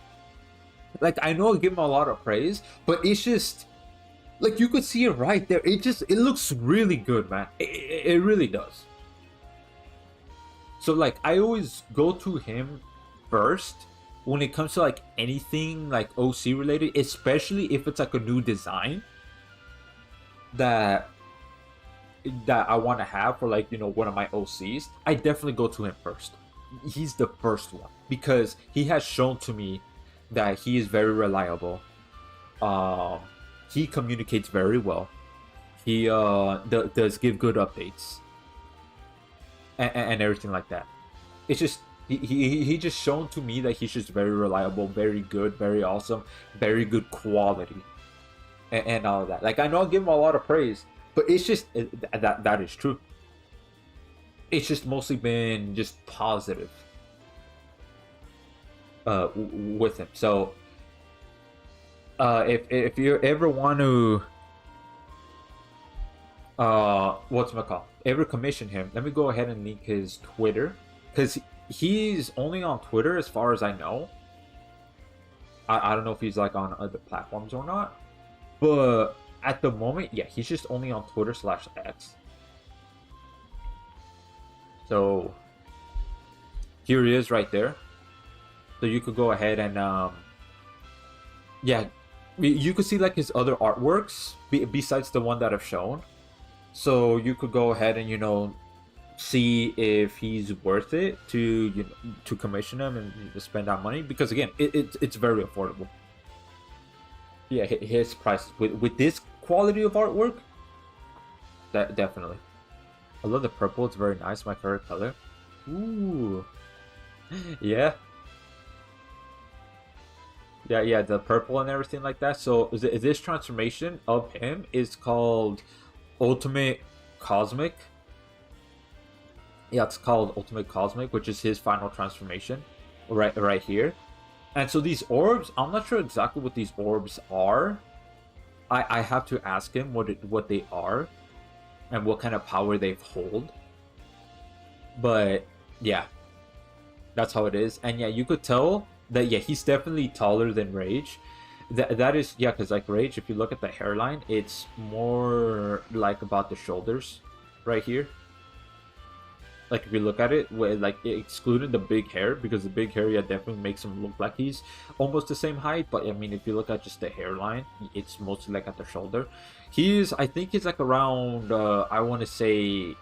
Like I know I give him a lot of praise, but it's just like you could see it right there. It looks really good, man. It really does. So like I always go to him first when it comes to like anything like OC related, especially if it's like a new design that I want to have for like, you know, one of my OCs. I definitely go to him first. He's the first one because he has shown to me that he is very reliable. He communicates very well. He does give good updates and everything like that. It's just he just shown to me that he's just very reliable, very good, very awesome, very good quality, and all of that. Like I know I give him a lot of praise, but it's just that is true. It's just mostly been just positive with him. So if you ever want to ever commission him, let me go ahead and link his Twitter, because he's only on Twitter as far as I know. I don't know if he's like on other platforms or not, but at the moment, yeah, he's just only on Twitter/X. So here he is right there. So you could go ahead and yeah, you could see like his other artworks besides the one that I've shown. So you could go ahead and, you know, see if he's worth it to, you know, to commission him and spend that money, because again, it's very affordable. Yeah, his price with this quality of artwork, that definitely. I love the purple. It's very nice. My favorite color. Ooh, yeah. The purple and everything like that. So this transformation of him is called Ultimate Cosmic. Yeah, it's called Ultimate Cosmic, which is his final transformation, right here. And so these orbs, I'm not sure exactly what these orbs are. I have to ask him what they are, and what kind of power they hold. But yeah, that's how it is. And yeah, you could tell that yeah, he's definitely taller than Rage. That is yeah, because like Rage, if you look at the hairline, it's more like about the shoulders, right here. Like if you look at it, like excluding the big hair, because the big hair yeah definitely makes him look like he's almost the same height. But I mean, if you look at just the hairline, it's mostly like at the shoulder. I think he's like around I want to say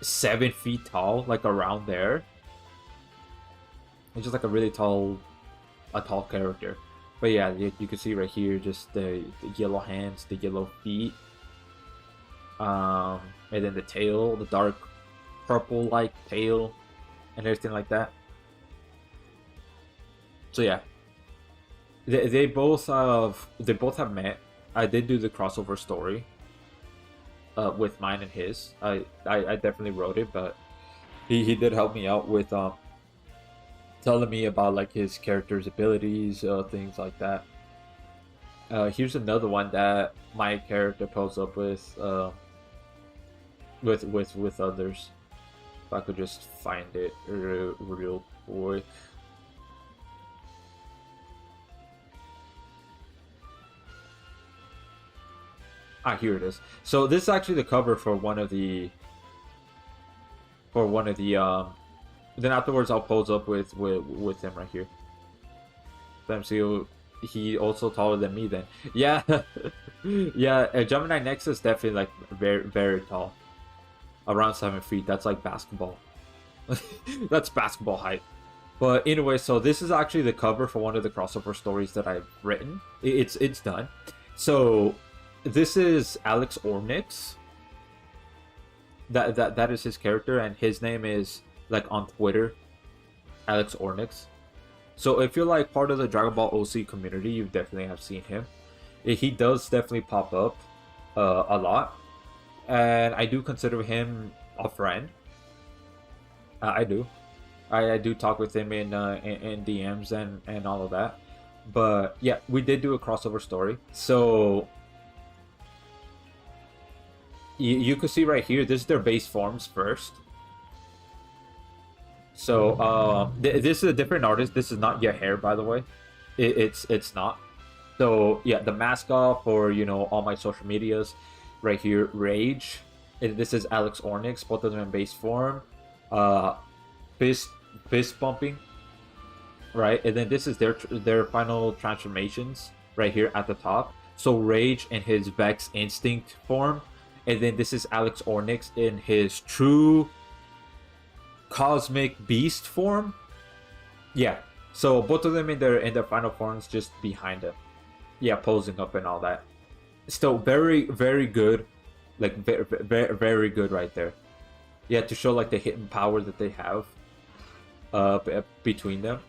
7 feet tall, like around there. He's just like a really tall character. But yeah, you can see right here just the yellow hands, the yellow feet, and then the tail, the dark purple like tail, and everything like that. So yeah, they both have met. I did do the crossover story with mine and his. I definitely wrote it, but he did help me out with telling me about like his character's abilities, things like that. Here's another one that my character pulls up with others. If I could just find it real quick. Ah, here it is. So this is actually the cover for one of the then afterwards I'll pose up with him right here. Then see, he also taller than me then. Yeah. Yeah, Gemini Nex is definitely like very tall. Around 7 feet. That's like basketball. That's basketball height. But anyway, so this is actually the cover for one of the crossover stories that I've written. It's done. So this is Alex Ornix. That is his character, and his name is like on Twitter, Alex Ornix. So if you're like part of the Dragon Ball OC community, you definitely have seen him. He does definitely pop up a lot, and I do consider him a friend. I do. I do talk with him in DMs and all of that. But yeah, we did do a crossover story. So you can see right here, this is their base forms first. So this is a different artist. This is not yet hair, by the way. It's not. So yeah, the mascot for all my social medias, right here, Rage. And this is Alex Ornix, both of them in base form. Fist bumping, right? And then this is their final transformations right here at the top. So Rage in his Vex Instinct form, and then this is Alex Ornix in his true Cosmic Beast form. Yeah, so both of them in their final forms, just behind him. Yeah, posing up and all that. Still very good, like very good right there. Yeah, to show like the hidden power that they have between them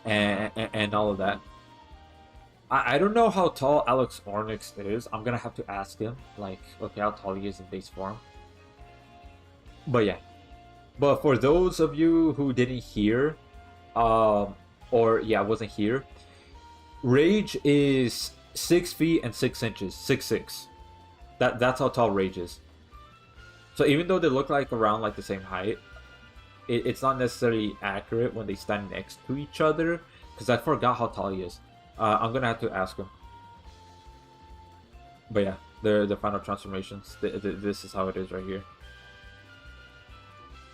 and all of that. I don't know how tall Alex Ornix is. I'm gonna have to ask him, like, okay, how tall he is in base form. But yeah. But for those of you who didn't hear, or yeah, wasn't here, Rage is 6 feet and 6 inches, 6'6". That's how tall Rage is. So even though they look like around like the same height, it's not necessarily accurate when they stand next to each other, because I forgot how tall he is. I'm gonna have to ask him. But yeah, the final transformations. This is how it is right here.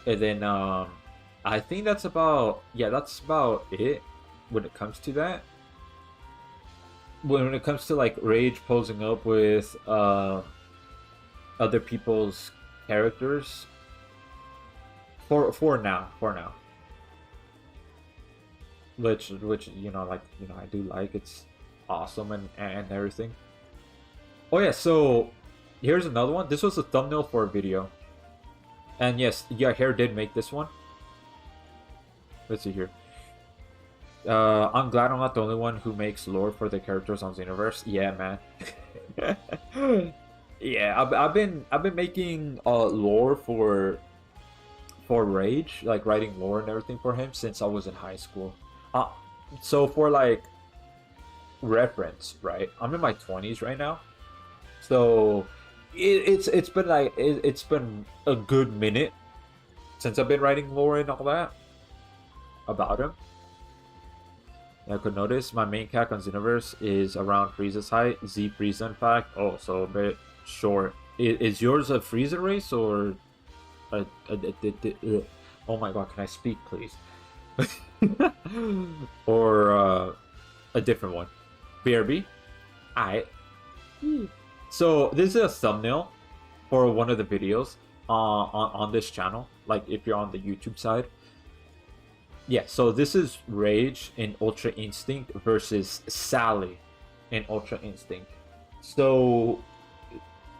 And then I think that's about it when it comes to that. When it comes to like Rage posing up with other people's characters, for now, which I do like. It's awesome and everything. Oh yeah, so here's another one. This was a thumbnail for a video. And yes, yeah, Hair did make this one. Let's see here. I'm glad I'm not the only one who makes lore for the characters on Xenoverse. Yeah, man. Yeah, I've been making lore for Rage, like writing lore and everything for him since I was in high school. Uh, so for like reference, right? I'm in my 20s right now, so it's been like it's been a good minute since I've been writing lore and all that about him. I could notice my main cat on Xenoverse is around Frieza's height. Z Frieza, in fact. Oh, so a bit short. Is yours a Frieza race or oh my god, can I speak, please? Or a different one? BRB? Alright. So this is a thumbnail for one of the videos on this channel. Like if you're on the YouTube side. Yeah, so this is Rage in Ultra Instinct versus Sally in Ultra Instinct. So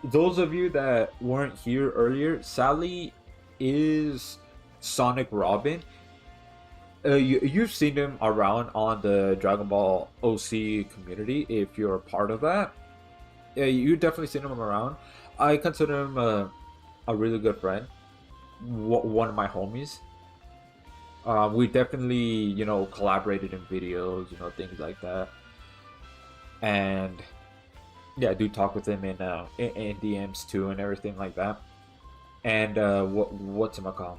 those of you that weren't here earlier, Sally is Sonic Robin. You've seen him around on the Dragon Ball OC community if you're a part of that. Yeah, you definitely seen him around. I consider him a really good friend, one of my homies. We definitely, collaborated in videos, things like that. And yeah, I do talk with him in DMs too and everything like that. And what's it called?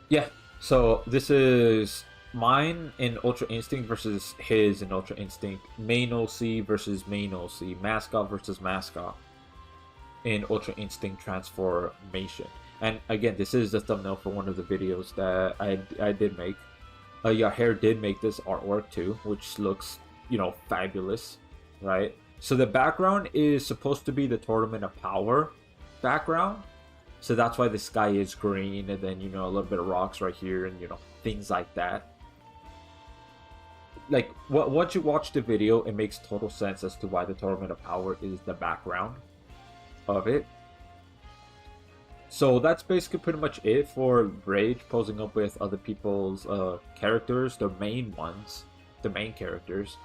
Yeah, so this is mine in Ultra Instinct versus his in Ultra Instinct. Main OC versus main OC. Mascot versus mascot in Ultra Instinct transformation. And again, this is the thumbnail for one of the videos that I did make. Yeah, Hair did make this artwork too, which looks, fabulous, right? So the background is supposed to be the Tournament of Power background. So that's why the sky is green, and then, a little bit of rocks right here, and, things like that. Like, once you watch the video, it makes total sense as to why the Tournament of Power is the background of it. So that's basically pretty much it for Rage posing up with other people's characters, the main ones, the main characters,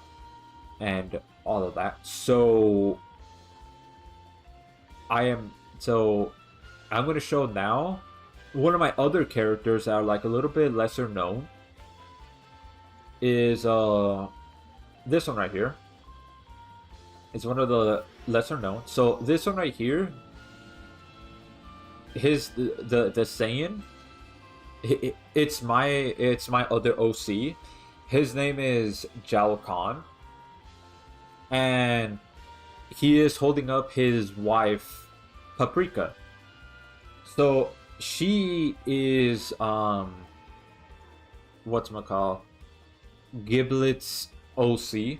and all of that. So I'm going to show now one of my other characters that are like a little bit lesser known is this one right here. It's one of the lesser known. So this one right here, the Saiyan, it's my other OC. His name is Jal Khan, and he is holding up his wife Paprika. So she is whatchamacall, Giblet's OC.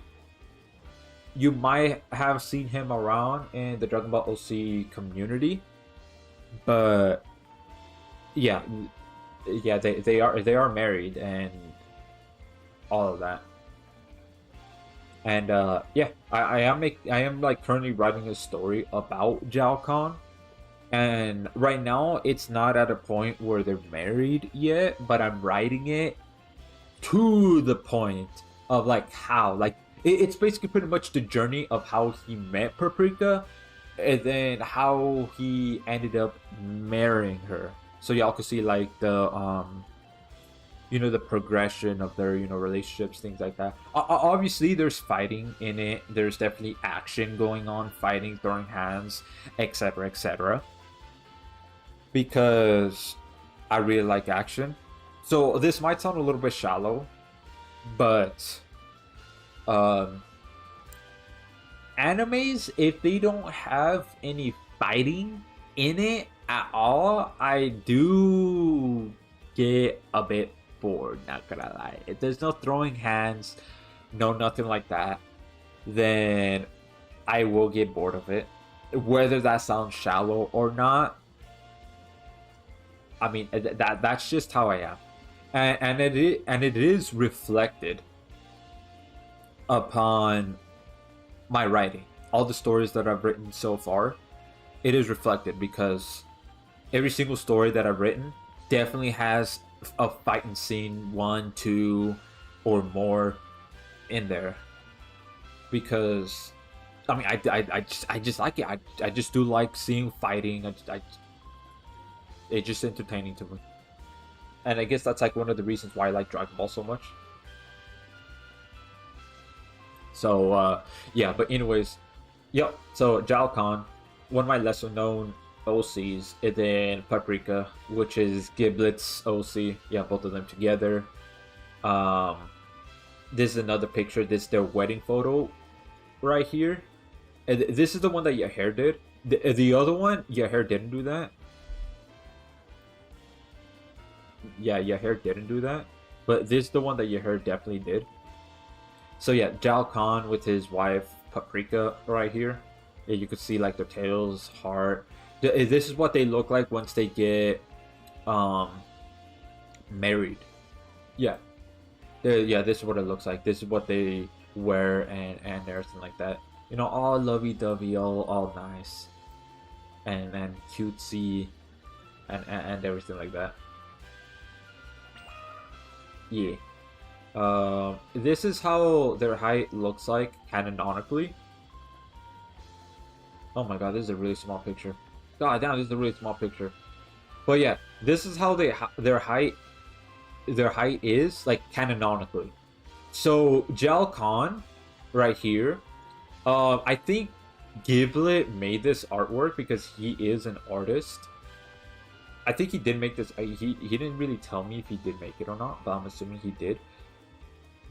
You might have seen him around in the Dragon Ball OC community. But yeah, they are married and all of that. And yeah, I am like currently writing a story about Zhao Khan, and right now it's not at a point where they're married yet, but I'm writing it to the point of like how it's basically pretty much the journey of how he met Paprika, and then how he ended up marrying her. So y'all can see like the the progression of their relationships, things like that. Obviously there's fighting in it, there's definitely action going on, fighting, throwing hands, etc, because I really like action. So this might sound a little bit shallow, but animes, if they don't have any fighting in it at all, I do get a bit bored, not gonna lie. If there's no throwing hands, no nothing like that, then I will get bored of it. Whether that sounds shallow or not, I mean, that's just how I am. And it is reflected upon my writing. All the stories that I've written so far, it is reflected, because every single story that I've written definitely has a fighting scene, 1, 2, or more in there, because I mean, I just like it. I just do like seeing fighting. It's just entertaining to me. And I guess that's like one of the reasons why I like Dragon Ball so much. So, yeah, but anyways, yep. So, Jao Kahn, one of my lesser known OCs, and then Paprika, which is Giblet's OC. Yeah, both of them together. Um, this is another picture. This is their wedding photo right here. And this is the one that your hair did. The other one, your hair didn't do that. Yeah, your hair didn't do that. But this is the one that your hair definitely did. So yeah, Jao Kahn with his wife Paprika right here. Yeah, you could see like their tails, heart. This is what they look like once they get married. Yeah. Yeah, this is what it looks like. This is what they wear and everything like that. You know, all lovey-dovey, all nice. And cutesy and everything like that. Yeah. This is how their height looks like canonically. Oh my god, this is a really small picture. God damn, this is a really small picture. But yeah, this is how their height is like canonically. So Jal Khan, right here. I think Giblet made this artwork because he is an artist. I think he did make this. He didn't really tell me if he did make it or not, but I'm assuming he did.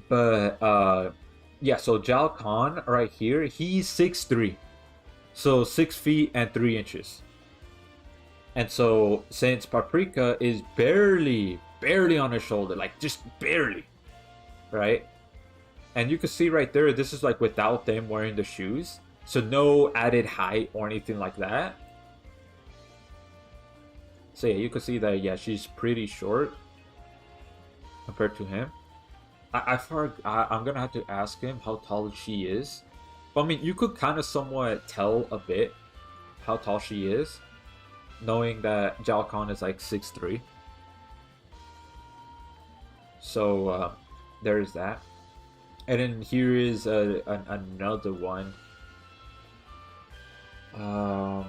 But yeah, so Jal Khan right here, he's 6'3", so 6 feet and 3 inches. And so since Paprika is barely on his shoulder, like just barely, right? And you can see right there, this is like without them wearing the shoes, so no added height or anything like that. So yeah, you can see that, yeah, she's pretty short compared to him. I'm gonna have to ask him how tall she is. But I mean, you could kind of somewhat tell a bit how tall she is, knowing that Jal Khan is like 6'3". So there's that. And then here is another one. Not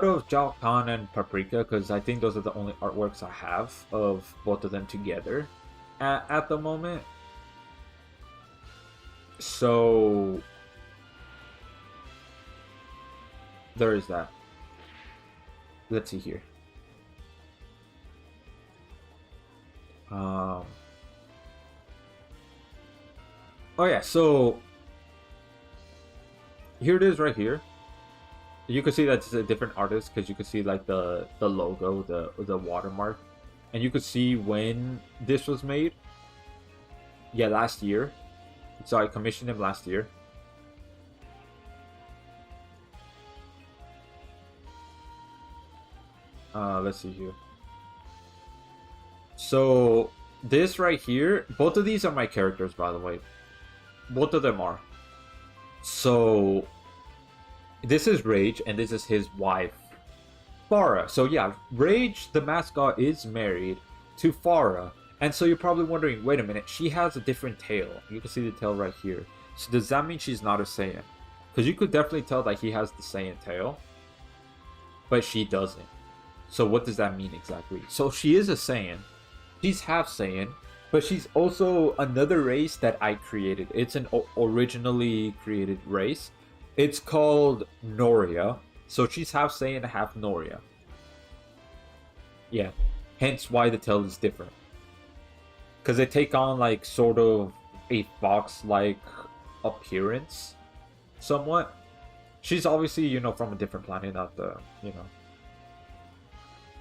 of Jal Khan and Paprika, because I think those are the only artworks I have of both of them together at the moment. So there is that. Let's see here. Oh yeah, so here it is right here. You can see that's a different artist because you can see like the logo, the watermark, and you could see when this was made. Yeah, last year. So I commissioned him last year. Let's see here. So this right here, both of these are my characters, by the way. Both of them are. So this is Rage, and this is his wife, Farah. So yeah, Rage, the mascot, is married to Farah. And so you're probably wondering, wait a minute, she has a different tail. You can see the tail right here. So does that mean she's not a Saiyan? Because you could definitely tell that he has the Saiyan tail, but she doesn't. So what does that mean exactly? So she is a Saiyan. She's half Saiyan, but she's also another race that I created. It's an originally created race. It's called Noria. So she's half Saiyan, half Noria. Yeah, hence why the tail is different. Because they take on like sort of a fox-like appearance, somewhat. She's obviously, you know, from a different planet, not the, you know,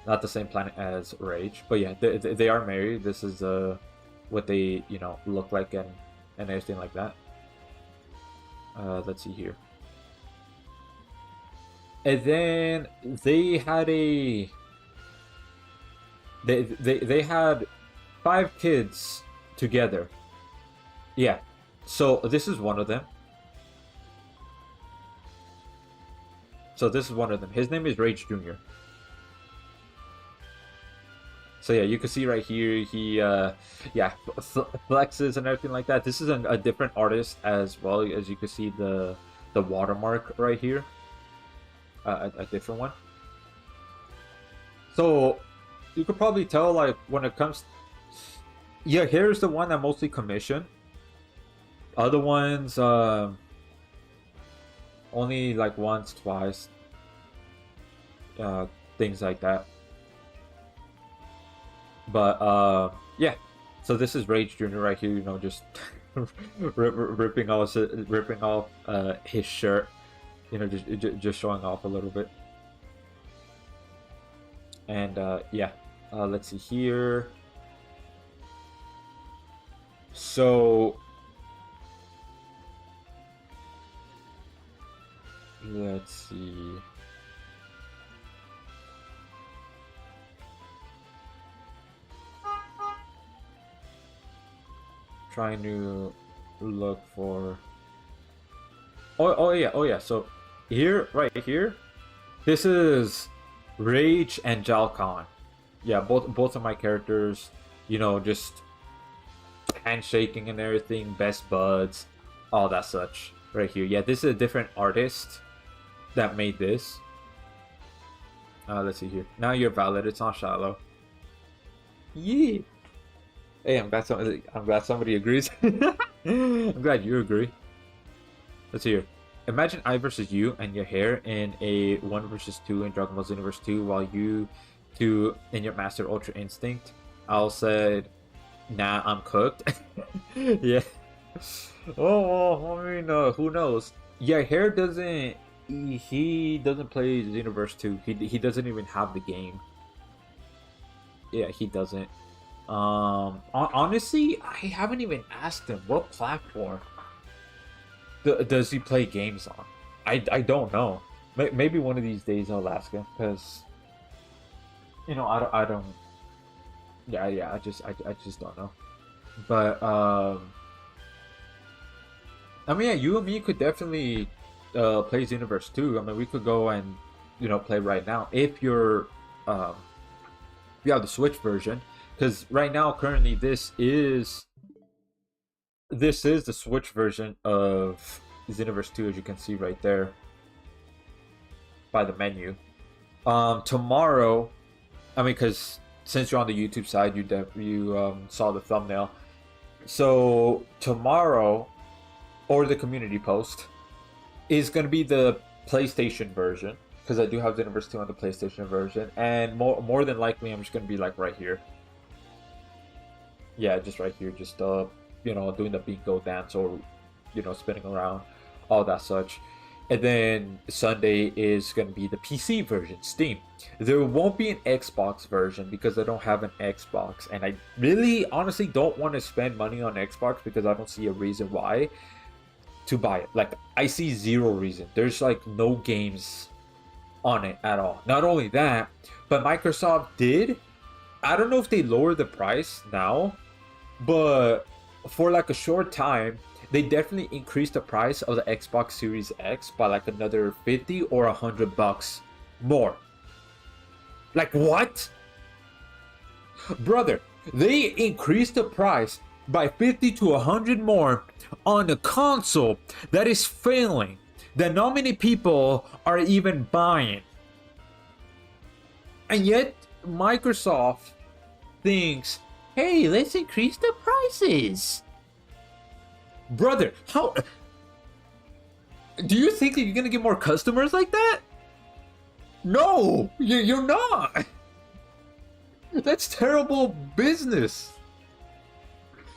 not the same planet as Rage. But yeah, they are married. This is what they, you know, look like and everything like that. Let's see here. And then they had a they had 5 kids together. Yeah. So this is one of them. So this is one of them. His name is Rage Jr. So yeah, you can see right here, he yeah, flexes and everything like that. This is a different artist as well, as you can see the watermark right here, a different one. So you could probably tell, like, when it comes, yeah, here's the one I mostly commission. Other ones, only like once, twice, things like that. But yeah. So this is Rage Jr. right here, you know, just ripping off his shirt, you know, just showing off a little bit. And yeah, let's see here. So let's see. Trying to look for. Oh yeah. So here, right here, this is Rage and Jalcon. Yeah, both of my characters, you know, just handshaking and everything, best buds, all that such. Right here, yeah, this is a different artist that made this. Let's see here. Now you're valid. It's not shallow. Yeah. Hey, I'm glad somebody agrees. I'm glad you agree. Let's see here. Imagine I versus you and your hair in a 1 versus 2 in Dragon Ball Xenoverse 2, while you two in your Master Ultra Instinct. I'll said, nah, I'm cooked. Yeah. Oh, I mean, who knows? Yeah, hair doesn't. He doesn't play Xenoverse 2. He doesn't even have the game. Yeah, he doesn't. Honestly, I haven't even asked him what platform does he play games on. I don't know. Maybe one of these days I'll ask him, because you know, I don't. Yeah, I just don't know. But I mean, yeah, you and me could definitely play Xenoverse 2. I mean, we could go and, you know, play right now if you're if you have the Switch version. Because right now, currently, this is the Switch version of Xenoverse 2, as you can see right there by the menu. Tomorrow, I mean, because since you're on the YouTube side, you saw the thumbnail. So tomorrow, or the community post, is going to be the PlayStation version, because I do have Xenoverse 2 on the PlayStation version, and more than likely, I'm just going to be like right here. Yeah, just right here, just you know, doing the bingo dance, or, you know, spinning around, all that such. And then Sunday is going to be the PC version, Steam. There won't be an Xbox version because I don't have an Xbox, and I really honestly don't want to spend money on Xbox because I don't see a reason why to buy it. Like, I see zero reason. There's like no games on it at all. Not only that, but Microsoft did, I don't know if they lowered the price now, but for like a short time, they definitely increased the price of the Xbox Series X by like another 50 or $100 more. Like, what? Brother, they increased the price by 50 to 100 more on a console that is failing, that not many people are even buying. And yet, Microsoft thinks, hey, let's increase the prices. Brother, how do you think that you're gonna get more customers like that? No, you're not. That's terrible business.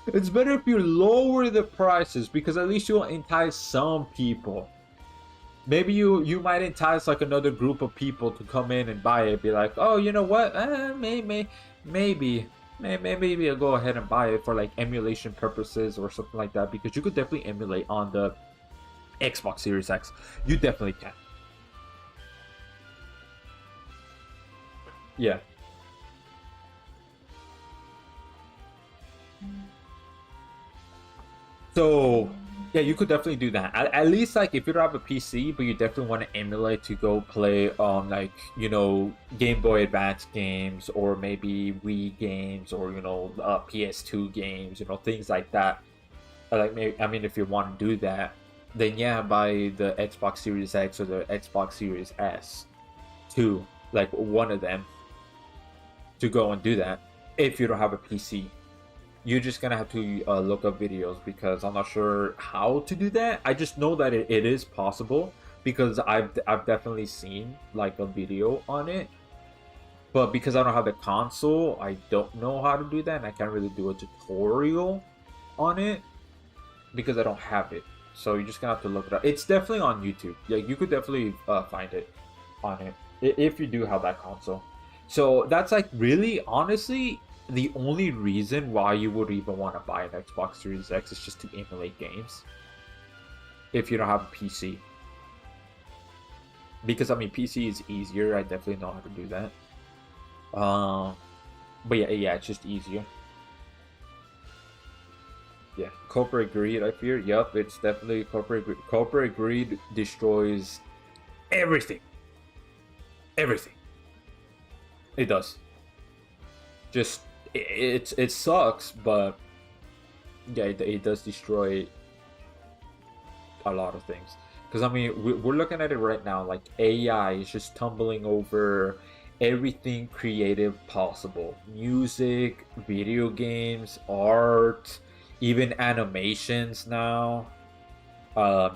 It's better if you lower the prices, because at least you'll entice some people. Maybe you might entice like another group of people to come in and buy it. Be like, oh, you know what? Maybe I'll go ahead and buy it for like emulation purposes or something like that, because you could definitely emulate on the Xbox Series X. You definitely can. Yeah. So Yeah, you could definitely do that. At least like if you don't have a PC, but you definitely want to emulate to go play like Game Boy Advance games or maybe Wii games or PS2 games, things like that. Like maybe, I mean, if you want to do that, then yeah, buy the Xbox Series X or the Xbox Series S, too, like one of them, to go and do that. If you don't have a PC, you're just gonna have to look up videos because I'm not sure how to do that. I just know that it is possible because I've definitely seen like a video on it, but because I don't have the console, I don't know how to do that, and I can't really do a tutorial on it because I don't have it. So you're just gonna have to look it up. It's definitely on YouTube. Yeah, you could definitely find it on it if you do have that console. So that's like really, honestly, the only reason why you would even want to buy an Xbox Series X is just to emulate games. If you don't have a PC. Because I mean, PC is easier. I definitely know how to do that. But yeah, it's just easier. Yeah, corporate greed, I fear. Yup, it's definitely corporate greed. Corporate greed destroys everything. Everything. It does. Just, it sucks, but yeah, it does destroy a lot of things. Because, I mean, we're looking at it right now, like AI is just tumbling over everything creative possible. Music, video games, art, even animations now,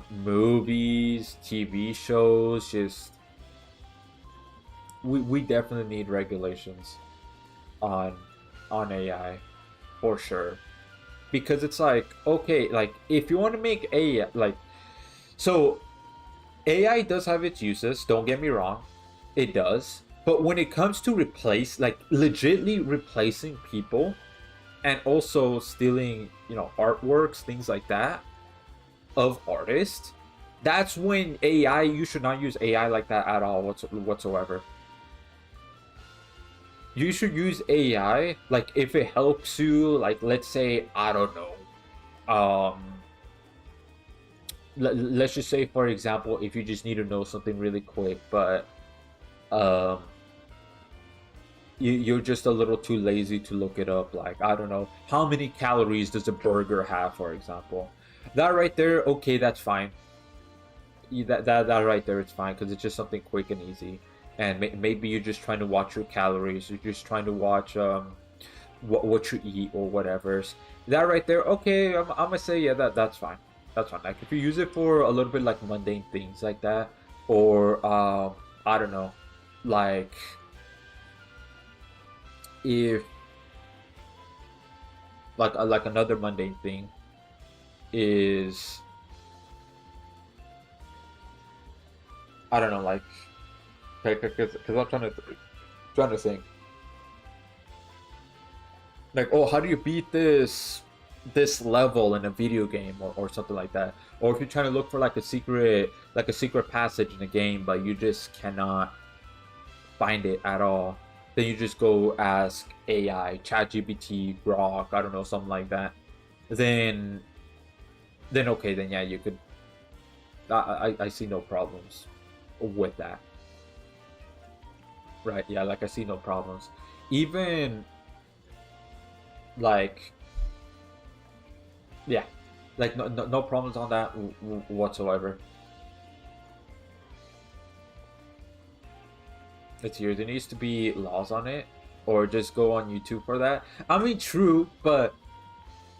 movies, TV shows. Just we definitely need regulations on AI for sure, because it's like, okay, like if you want to make AI, like, so AI does have its uses, don't get me wrong, it does, but when it comes to replace, like legitly replacing people and also stealing, artworks, things like that of artists, that's when AI, you should not use AI like that at all whatsoever. You should use AI like if it helps you, like let's say, I don't know, let's just say, for example, if you just need to know something really quick, but you're just a little too lazy to look it up, like, I don't know, how many calories does a burger have, for example. That right there, okay, that's fine. That right there, it's fine, because it's just something quick and easy. And maybe you're just trying to watch your calories, you're just trying to watch what you eat or whatever. That right there, okay, I'm gonna say, yeah, that's fine. That's fine. Like if you use it for a little bit like mundane things like that, or I don't know, like if like another mundane thing is, I don't know, like, because I'm trying to think, like, oh, how do you beat this level in a video game, or something like that. Or if you're trying to look for like a secret passage in a game, but you just cannot find it at all, then you just go ask AI, ChatGPT, Grok, I don't know, something like that. Then okay, then yeah, you could, I see no problems with that. Right, yeah, like I see no problems. Even like, yeah, like no problems on that whatsoever. It's here. There needs to be laws on it, or just go on YouTube for that. I mean, true, but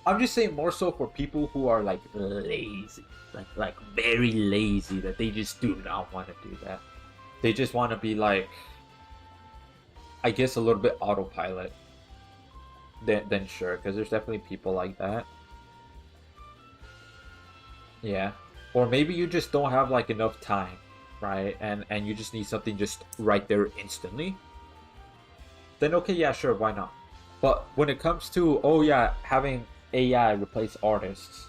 I'm just saying more so for people who are like lazy, like very lazy, that they just do not want to do that. They just want to be like, I guess, a little bit autopilot. Then sure, because there's definitely people like that. Yeah, or maybe you just don't have like enough time, right? And you just need something just right there instantly. Then okay, yeah, sure, why not? But when it comes to, oh yeah, having AI replace artists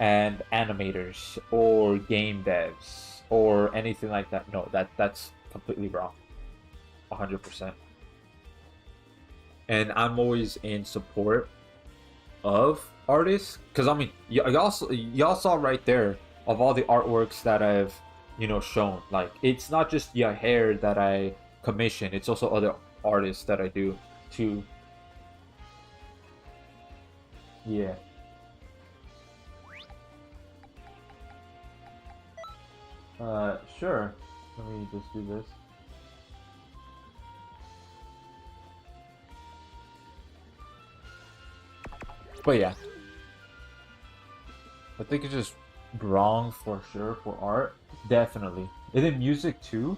and animators or game devs or anything like that, no, that's completely wrong. 100%. And I'm always in support of artist, because I mean, y'all saw right there of all the artworks that I've, shown. Like, it's not just hair that I commission; it's also other artists that I do too. Yeah. Sure. Let me just do this. But yeah, I think it's just wrong for sure for art. Definitely. And then music too.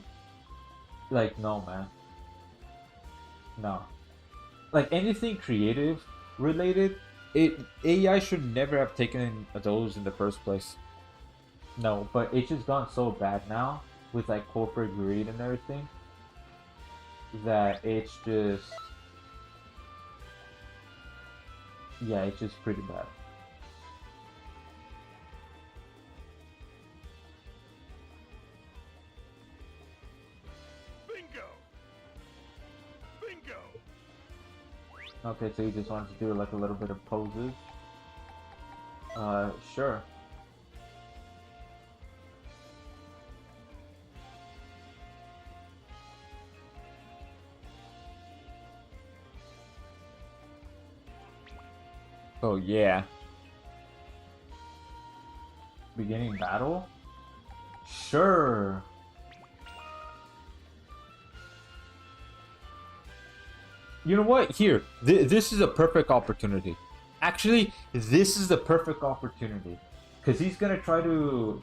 Like, no, man. No. Like, anything creative related, AI should never have taken those in the first place. No, but it's just gone so bad now with like corporate greed and everything that it's just, yeah, it's just pretty bad. Bingo! Bingo! Okay, so you just wanted to do like a little bit of poses. Sure. Oh yeah. Beginning battle? Sure. You know what? Here, this is a perfect opportunity. Actually, this is the perfect opportunity. Because he's gonna try to...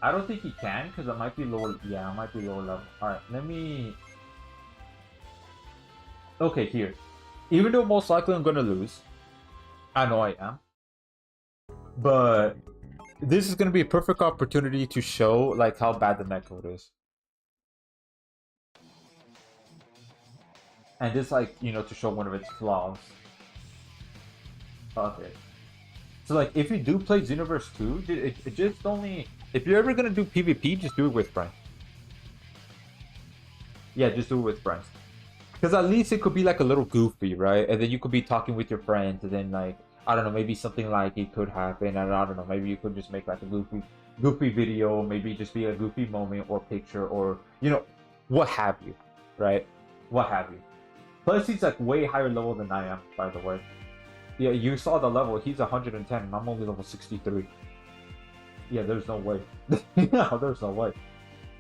I don't think he can, because it might be lower... Yeah, it might be lower level. Alright, let me... Okay, here. Even though most likely I'm gonna lose. I know I am. But... this is gonna be a perfect opportunity to show, like, how bad the netcode is. And just like, to show one of its flaws. Okay. So like, if you do play Xenoverse 2, it just only... If you're ever gonna do PvP, just do it with friends. Yeah, just do it with friends. Because at least it could be like a little goofy, right? And then you could be talking with your friends, and then like, I don't know, maybe something like it could happen, and I don't know, maybe you could just make like a goofy video, maybe just be a goofy moment or picture, or, what have you, right? What have you. Plus, he's like way higher level than I am, by the way. Yeah, you saw the level. He's 110, and I'm only level 63. Yeah, there's no way. No, there's no way.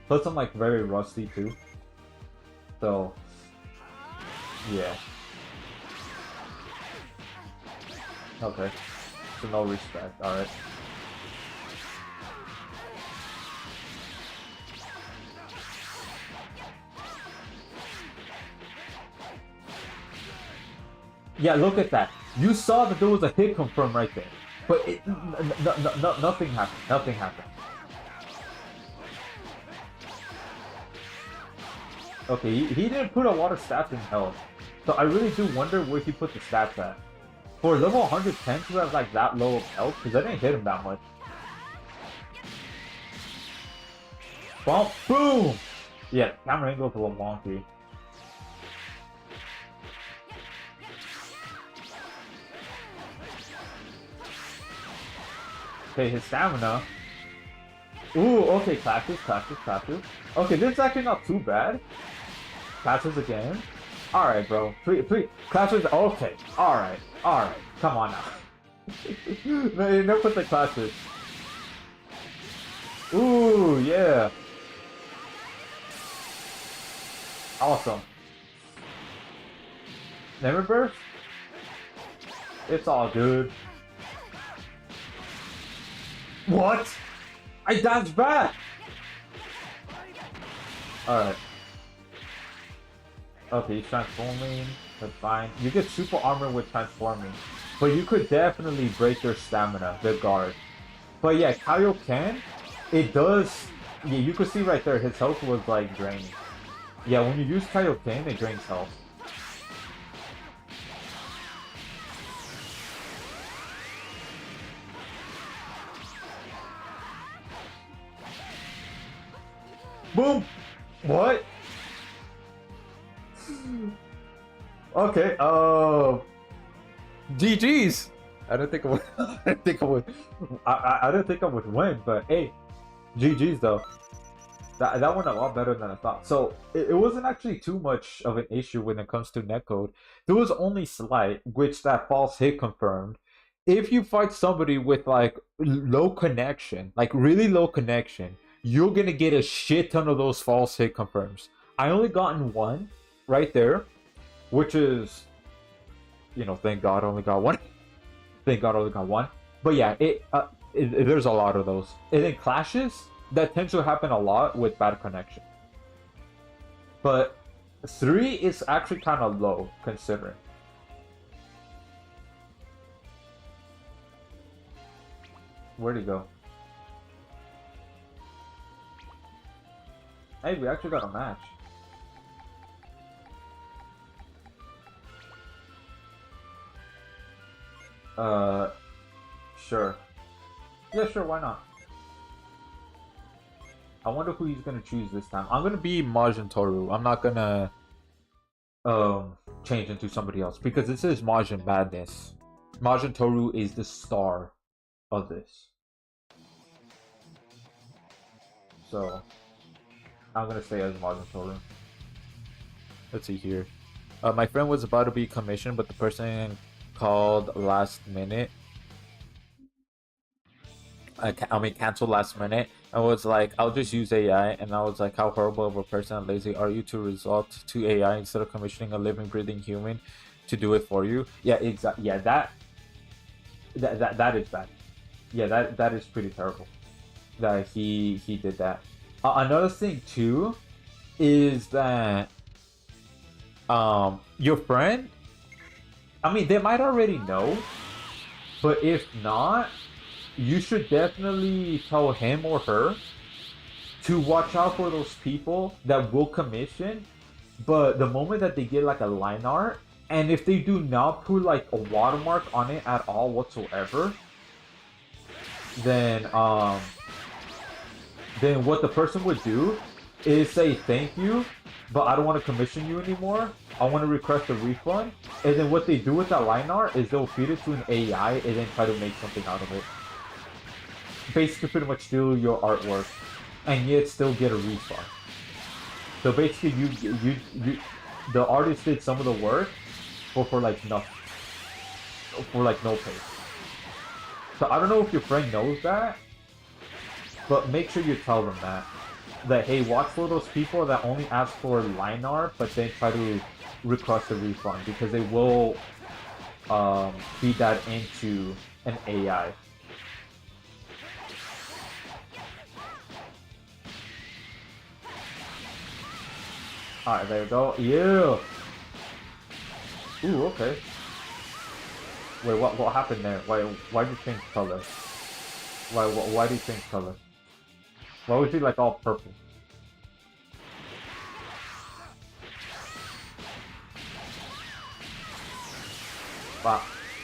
Plus, I'm like very rusty too. So, yeah. Okay. So no respect. All right. Yeah, look at that. You saw that there was a hit confirmed right there. But nothing happened. Nothing happened. Okay, he didn't put a lot of stats in health. So I really do wonder where he put the stats at. For level 110 to have like that low of health, because I didn't hit him that much. Bump, boom! Yeah, camera angle's a little wonky. Okay, his stamina. Ooh, okay, clashes. Okay, this is actually not too bad. Clashes again. Alright, bro. Please. Clashes. Okay. Alright. Come on now. No, put the clashes. Ooh, yeah. Awesome. Never burst? It's all good. What? I dodged back! Alright. Okay, he's transforming. That's fine. You get super armor with transforming. But you could definitely break their stamina, their guard. But yeah, Kaioken, it does... Yeah, you could see right there, his health was like draining. Yeah, when you use Kaioken, it drains health. Boom! What? Okay, GG's. I don't think I would. I didn't think I would. I didn't think I would win, but hey, GG's though. That went a lot better than I thought. So it wasn't actually too much of an issue when it comes to netcode. There was only slight, which that false hit confirmed. If you fight somebody with like low connection, like really low connection, you're gonna get a shit ton of those false hit confirms. I only gotten one right there, which is, you know, thank God I only got one. Thank God I only got one. But yeah, there's a lot of those. And in clashes, that tends to happen a lot with bad connection. But 3 is actually kind of low considering. Where'd he go? Hey, we actually got a match. Sure. Yeah, sure, why not? I wonder who he's gonna choose this time. I'm gonna be Majin Tohru. I'm not gonna change into somebody else because this is Majin Madness. Majin Tohru is the star of this. So I'm gonna stay as Majin Tohru. Let's see here. My friend was about to be commissioned, but the person called last minute. I mean, canceled last minute. I was like, I'll just use AI, and I was like, how horrible of a person and lazy are you to resort to AI instead of commissioning a living, breathing human to do it for you? Yeah, exactly. Yeah, that is bad. Yeah, that is pretty terrible. That he did that. Another thing too is that your friend. I mean, they might already know, but if not, you should definitely tell him or her to watch out for those people that will commission, but the moment that they get like a line art, and if they do not put like a watermark on it at all whatsoever, then what the person would do is say thank you, but I don't want to commission you anymore. I want to request a refund. And then what they do with that line art is they'll feed it to an AI and then try to make something out of it. Basically pretty much steal your artwork and yet still get a refund. So basically you the artist did some of the work for like nothing. For like no pay. So I don't know if your friend knows that, but make sure you tell them that hey, watch for those people that only ask for line art but then try to request a refund, because they will feed that into an AI. Alright, there you go. Yeah. Ooh, okay. Wait, what happened there? Why did you change color? Why did you change color? Why was he like all purple?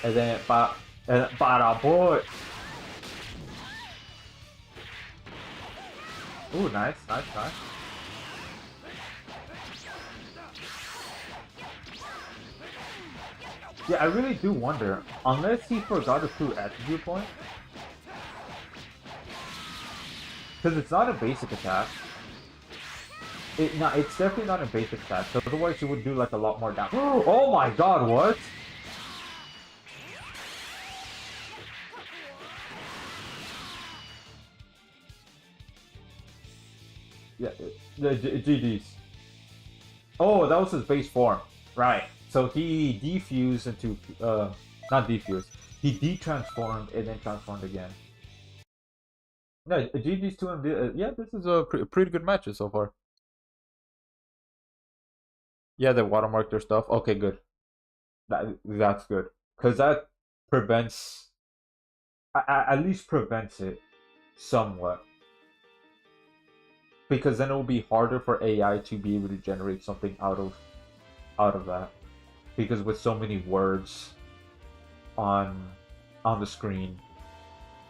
And then bada boy. Ooh, nice. Yeah, I really do wonder, unless he forgot to put attribute point. Because it's not a basic attack. It's definitely not a basic attack. So otherwise, it would do like a lot more damage. Oh my god, what? Yeah, the GG's. Oh, that was his base form, right? So he defused into not defused. He de-transformed and then transformed again. No, GG's 2 and yeah, this is a pretty good matches so far. Yeah, they watermarked their stuff. Okay, good. That's good, because that prevents, at least prevents it somewhat. Because then it will be harder for AI to be able to generate something out of that. Because with so many words on the screen,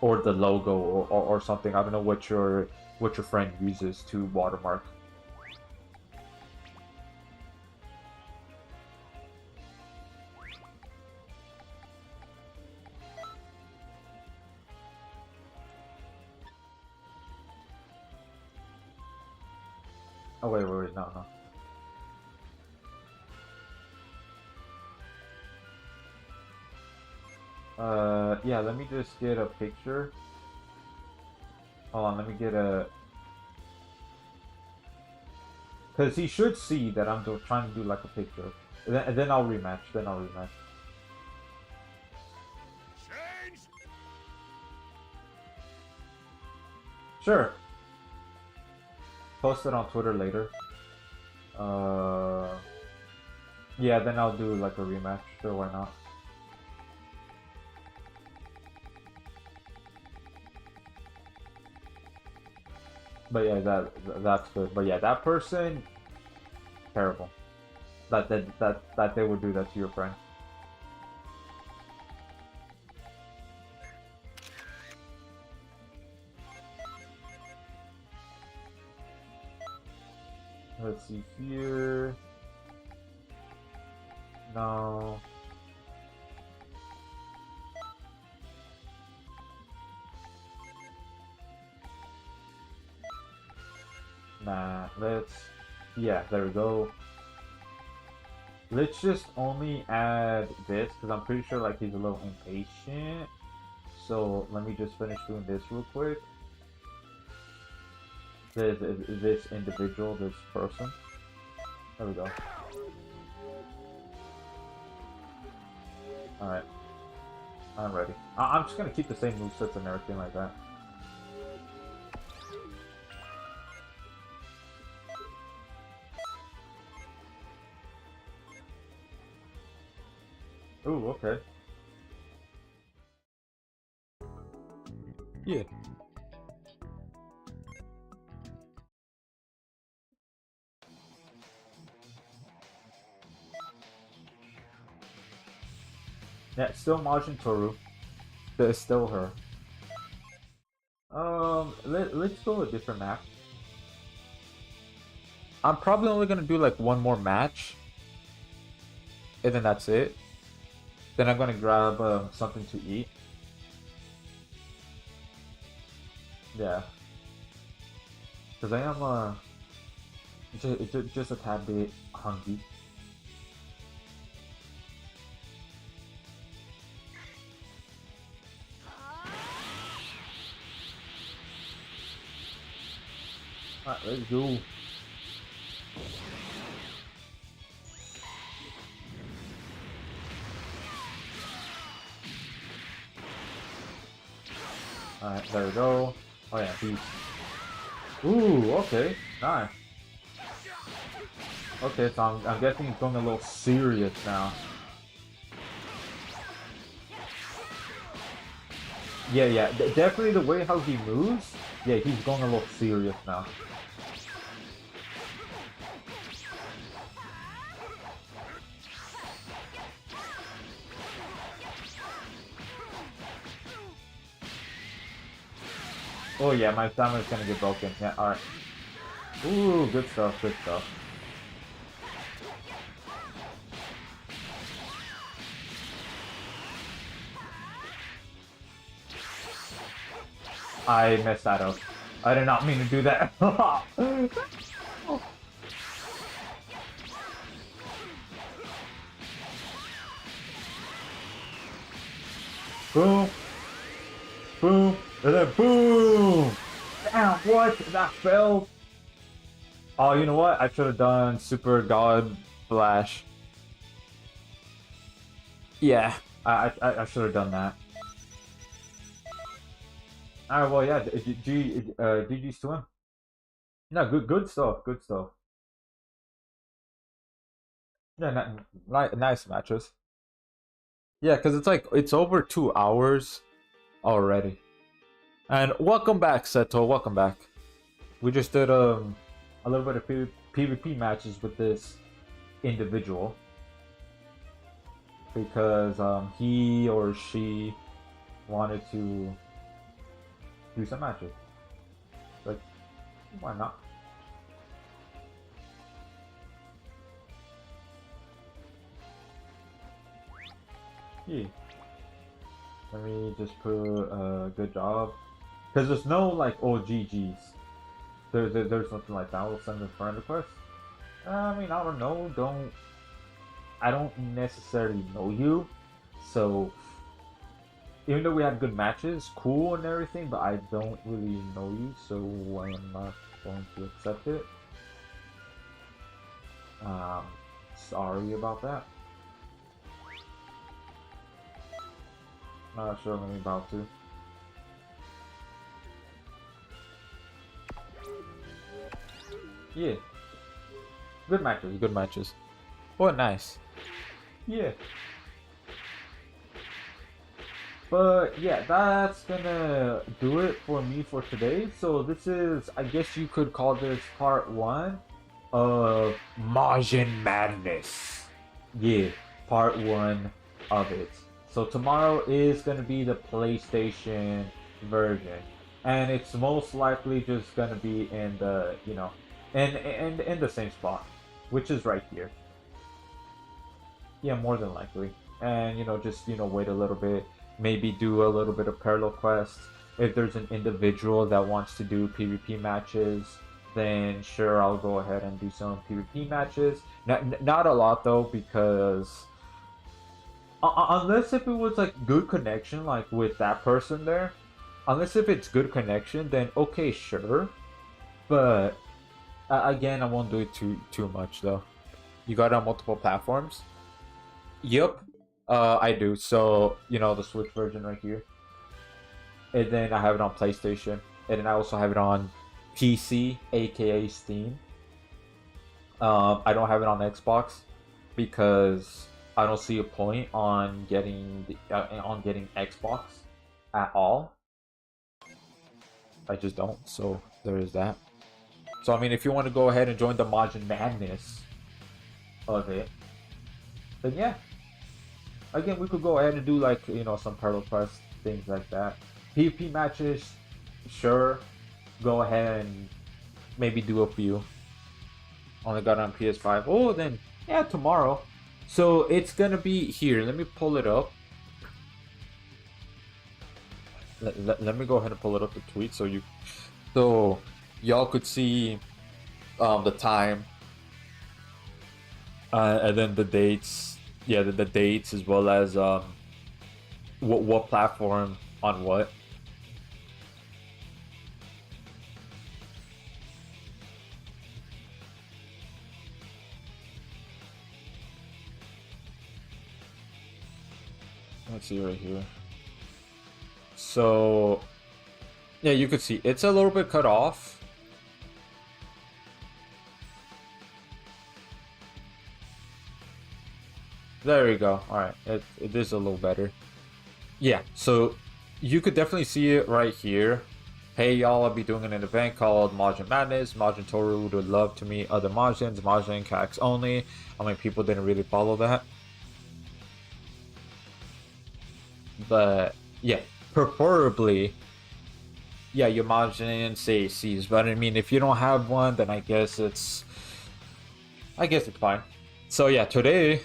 or the logo, or something, I don't know what your friend uses to watermark. Oh wait, no. Yeah, let me just get a picture. Hold on, let me get a... Because he should see that I'm trying to do like a picture. And then I'll rematch, Change! Sure. Post it on Twitter later. Yeah, then I'll do like a rematch. Sure, why not? But yeah, that's good. But yeah, that person, terrible. That they would do that to your friend. Let's see here. No. Nah, yeah, there we go. Let's just only add this, because I'm pretty sure like he's a little impatient. So let me just finish doing this real quick. This individual, this person. There we go. Alright. I'm ready. I'm just gonna keep the same movesets and everything like that. Ooh, okay. Yeah. Yeah, it's still Majin Tohru. It's still her. Let's go a different map. I'm probably only gonna do like one more match, and then that's it. Then I'm gonna grab something to eat. Yeah, because I am just a tad bit hungry. Alright, let's go. Alright, there we go. Oh yeah, beast. Ooh, okay, nice. Okay, so I'm guessing he's going a little serious now. Yeah, definitely the way how he moves. Yeah, he's going a little serious now. Oh yeah, my stamina's gonna get broken. Yeah, alright. Ooh, good stuff, good stuff. I messed that up. I did not mean to do that. Boom. Boom. And then boom! Damn, what? That fell? Oh, you know what? I should have done Super God Flash. Yeah, I should have done that. Alright, well, yeah, GG's to him. No, good stuff, good stuff. Yeah, nice matches. Yeah, because it's like, it's over 2 hours already. And welcome back, Seto, welcome back. We just did a little bit of PvP matches with this individual. Because he or she wanted to do some matches. Like, why not? Yeah. Let me just put good job. Because there's no like OGGs. there's something like that. We'll send a friend request. I mean, I don't know. I don't necessarily know you, so even though we had good matches, cool and everything, but I don't really know you, so I'm not going to accept it. Sorry about that. Not sure I'm about to. Yeah. Good matches, good matches. Oh, nice. Yeah. But yeah, that's gonna do it for me for today. So this is, I guess you could call this part 1 of Majin Madness. Yeah, part 1 of it. So tomorrow is gonna be the PlayStation version. And it's most likely just gonna be in the, in the same spot, which is right here. Yeah, more than likely. And just wait a little bit, maybe do a little bit of parallel quests. If there's an individual that wants to do PvP matches, then sure, I'll go ahead and do some PvP matches. Not a lot though, because unless if it was like good connection, like with that person there, unless if it's good connection, then okay, sure. But again, I won't do it too much though. You got it on multiple platforms? Yep, I do. So the Switch version right here, and then I have it on PlayStation, and then I also have it on PC, aka Steam. I don't have it on Xbox because I don't see a point on getting Xbox at all. I just don't. So there is that. So I mean, if you want to go ahead and join the Majin Madness of it, then yeah. Again, we could go ahead and do like some parallel quests, things like that. PvP matches, sure. Go ahead and maybe do a few. Only got it on PS5. Oh, then yeah, tomorrow. So it's gonna be here. Let me pull it up. Let me go ahead and pull it up the tweet so y'all could see the time and then the dates. Yeah, the dates as well as what platform on what. Let's see right here. So yeah, you could see it's a little bit cut off. There you go. All right, it is a little better. Yeah, so you could definitely see it right here. Hey y'all, I'll be doing an event called Majin Madness. Majin Tohru would love to meet other Majins. Majin Cax only. I mean, people didn't really follow that. But yeah, preferably, yeah, your Majin CACs. But I mean, if you don't have one, then I guess it's fine. So yeah, today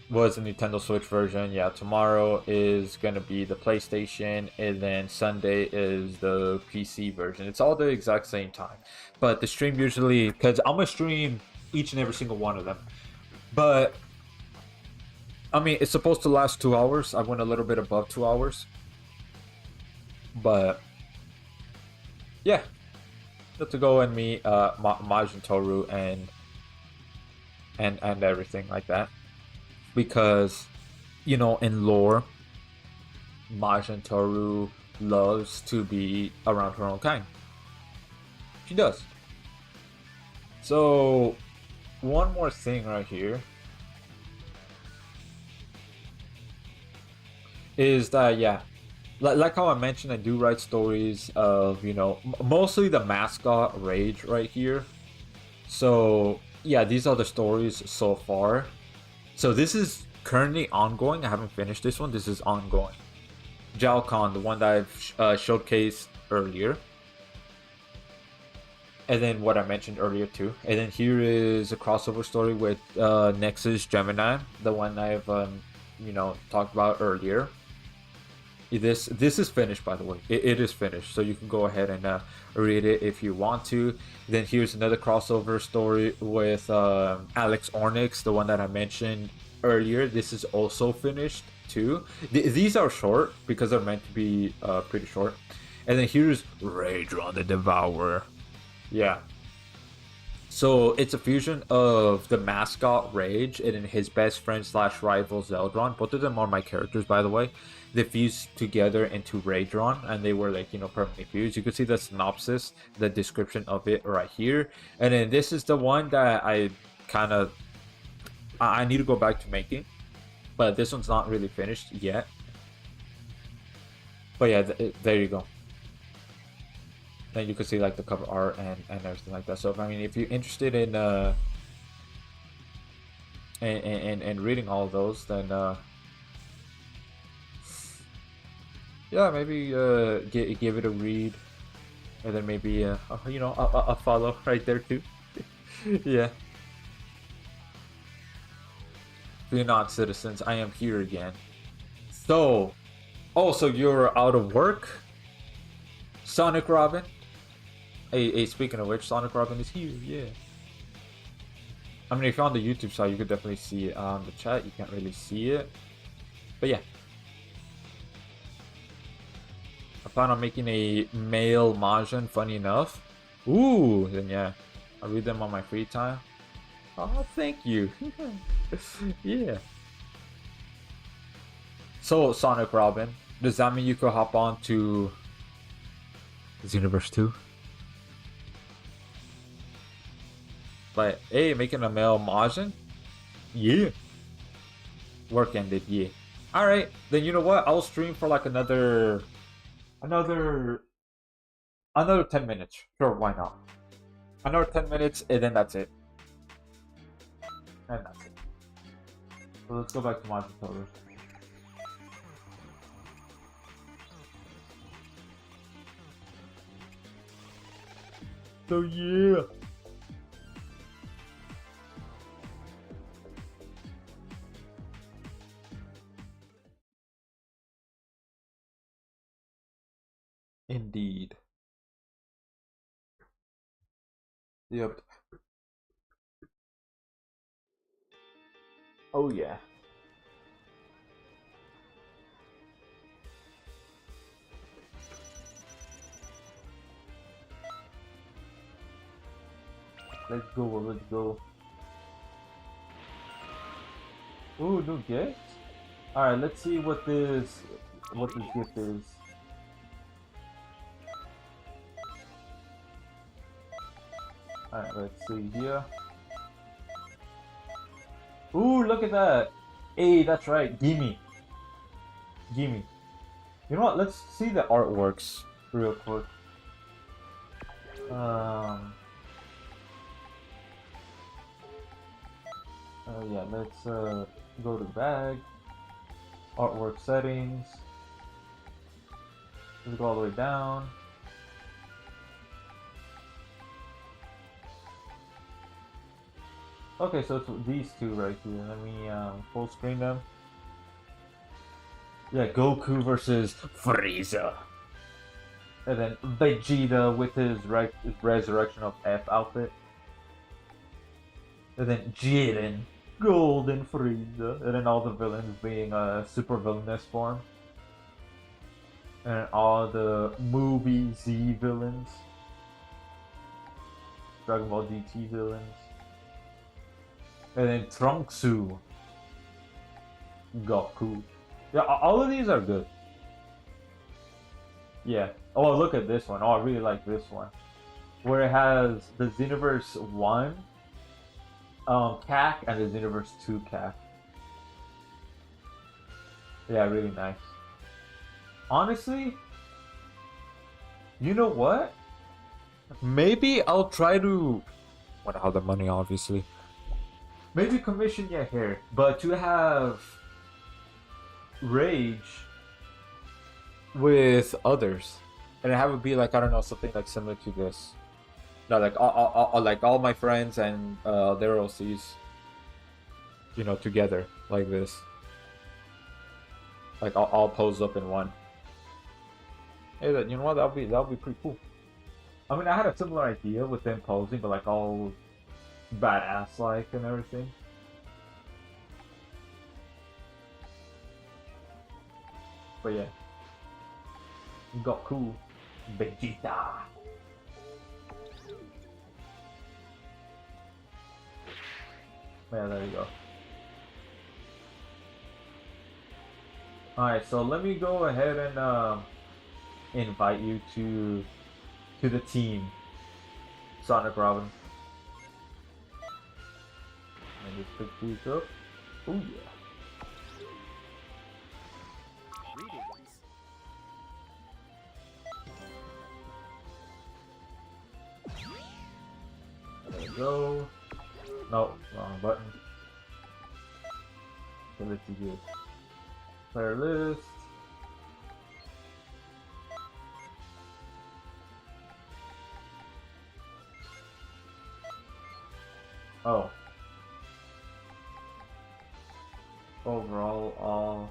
was the Nintendo Switch version. Yeah, tomorrow is gonna be the PlayStation, and then Sunday is the PC version. It's all the exact same time, but the stream usually, because I'm gonna stream each and every single one of them, but I mean, it's supposed to last 2 hours. I went a little bit above 2 hours, but yeah, got to go and meet Majin Tohru and everything like that. Because, in lore, Majin Tohru loves to be around her own kind. She does. So, one more thing right here is that, yeah, like how I mentioned, I do write stories of, mostly the mascot Rage right here. So, yeah, these are the stories so far. So this is currently ongoing. I haven't finished this one. This is ongoing. Zhao Khan, the one that I've showcased earlier. And then what I mentioned earlier too. And then here is a crossover story with Nexus Gemini, the one I've talked about earlier. This is finished, by the way. It is finished, so you can go ahead and read it if you want to. Then here's another crossover story with Alex Ornix, the one that I mentioned earlier. This is also finished too. These are short because they're meant to be pretty short. And then here's Raidron the Devourer. Yeah. So it's a fusion of the mascot Rage and then his best friend slash rival Zeldron. Both of them are my characters, by the way. They fused together into Raidron, and they were like, permanently fused. You can see the synopsis, the description of it right here. And then this is the one that I need to go back to making, but this one's not really finished yet. But yeah, there you go. Then you can see like the cover art and everything like that. So if you're interested in reading all of those, then yeah, maybe give it a read, and then maybe a follow right there too. Yeah. Fear not, citizens, I am here again. So, so you're out of work, Sonic Robin? Hey, speaking of which, Sonic Robin is here, yeah. If you're on the YouTube side, you could definitely see it on the chat. You can't really see it. But yeah. I plan on making a male Majin, funny enough. Ooh, then yeah. I'll read them on my free time. Oh, thank you. Yeah. So, Sonic Robin, does that mean you could hop on to Xenoverse 2? But hey, making a male Majin? Yeah. Work ended, yeah. Alright, then you know what? I'll stream for like another 10 minutes. Sure, why not? Another 10 minutes and then that's it. And that's it. So let's go back to Majin Tohru. So yeah. Indeed. Yep. Oh yeah. Let's go. Ooh, new gift? Alright, let's see what this gift is. Alright, let's see here. Ooh, look at that! Hey, that's right, gimme. You know what, let's see the artworks real quick. Yeah, let's go to bag, artwork settings, let's go all the way down. Okay, so it's these two right here. Let me full screen them. Yeah, Goku versus Frieza. And then Vegeta with his Resurrection of F outfit. And then Jiren, Golden Frieza. And then all the villains being super villainous form. And all the movie Z villains. Dragon Ball GT villains. And then Trunksu, Goku. Yeah, all of these are good. Yeah. Oh, look at this one. Oh, I really like this one. Where it has the Xenoverse 1 CAC and the Xenoverse 2 CAC. Yeah, really nice. Honestly, you know what? Maybe I'll try to... I don't have the money, obviously. Maybe commission your hair, but to have Rage with others, and have it be like, I don't know, something like similar to this. No, like all my friends and their OCs, together like this. Like all posed up in one. Hey, that you know what? That'll be pretty cool. I mean, I had a similar idea with them posing, but like all badass like and everything. But yeah, Goku, Vegeta. Yeah, there you go. Alright, so let me go ahead and invite you to the team, Sonic Robin. Let me just pick these up. Oh yeah. Greetings. There we go. No, wrong button. Okay, let's see here. Player list. Oh. Overall, all.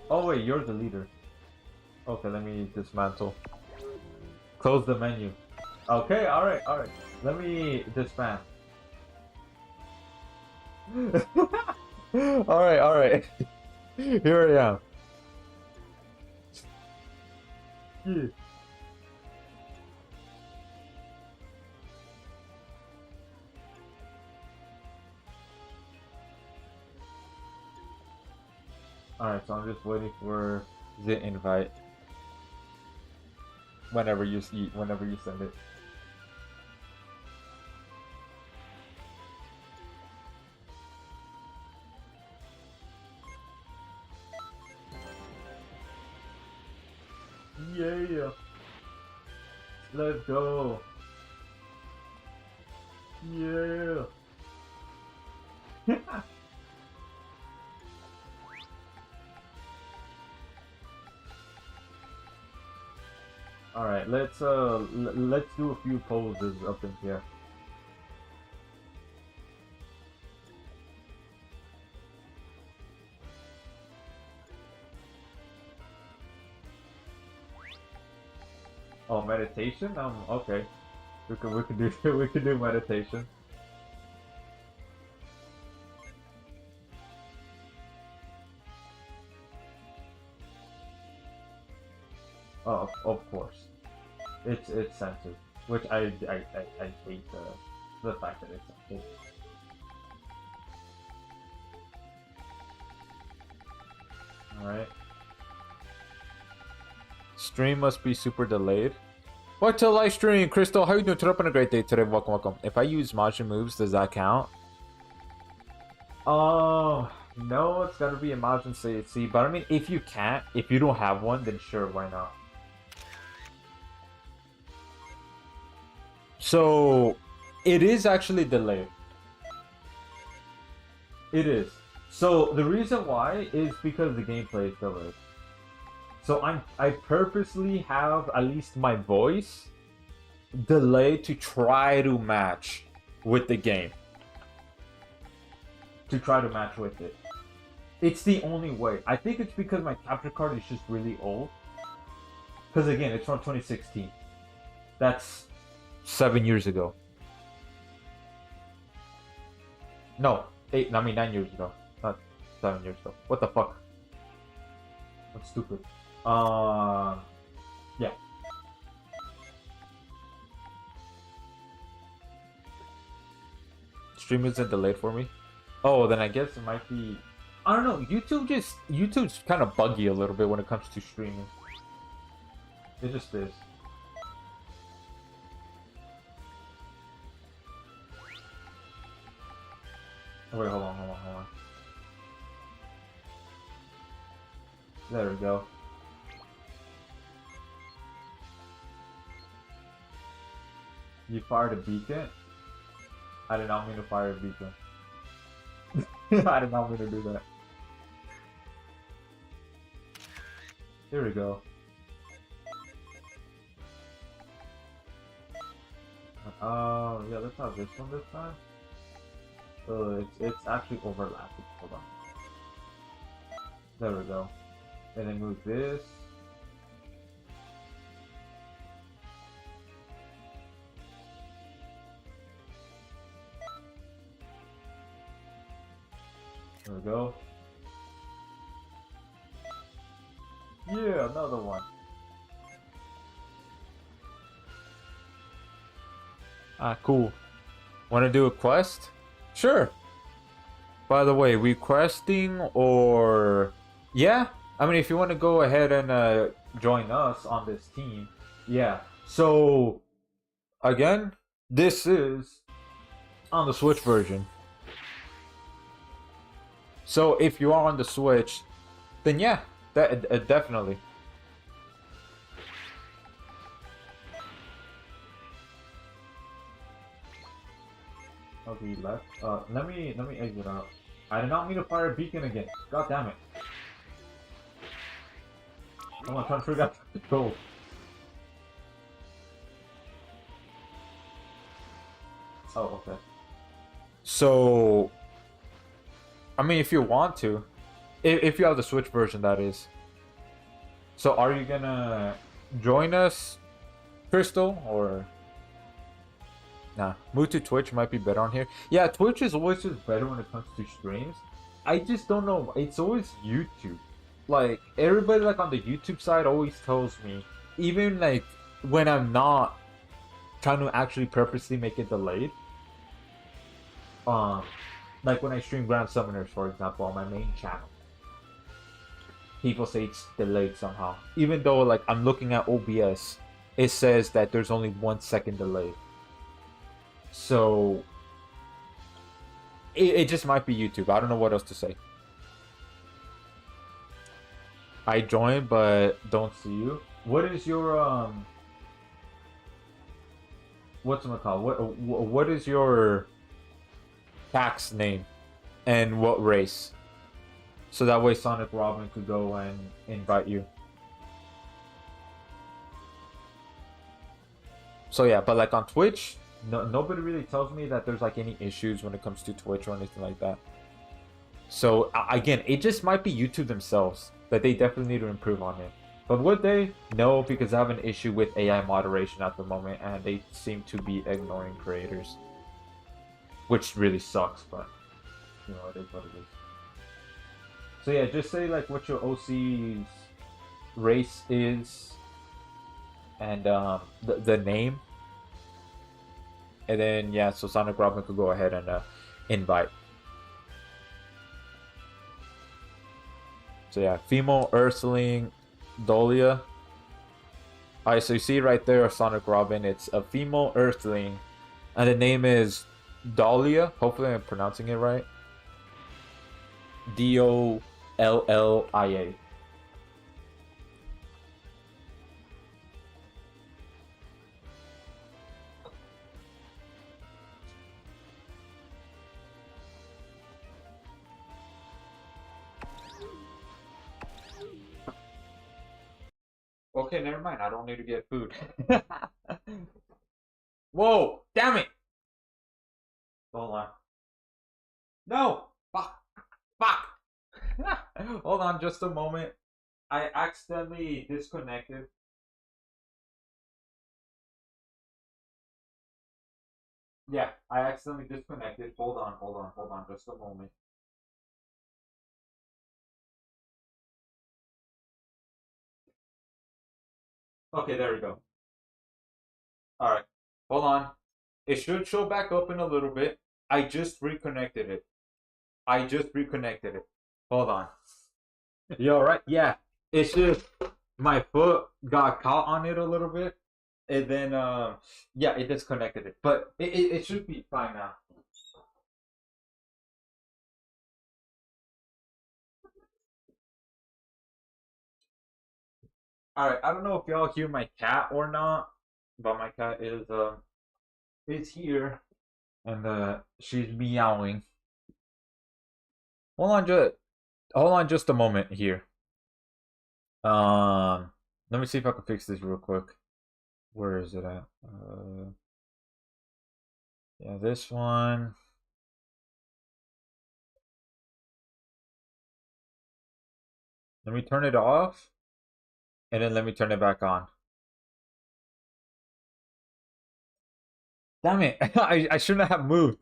Oh wait, you're the leader. Okay, let me dismantle. Close the menu. Okay, alright. Let me disband. Alright. Here I am. Yeah. Alright, so I'm just waiting for the invite. Whenever you send it. Yeah. Let's go. Yeah. All right, let's do a few poses up in here. Oh, meditation? Okay. We could do we could do meditation. Oh, of course. It's censored, which I hate the fact that it's censored. All right. Stream must be super delayed. What's a live stream? Crystal, how you doing? Today up on a great day today. Welcome. If I use Majin moves, does that count? Oh, no, it's gotta be a Majin CC. But I mean, if you don't have one, then sure, why not? So, it is actually delayed. It is. So, the reason why is because the gameplay is delayed. So I purposely have at least my voice delayed to try to match with the game. To try to match with it. It's the only way. I think it's because my capture card is just really old. Because again, it's from 2016. That's 7 years ago. No, 9 years ago. Not 7 years ago. What the fuck? That's stupid. Yeah. Stream isn't delayed for me. Oh, then I guess it might be. I don't know. YouTube's kind of buggy a little bit when it comes to streaming. It just is. Oh, wait, hold on. There we go. You fired a beacon? I did not mean to fire a beacon. I did not mean to do that. Here we go. Yeah, let's have this one this time. It's actually overlapping. Hold on. There we go. And then move this. There we go. Yeah, another one. Ah, cool. Want to do a quest? Sure. By the way, requesting or... Yeah? I mean, if you want to go ahead and join us on this team. Yeah. So, again, this is on the Switch version. So, if you are on the Switch, then yeah, definitely. Okay, left. Let me exit out. I did not mean to fire a beacon again. God damn it. Come on, trying to figure out the goal. Oh, okay. So, I mean, if you want to, if you have the Switch version, that is. So, are you gonna join us, Crystal, or? Nah, move to Twitch might be better on here. Yeah, Twitch is always just better when it comes to streams. I just don't know. It's always YouTube. Like, everybody like on the YouTube side always tells me, even like when I'm not trying to actually purposely make it delayed. Like when I stream Grand Summoners, for example, on my main channel. People say it's delayed somehow. Even though like I'm looking at OBS, it says that there's only 1 second delay. So it just might be YouTube. I don't know what else to say. I joined but don't see you. What is your whatchamacallit? What is your tax name and what race? So that way Sonic Robin could go and invite you. So yeah, but like on Twitch, nobody really tells me that there's like any issues when it comes to Twitch or anything like that. So again, it just might be YouTube themselves that they definitely need to improve on it. But would they? No, because I have an issue with AI moderation at the moment, and they seem to be ignoring creators, which really sucks. But you know, it is what it is. So yeah, just say like what your OC's race is, and the name. And then, yeah, so Sonic Robin could go ahead and invite. So yeah, female Earthling Dahlia. Alright, so you see right there, Sonic Robin. It's a female Earthling. And the name is Dahlia. Hopefully I'm pronouncing it right. Dollia. Okay, never mind. I don't need to get food. Whoa! Damn it! Hold on. No! Fuck! Fuck! Hold on just a moment. I accidentally disconnected. Yeah, I accidentally disconnected. Hold on just a moment. Okay, there we go. Alright. Hold on. It should show back up in a little bit. I just reconnected it. Hold on. You alright? Yeah. It's just my foot got caught on it a little bit. And then yeah, it disconnected it. But it should be fine now. Alright, I don't know if y'all hear my cat or not, but my cat is here and she's meowing. Hold on just a moment here. Let me see if I can fix this real quick. Where is it at? Yeah, this one. Let me turn it off, and then let me turn it back on. Damn it! I shouldn't have moved.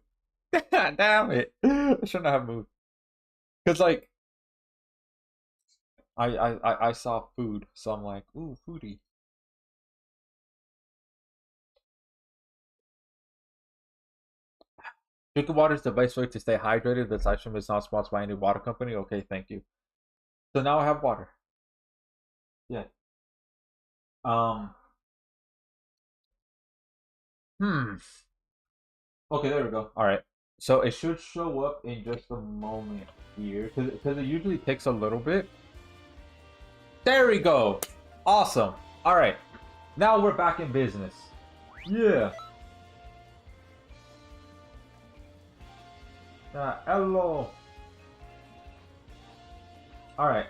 Damn it! I shouldn't have moved. Cause like I saw food, so I'm like, ooh, foodie. Drinking water is the best way to stay hydrated. This item is not sponsored by any water company. Okay, thank you. So now I have water. Yeah. Um. Hmm. Okay, there we go. All right. So it should show up in just a moment here, because it usually takes a little bit. There we go. Awesome. All right. Now we're back in business. Yeah. Hello. All right.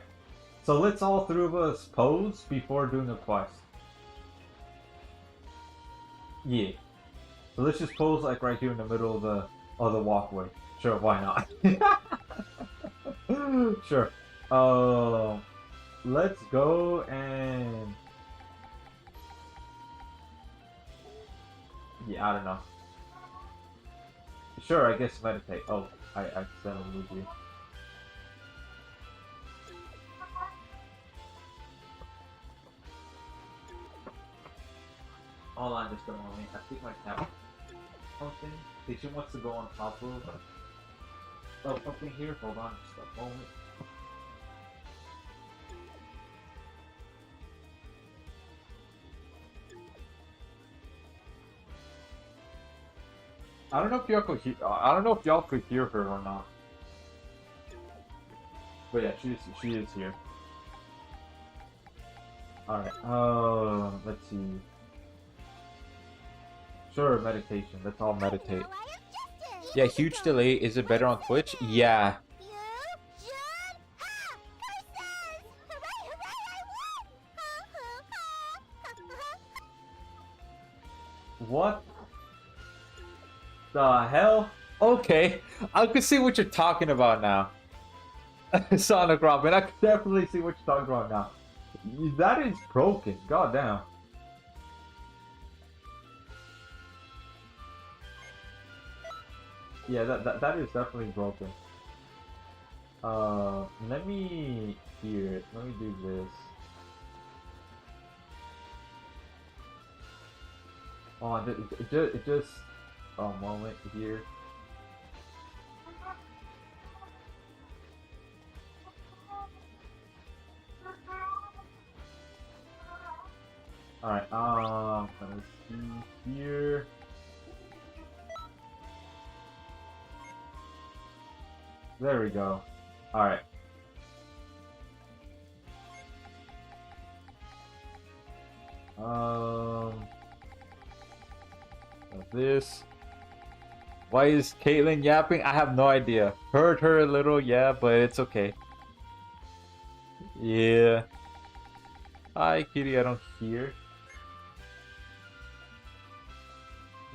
So let's all three of us pose before doing a quest. Yeah. So let's just pose like right here in the middle of the walkway. Sure, why not? Sure. Let's go and yeah, I don't know. Sure, I guess meditate. Oh, I accidentally moved you. Hold on just a moment. I think my cat something. See, she wants to go on top of something here. Hold on just a moment. I don't know if y'all could hear. I don't know if y'all could hear her or not. But yeah, she is here. All right. Let's see. Sure, meditation. Let's all meditate. Yeah, huge delay. Is it better on Twitch? Yeah. What the hell? Okay, I can see what you're talking about now. Sonic Robin, I can definitely see what you're talking about now. That is broken. God damn. Yeah, that is definitely broken. Let me here. Let me do this. Oh, it just a moment here. All right. Let's see here. There we go. All right. This. Why is Caitlyn yapping? I have no idea. Heard her a little, yeah, but it's okay. Yeah. Hi, Kitty. I don't hear.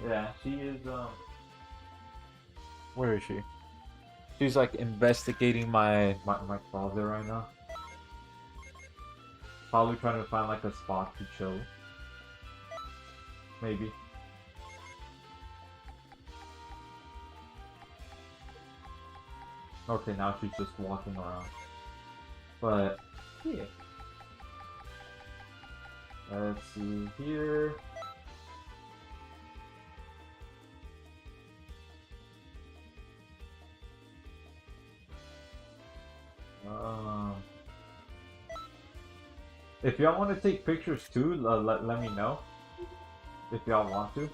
Yeah, she is. Where is she? She's like investigating my closet right now. Probably trying to find like a spot to chill. Maybe. Okay, now she's just walking around. But yeah. Let's see here. If y'all want to take pictures too, let me know. If y'all want to.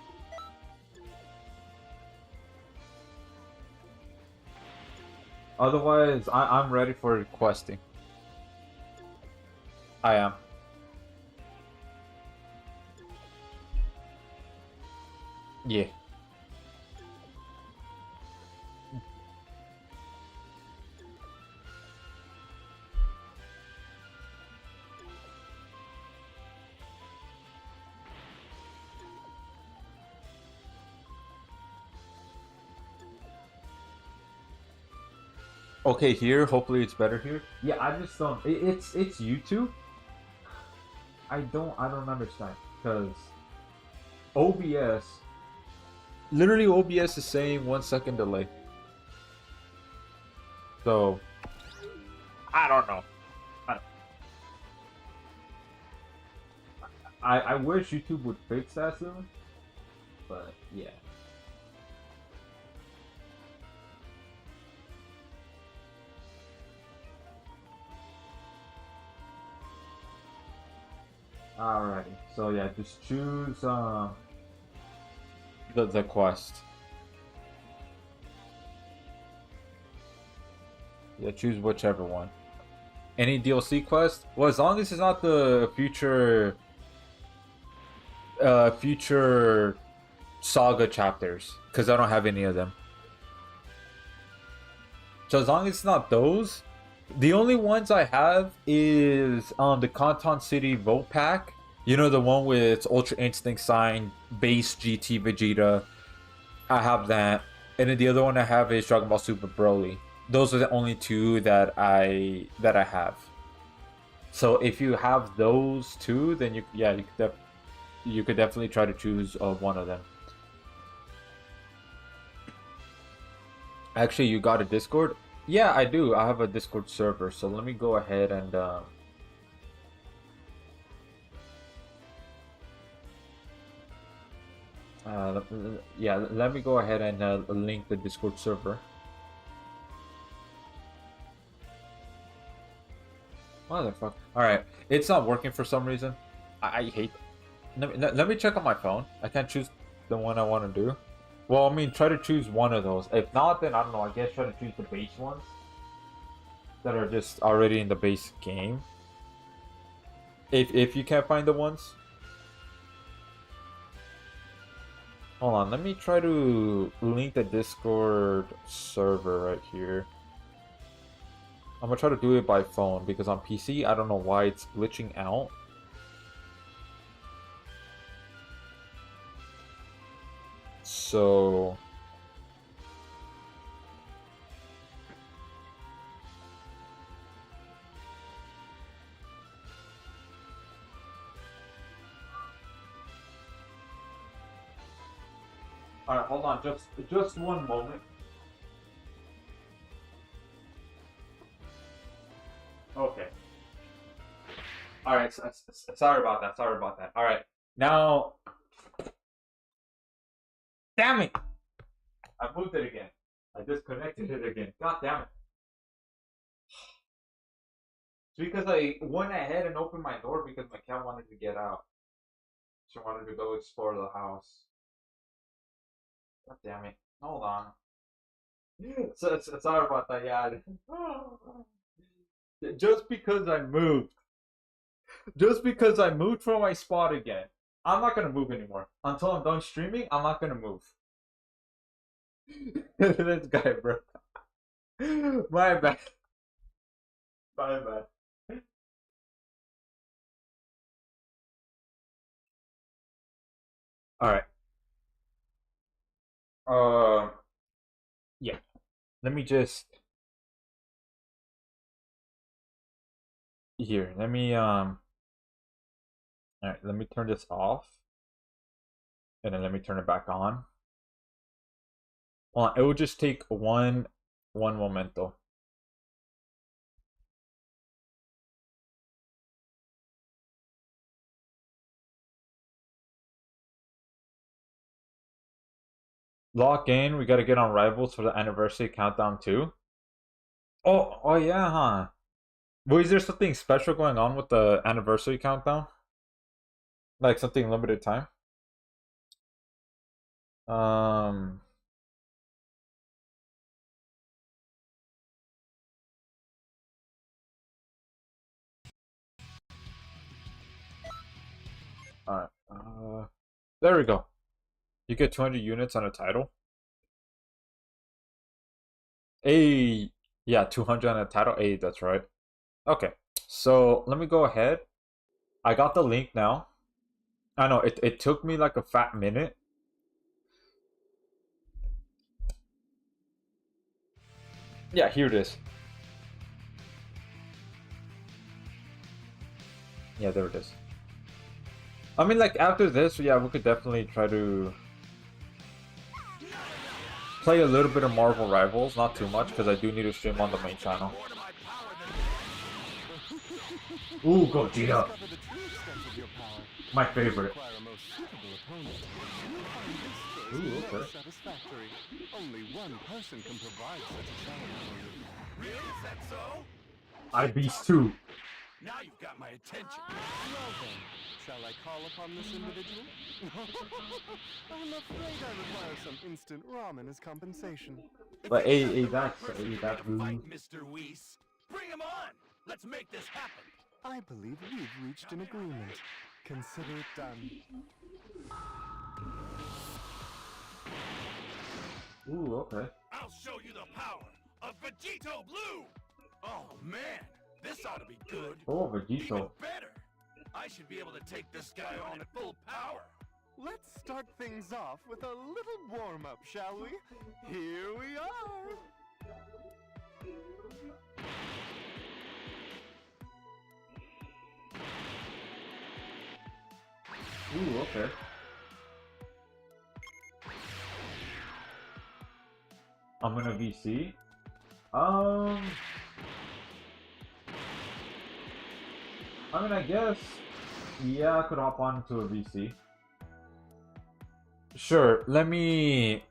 Otherwise, I'm ready for requesting. I am. Yeah. Okay, here. Hopefully it's better here. Yeah, I just don't. It's YouTube. I don't understand because OBS. Literally, OBS is saying 1 second delay. So I don't know. I, I wish YouTube would fix that soon, but yeah. Alrighty, so yeah, just choose the quest. Yeah, choose whichever one. Any DLC quest? Well, as long as it's not the future saga chapters, because I don't have any of them. So as long as it's not those, the only ones I have is the Canton City Vote Pack. You know, the one with Ultra Instinct Sign, Base GT Vegeta. I have that. And then the other one I have is Dragon Ball Super Broly. Those are the only two that I have. So if you have those two, then you could definitely try to choose one of them. Actually, you got a Discord? Yeah, I do. I have a Discord server. So let me go ahead and yeah, let me go ahead and link the Discord server. Motherfucker. Alright, it's not working for some reason. I hate. Let me check on my phone. I can't choose the one I want to do. Well, I mean, try to choose one of those. If not, then I don't know. I guess try to choose the base ones that are just already in the base game. If you can't find the ones. Hold on, let me try to link the Discord server right here. I'm gonna try to do it by phone because on PC, I don't know why it's glitching out. So... Alright, hold on, just one moment. Okay. Alright, sorry about that, Alright, now... Damn it! I moved it again. I disconnected it again. God damn it. It's because I went ahead and opened my door because my cat wanted to get out. She wanted to go explore the house. God damn it. Hold on. So, sorry about that, yeah. Just because I moved. Just because I moved from my spot again. I'm not gonna move anymore. Until I'm done streaming, I'm not gonna move. This guy, bro. My bad. My bad. Alright. Yeah. Let me just... Here, let me, Alright, let me turn this off. And then let me turn it back on. It will just take one momento. Lock in. We gotta get on Rivals for the anniversary countdown too. Oh yeah, huh? Well, is there something special going on with the anniversary countdown? Like something limited time? Um. Alright. There we go. You get 200 units on a title. Hey, yeah, 200 on a title. Hey, that's right. Okay, so let me go ahead. I got the link now. I know it took me like a fat minute. Yeah, here it is. Yeah, there it is. I mean, like, after this, yeah, we could definitely try to play a little bit of Marvel Rivals. Not too much, because I do need to stream on the main channel. Ooh, Gogeta. Discover the true extent of your power. My favorite. Require a most suitable opponent. You'll find this choice Ooh, very okay. satisfactory. Only one person can provide such a challenge for you. Really? Is that so? I Beast 2. Now you've got my attention. Well then, shall I call upon this individual? I'm afraid I require some instant ramen as compensation. But If hey, you're the right that's person hey, for that me to fight, rude. Mr. Whis. Bring him on. Let's make this happen. I believe we've reached an agreement. Consider it done. Ooh, okay. I'll show you the power of Vegito Blue. Oh man, this ought to be good. Oh, Even Vegito. better. I should be able to take this guy on at full power. Let's start things off with a little warm-up, shall we? Here we are! Ooh, okay. I'm gonna VC. I mean, I guess, yeah, I could hop on to a VC. Sure, let me...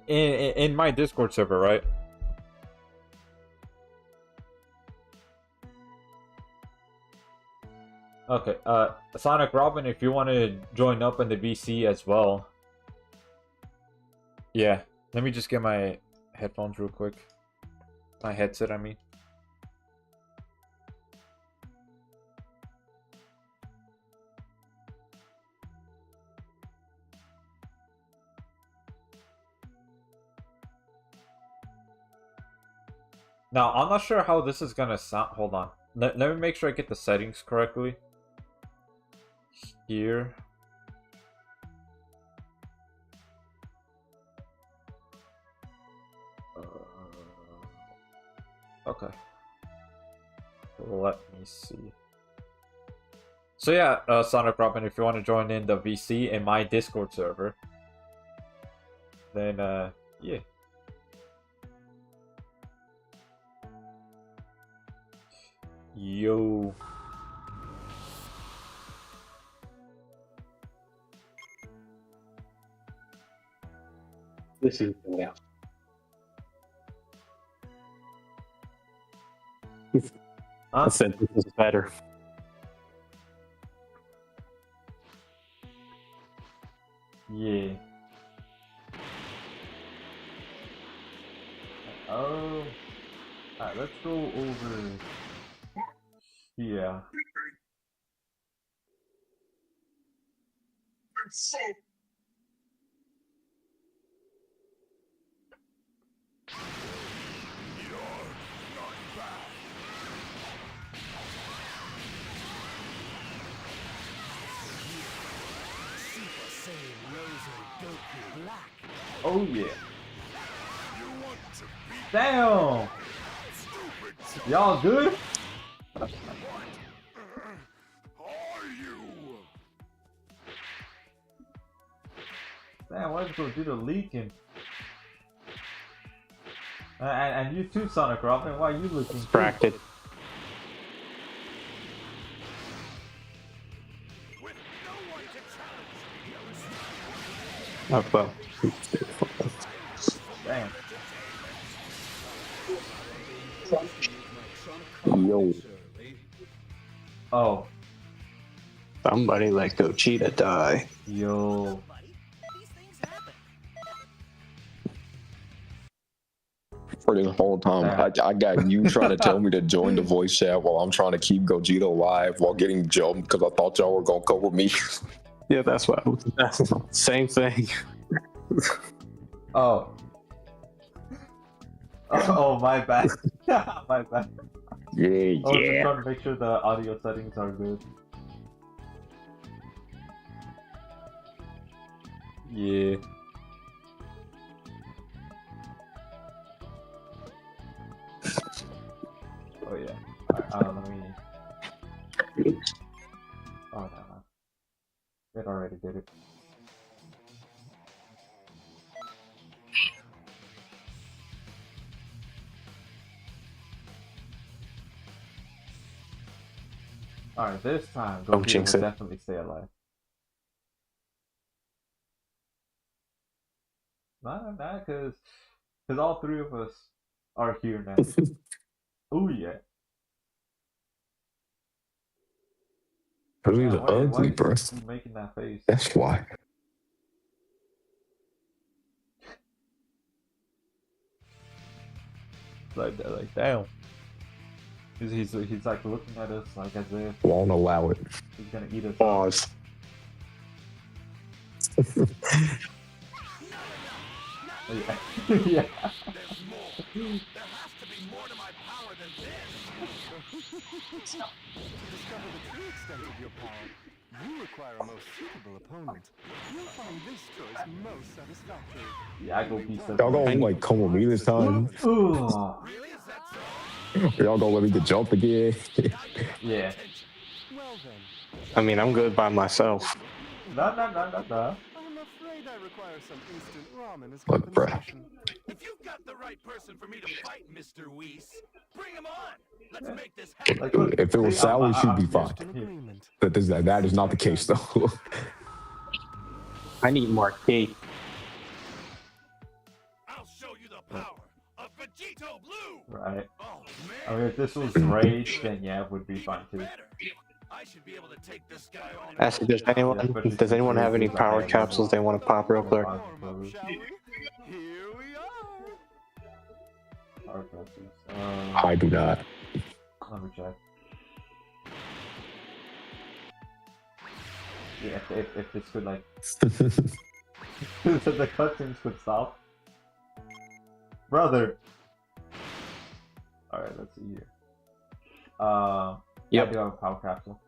In my Discord server, right? Okay, Sonic Robin, if you want to join up in the VC as well. Yeah, let me just get my headphones real quick. My headset, I mean. Now, I'm not sure how this is gonna sound. Hold on. Let me make sure I get the settings correctly. Here. Okay. Let me see. So yeah, Sonic Robin, if you want to join in the VC in my Discord server, then yeah. Yo. This is yeah. I Huh? said this is better. Yeah. Oh. Alright, let's go over here. Super Saiyan Rose Goku Black. Oh yeah. You want to be Damn! stupid? Y'all good? Are you? Damn, why'd you go do the leaking? And you too, Sonic Robin. Why are you looking? Distracted. With no one to challenge me. Oh, well. Damn. Yo, Oh. somebody let Gogeta die. Yo. For this whole time, I got you trying to tell me to join the voice chat while I'm trying to keep Gogeta alive while getting jumped because I thought y'all were gonna cover me. Yeah, that's what. Same thing. Oh. Oh, my bad. My bad. Yeah, I was just yeah. trying to make sure the audio settings are good. Yeah. Oh yeah. Alright, let me. Oh no, no. It already did it. Alright, this time, Don't Gogeta jinx will it. definitely stay alive. Nah, because all three of us are here now. Oh yeah. Because he's Yeah, why ugly, is bro. he making that face? That's why. Like damn. He's like looking at us like as if Won't allow it. he's gonna eat us up. Pause. Yeah. Yeah. There's more. There has to be more to my power than this. To discover the true extent of your power, you require a most suitable opponent. You'll find this choice most satisfactory. Yeah, I go beat Y'all gonna like come with me this time? Ugh. Really? Is that so? Y'all gonna let me get jumped again? Yeah. Well then, I mean, I'm good by myself. No. I'm afraid I require some instant ramen as Look, bruh. compensation. If you've got the right person for me to fight, Mr. Weiss, bring him on. Let's make this happen. Like, Dude, if it was see, Sally, she'd be yeah. fine. An agreement. But that is not the case, though. I need more cake. I'll show you the power of Vegito Blue. Right. Oh man. I mean, if this was Rage, then yeah, it would be fine too. Better. I should be able to take this guy on. Actually, does anyone have any power capsules they want to pop real quick? Warm up, shall we? Here we are. Power capsules. I do not. Let me check. Yeah, if this could like, if the cutscenes could stop, brother. All right, let's see here. Yep. I do have a power capsule.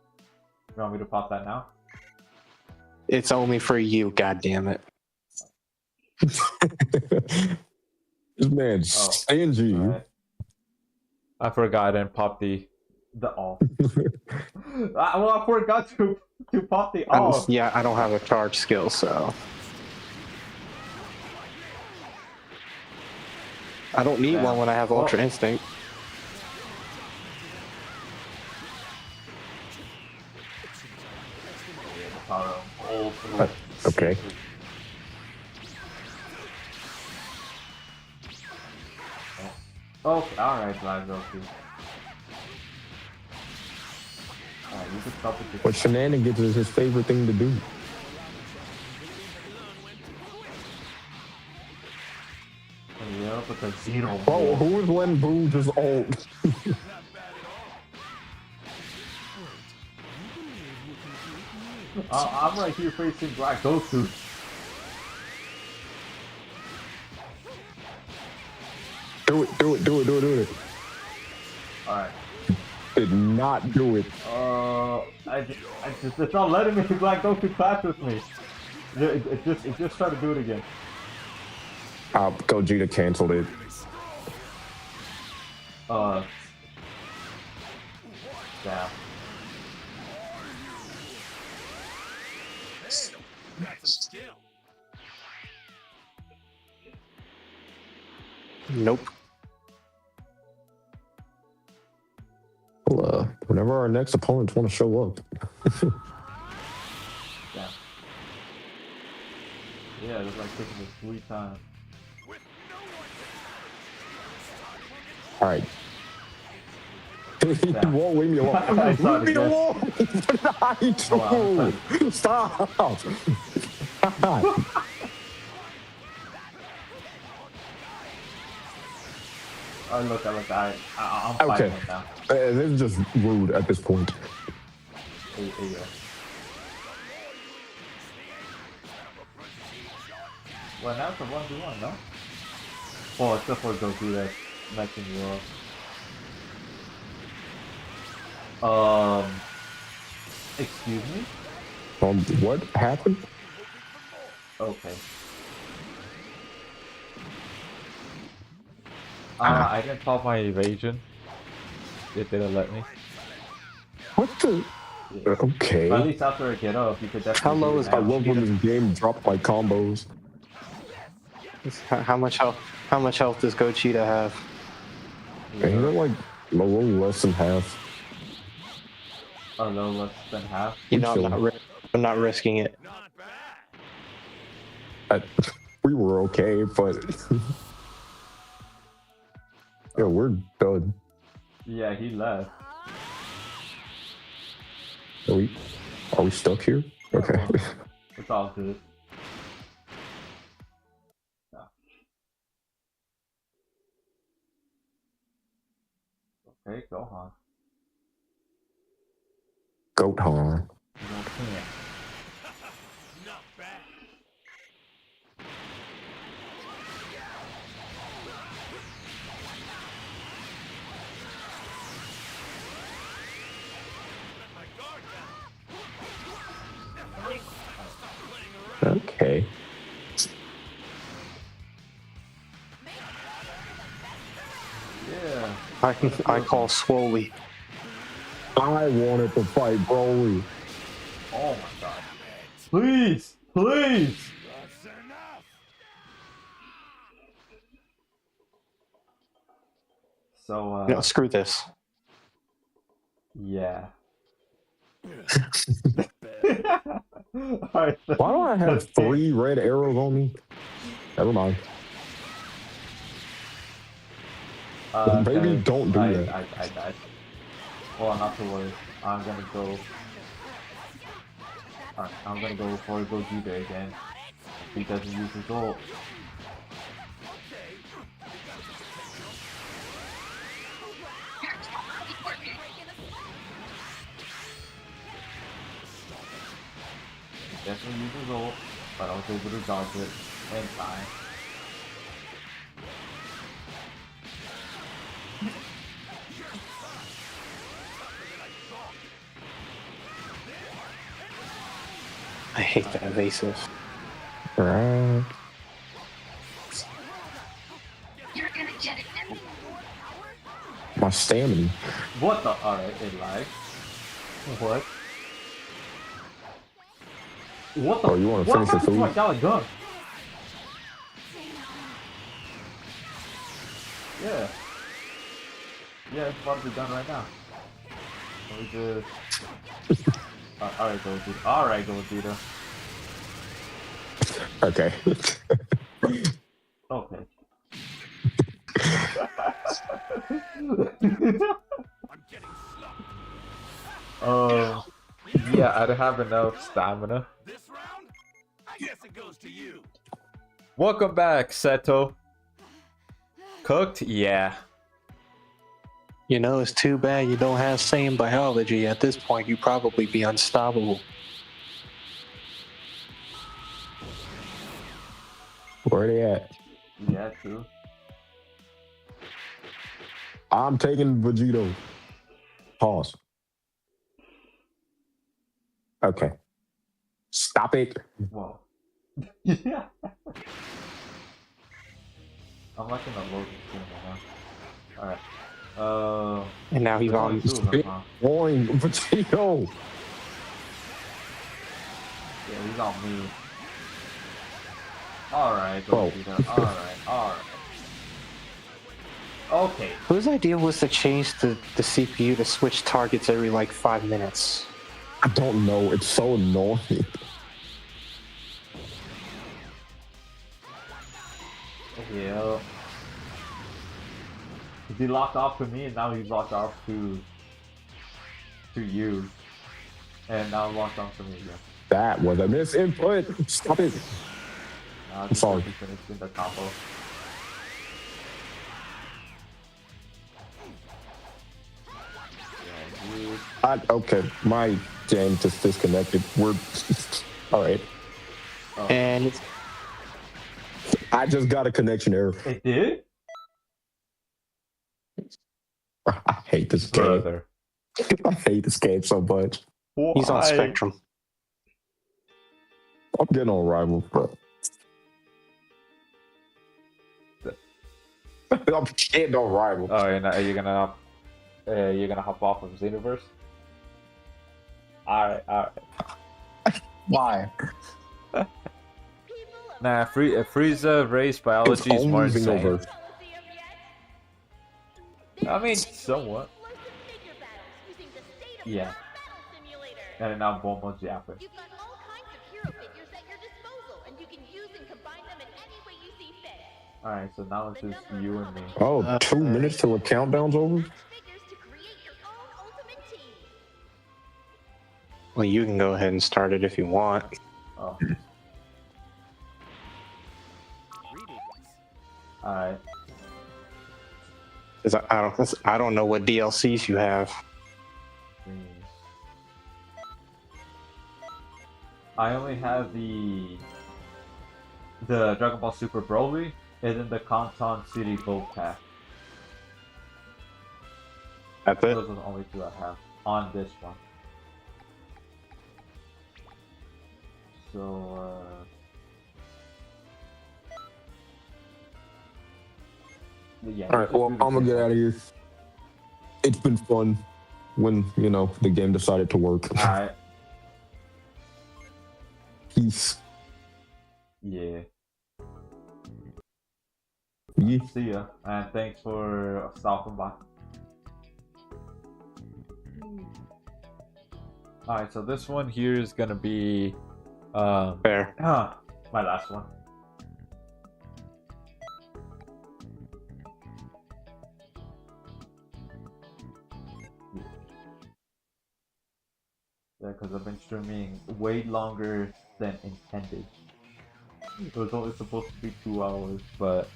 You want me to pop that now? It's only for you, goddammit. This man's stingy. Right. I forgot and pop the off. Well, I forgot to pop the off. Yeah, I don't have a charge skill, so I don't need one when I have Ultra Instinct. Okay. Okay, alright, Blind Goku. Alright, you can stop with But shenanigans is his favorite thing to do. Yeah, because Xeno. Bro, who is letting Boo just ult? I'm right here facing Black Goku. Do it. Alright. Did not do it. It's not letting me Black Goku clash with me. It just tried to do it again. Gogeta canceled it. Damn. Nope. Well, whenever our next opponents want to show up. Damn. Yeah, it's like taking this 3 times. Alright. You won't leave me alone. Leave me alone! Stop! God. Look, I'm fighting Okay. him now. This is just rude at this point. Yeah. Well, now it's a 1v1, no? Well, except for Goku that's messing you up. Excuse me? What happened? Okay. I didn't pop my evasion. It didn't let me. What the? Yeah. Okay. But at least after I get up, you could definitely. How low is I love when this game dropped my combos. How much health does Gogeta have? Yeah. They're like a little less than half. Although less than half. You know, I'm not risking it. Not bad. We were okay, but yeah, we're done. Yeah, he left. Are we stuck here? Okay. It's all good. No. Okay, go on. Goat horn. Okay. Not bad. Let my guard down. Okay. Yeah. I call slowly. I wanted to fight Broly. Oh my god. Please! Please! That's enough. So, No, screw this. yeah. Alright, Why do I have 3 red arrows on me? Never mind. Maybe okay. don't do that. I died. Well, not to worry. I'm gonna go. Alright, I'm gonna go for Gogeta again. If he doesn't use his ult. He definitely used his ult, but I was able to dodge it in time. I hate that evasive. Right. My stamina. What the? Alright, it lagged. What? What the? Oh, you wanna what finish the happened to my food? Gallon gun? Yeah. Yeah, it's about to be done right now. Let me just... alright, Gogeta. Alright, Gogeta. Okay. Okay. I'm getting slow. Yeah, I don't have enough stamina. This round, I guess it goes to you. Welcome back, Seto. Cooked? Yeah. You know, it's too bad you don't have same biology. At this point, you'd probably be unstoppable. Where they at? Yeah, true. I'm taking Vegito. Pause. Okay. Stop it. Whoa. Yeah. I'm not gonna load this game now. Alright. And now he's there's on. only two of them, huh? Boing, Vegito. Yeah, he's on me. Alright, Bro. Gogeta. Alright. Okay. Whose idea was to change the CPU to switch targets every like 5 minutes? I don't know. It's so annoying. Yeah. He locked off to me, and now he's locked off to you, and now locked off to me again. That was a misinput. Stop it. Now I'm sorry. He's finishing the combo. Yeah, dude. Okay, my game just disconnected. We're all right. And it's I just got a connection error. It did? I hate this game. Brother. I hate this game so much. he's on Why? Spectrum. I'm getting on Rival, bro. I'm getting on Rival. Oh, you're gonna hop off of Xenoverse? Alright. Why? Nah, Frieza race biology is more insane. Xenoverse. I mean, somewhat. Yeah. And now Bomo's yapping. You've got all kinds of hero figures at your disposal, and you can use and combine them in any way you see fit. Alright, so now it's just you and me. Oh, 2 minutes till the countdown's over? Action figures to create your own ultimate team. Well, you can go ahead and start it if you want. Oh, Greetings. alright. 'Cause I don't know what DLCs you have. I only have the Dragon Ball Super Broly and then the Canton City Gold Pack. That's it. Those are the only two I have on this one. So, yeah. Alright, well, I'm gonna get out of here. It's been fun when, you know, the game decided to work. Alright, Peace. yeah. Yeah. See ya, and thanks for stopping by. Alright, so this one here is gonna be Fair. my last one. Yeah, because I've been streaming way longer than intended. It was only supposed to be 2 hours, but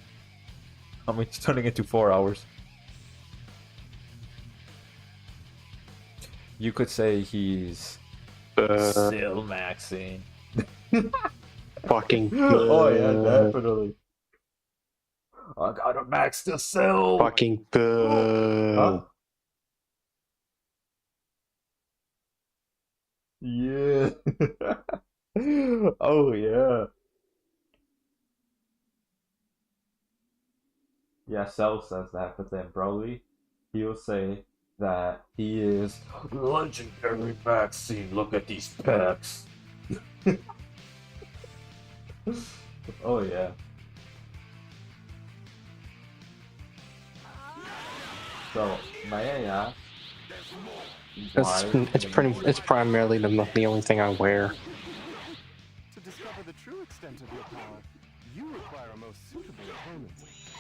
I mean, it's turning into 4 hours. You could say he's still maxing. Fucking Oh yeah, definitely. I gotta max the cell. fucking good. Huh? Yeah. Oh yeah. Yeah, Cell says that, but then Broly, he'll say that he is legendary vaccine. Look at these pecs. Oh yeah. So may I ask? It's primarily the only thing I wear. To discover the true extent of your power, you require a most suitable opponent.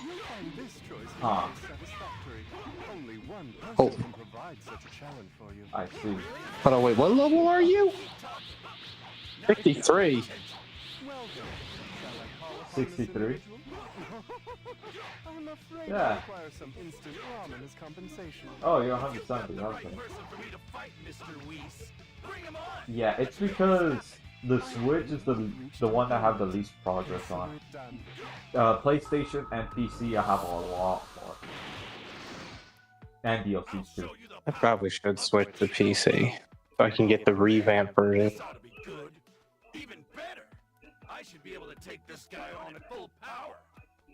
You'll find this choice most satisfactory. Only one person can provide such a challenge for you. I see. Hold on, wait, what level are you? 53. Well done. Shall I call upon this 63? individual? I'm afraid Yeah. I require some instant ramen as compensation. Oh, you're 170. Okay. person for me to fight, Mr. Weiss. Bring him on. Yeah, it's because the Switch is the one that I have the least progress on. Done. PlayStation and PC, I have a lot more. And DLCs too. I probably should switch to PC so I can get the revamped version. This ought to be good. Even better. I should be able to take this guy on at full power.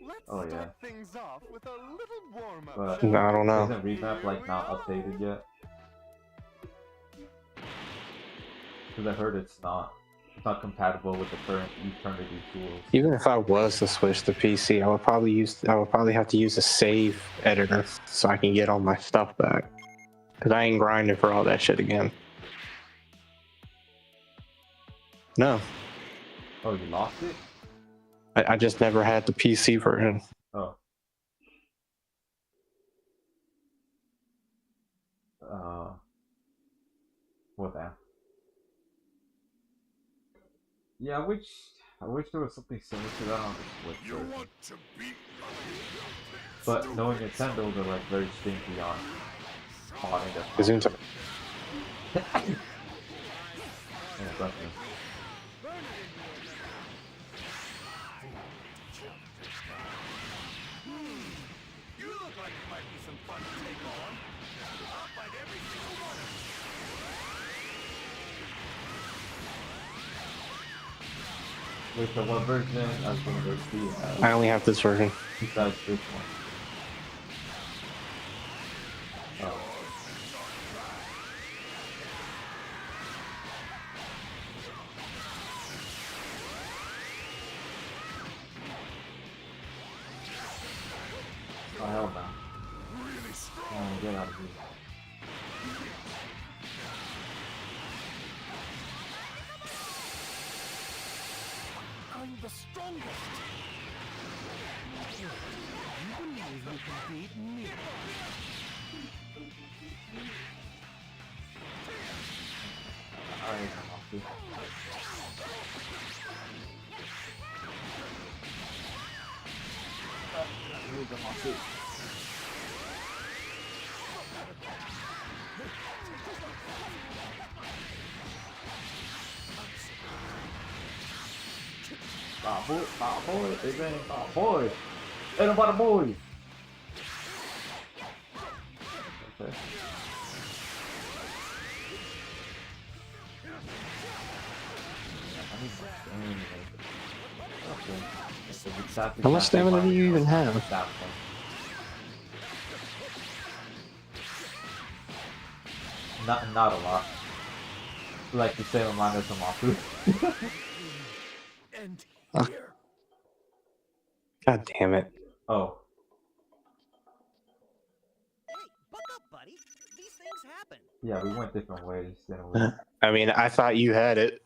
Let's Oh, yeah. start things off with a little warm-up. But shall we? I don't know. isn't revamp like not updated yet? Because I heard it's not compatible with the current Eternity tools. Even if I was to switch to PC, I would probably have to use a save editor so I can get all my stuff back. Cause I ain't grinding for all that shit again. No, Oh, you lost it? I just never had the PC version. Oh. Well then. Yeah, I wish there was something similar to that on the Switch. You version. want to beat But knowing Nintendo, they're like very stinky on modding their Gazoons are- Yeah, definitely. You look like it might be some fun to take on. I'll fight every single one of you. Wait, so what version of Xenoverse do you have? I only have this version. Besides this one. Oh. Oh, hell no. Oh, get out of here. I'm the strongest. You believe you can beat me? Alright, boy, big man, boy. Ain't about a boy. Okay. Okay. Exactly How much stamina do you even have? Not a lot. Like the same amount as Zamasu. And here. God damn it. Oh. Hey, buck up, buddy. These things happen. Yeah, we went different ways. Anyway. I mean, I thought you had it.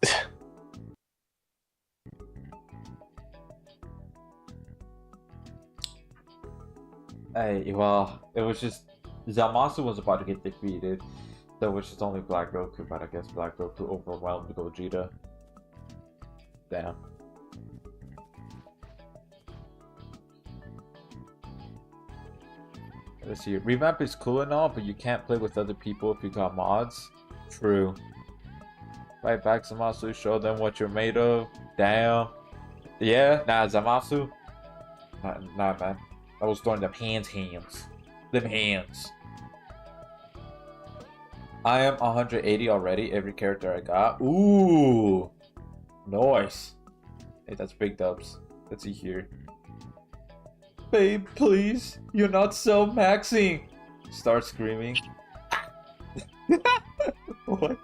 Hey, well, it was just Zamasu was about to get defeated. There was just only Black Goku, but I guess Black Goku overwhelmed Gogeta. Damn. Let's see. Revamp is cool and all, but you can't play with other people if you got mods. True. Right back, Zamasu. Show them what you're made of. Damn. Yeah, nah, Zamasu. Nah, man. I was throwing them hands. Them hands. I am 180 already. Every character I got. Ooh. Nice. Hey, that's big dubs. Let's see here. Babe, please. You're not so maxing. Start screaming. What?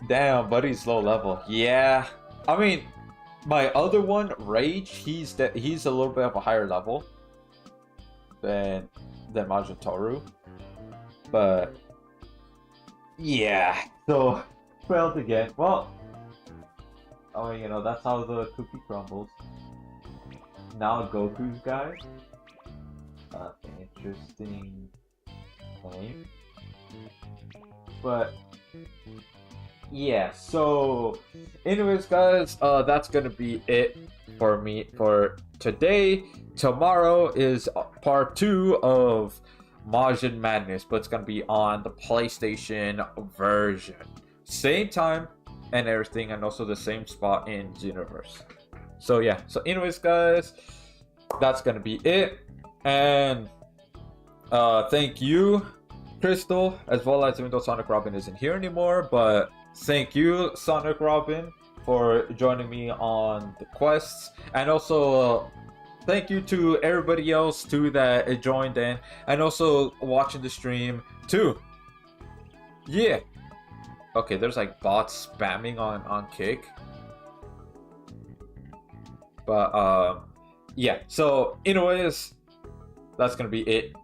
Damn, buddy's low level. Yeah. I mean, my other one, Rage, he's a little bit of a higher level than Majin Tohru. But yeah. So failed again. Well, I mean, you know, that's how the cookie crumbles. Now Goku's guy. Interesting claim. But yeah, so anyways guys, that's gonna be it for me for today. Tomorrow is part 2 of Majin Madness, but it's gonna be on the PlayStation version. Same time and everything, and also the same spot in Xenoverse. So yeah, so anyways guys, that's gonna be it. And thank you, Crystal, as well as, even though Sonic Robin isn't here anymore, but thank you, Sonic Robin, for joining me on the quests. And also thank you to everybody else too that joined in and also watching the stream too. Yeah. Okay, there's like bots spamming on Kick. But yeah, so anyways, that's gonna be it